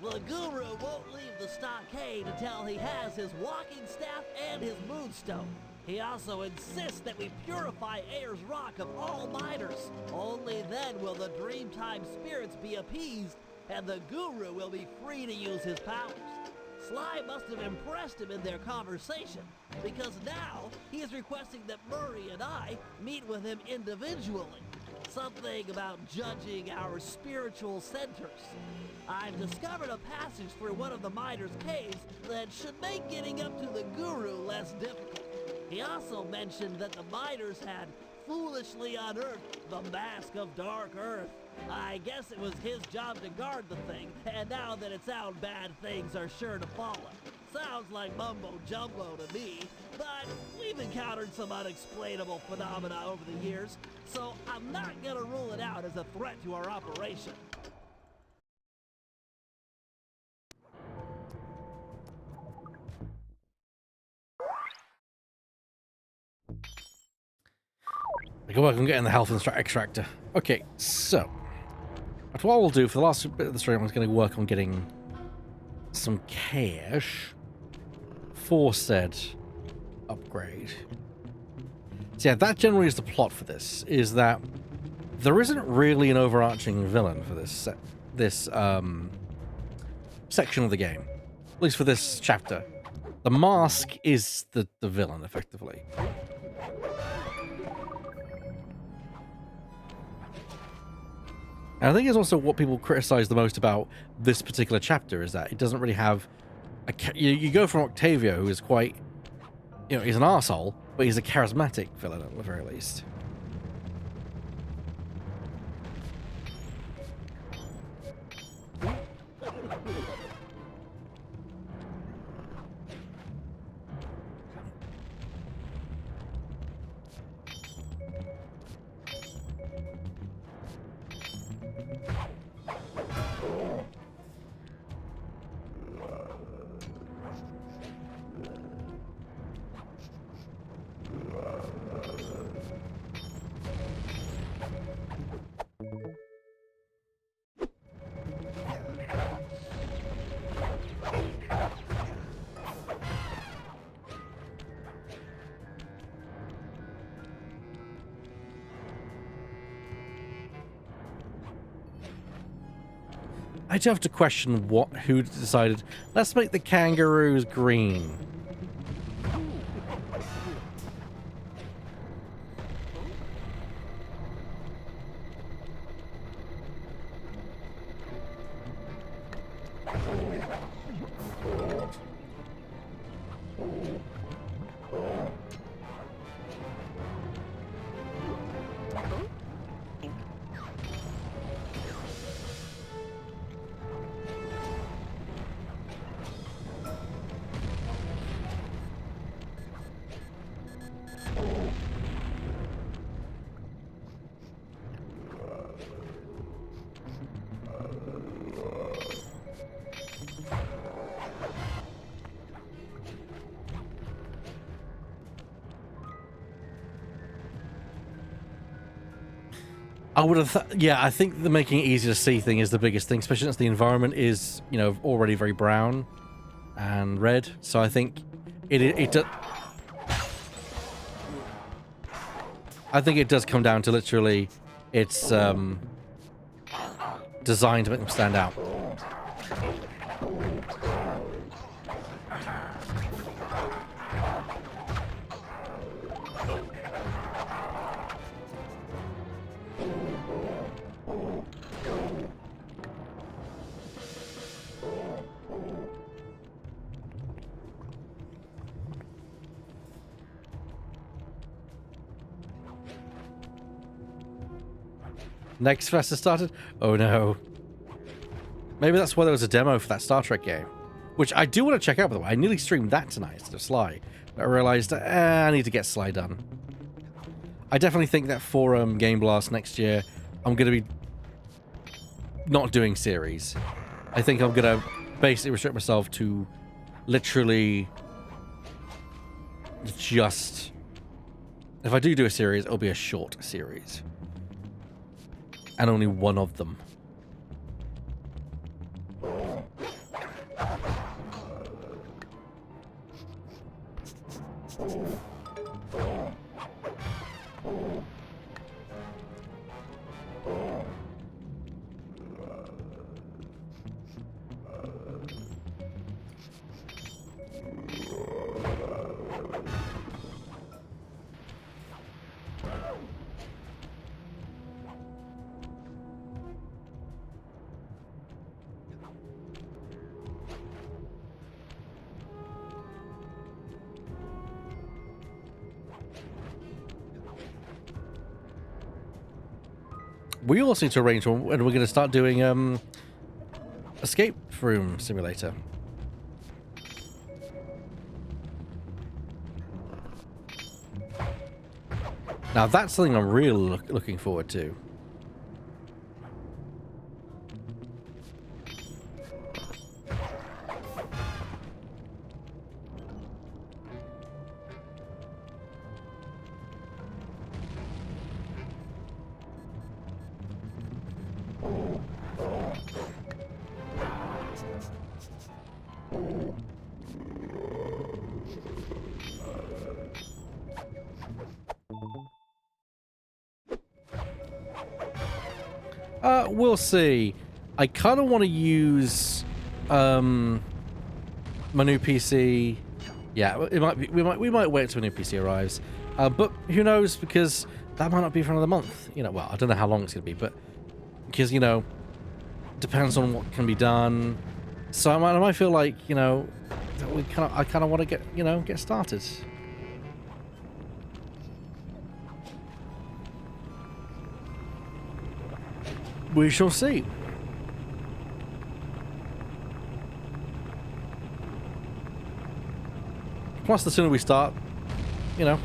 The guru won't leave the stockade until he has his walking staff and his moonstone. He also insists that we purify Ayers Rock of all miners. Only then will the Dreamtime spirits be appeased, and the guru will be free to use his powers. Sly must have impressed him in their conversation, because now he is requesting that Murray and I meet with him individually. Something about judging our spiritual centers. I've discovered a passage through one of the miners' caves that should make getting up to the guru less difficult. He also mentioned that the miners had foolishly unearthed the Mask of Dark Earth. I guess it was his job to guard the thing, and now that it's out, bad things are sure to follow. Sounds like mumbo-jumbo to me, but we've encountered some unexplainable phenomena over the years, so I'm not gonna rule it out as a threat to our operation. I can work on getting the health extractor. Okay, so what we'll do for the last bit of the stream, I'm going to work on getting some cash for said upgrade. So yeah, that generally is the plot for this, is that there isn't really an overarching villain for this section of the game, at least for this chapter. The mask is the villain, effectively. And I think it's also what people criticize the most about this particular chapter, is that it doesn't really have a... You go from Octavio, who is quite... You know, he's an arsehole, but he's a charismatic villain at the very least. I do have to question who decided, let's make the kangaroos green. I would have, yeah, I think the making it easier to see thing is the biggest thing, especially since the environment is, you know, already very brown. and red. So I think it does. I think it does come down to literally it's designed to make them stand out. Next fest has started? Oh no. Maybe that's why there was a demo for that Star Trek game. Which I do want to check out, by the way. I nearly streamed that tonight instead of Sly. But I realized I need to get Sly done. I definitely think that for GameBlast next year, I'm going to be not doing series. I think I'm going to basically restrict myself to literally just... If I do a series, it'll be a short series. And only one of them. We also need to arrange when we're going to start doing escape room simulator. Now that's something I'm really looking forward to. We'll see. I kind of want to use my new PC. Yeah, it might be. We might wait until my new PC arrives. But who knows? Because that might not be for another month. You know, well, I don't know how long it's going to be, but because depends on what can be done. So I might feel like I kind of want to get started. We shall see. Plus, the sooner we start, the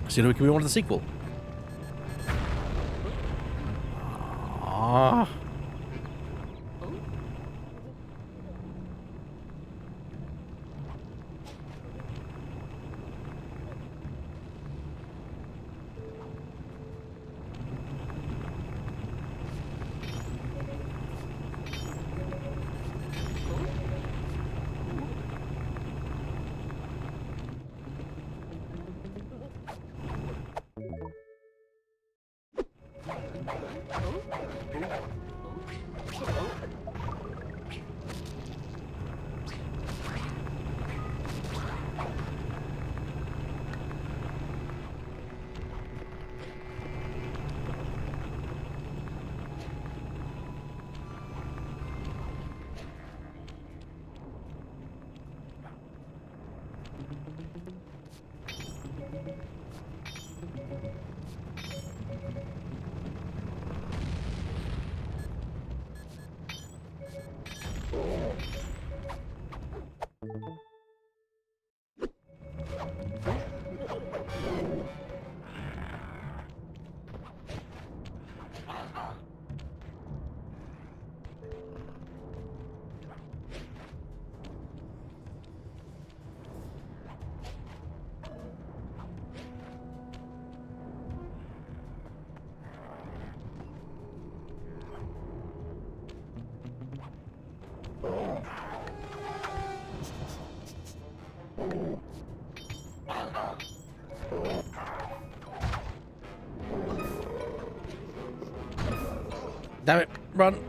sooner we can move on to the sequel. Ah. Damn it. Run.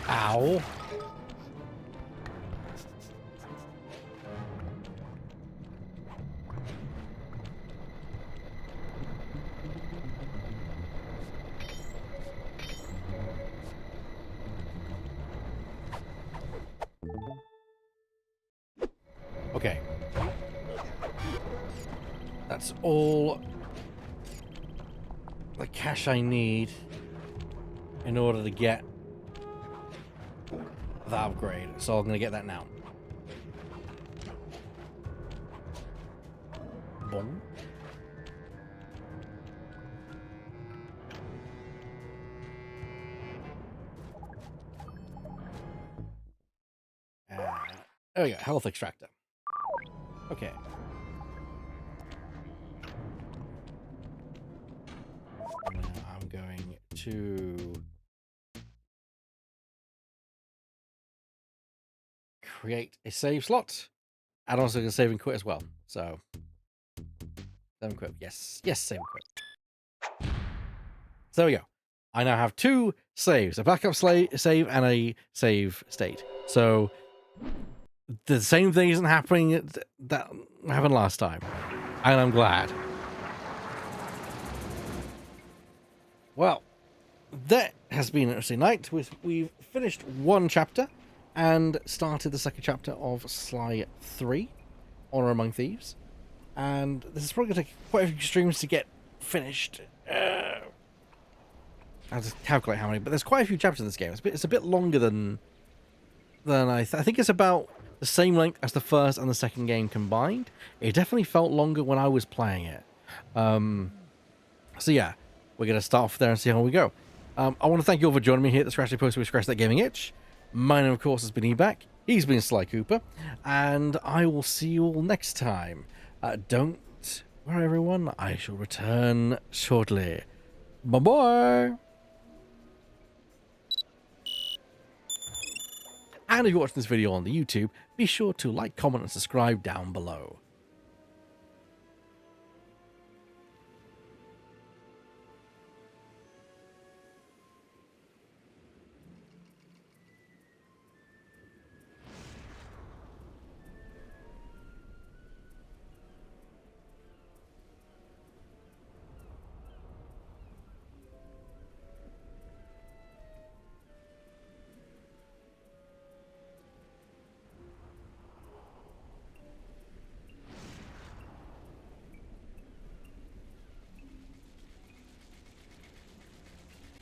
Ow. Okay. That's all the cash I need in order to get the upgrade. So I'm going to get that now. Boom. There we go. Health extractor. Okay. Now I'm going to create a save slot. And also going to save and quit as well. So, save and quit. Yes. Yes, save and quit. So there we go. I now have 2 saves. A backup save and a save state. So, the same thing isn't happening that happened last time. And I'm glad. Well, that has been an interesting night. We've finished one chapter and started the second chapter of Sly 3, Honor Among Thieves. And this is probably going to take quite a few streams to get finished. I have to calculate how many, but there's quite a few chapters in this game. It's a bit longer than I think it's about the same length as the first and the second game combined. It definitely felt longer when I was playing it. So yeah, we're going to start off there and see how we go. I want to thank you all for joining me here at the Scratch Post with Scratch That Gaming Itch. My name, of course, has been Ebak. He's been Sly Cooper. And I will see you all next time. Don't worry, everyone. I shall return shortly. Bye-bye. And if you're watching this video on the YouTube, be sure to like, comment, and subscribe down below.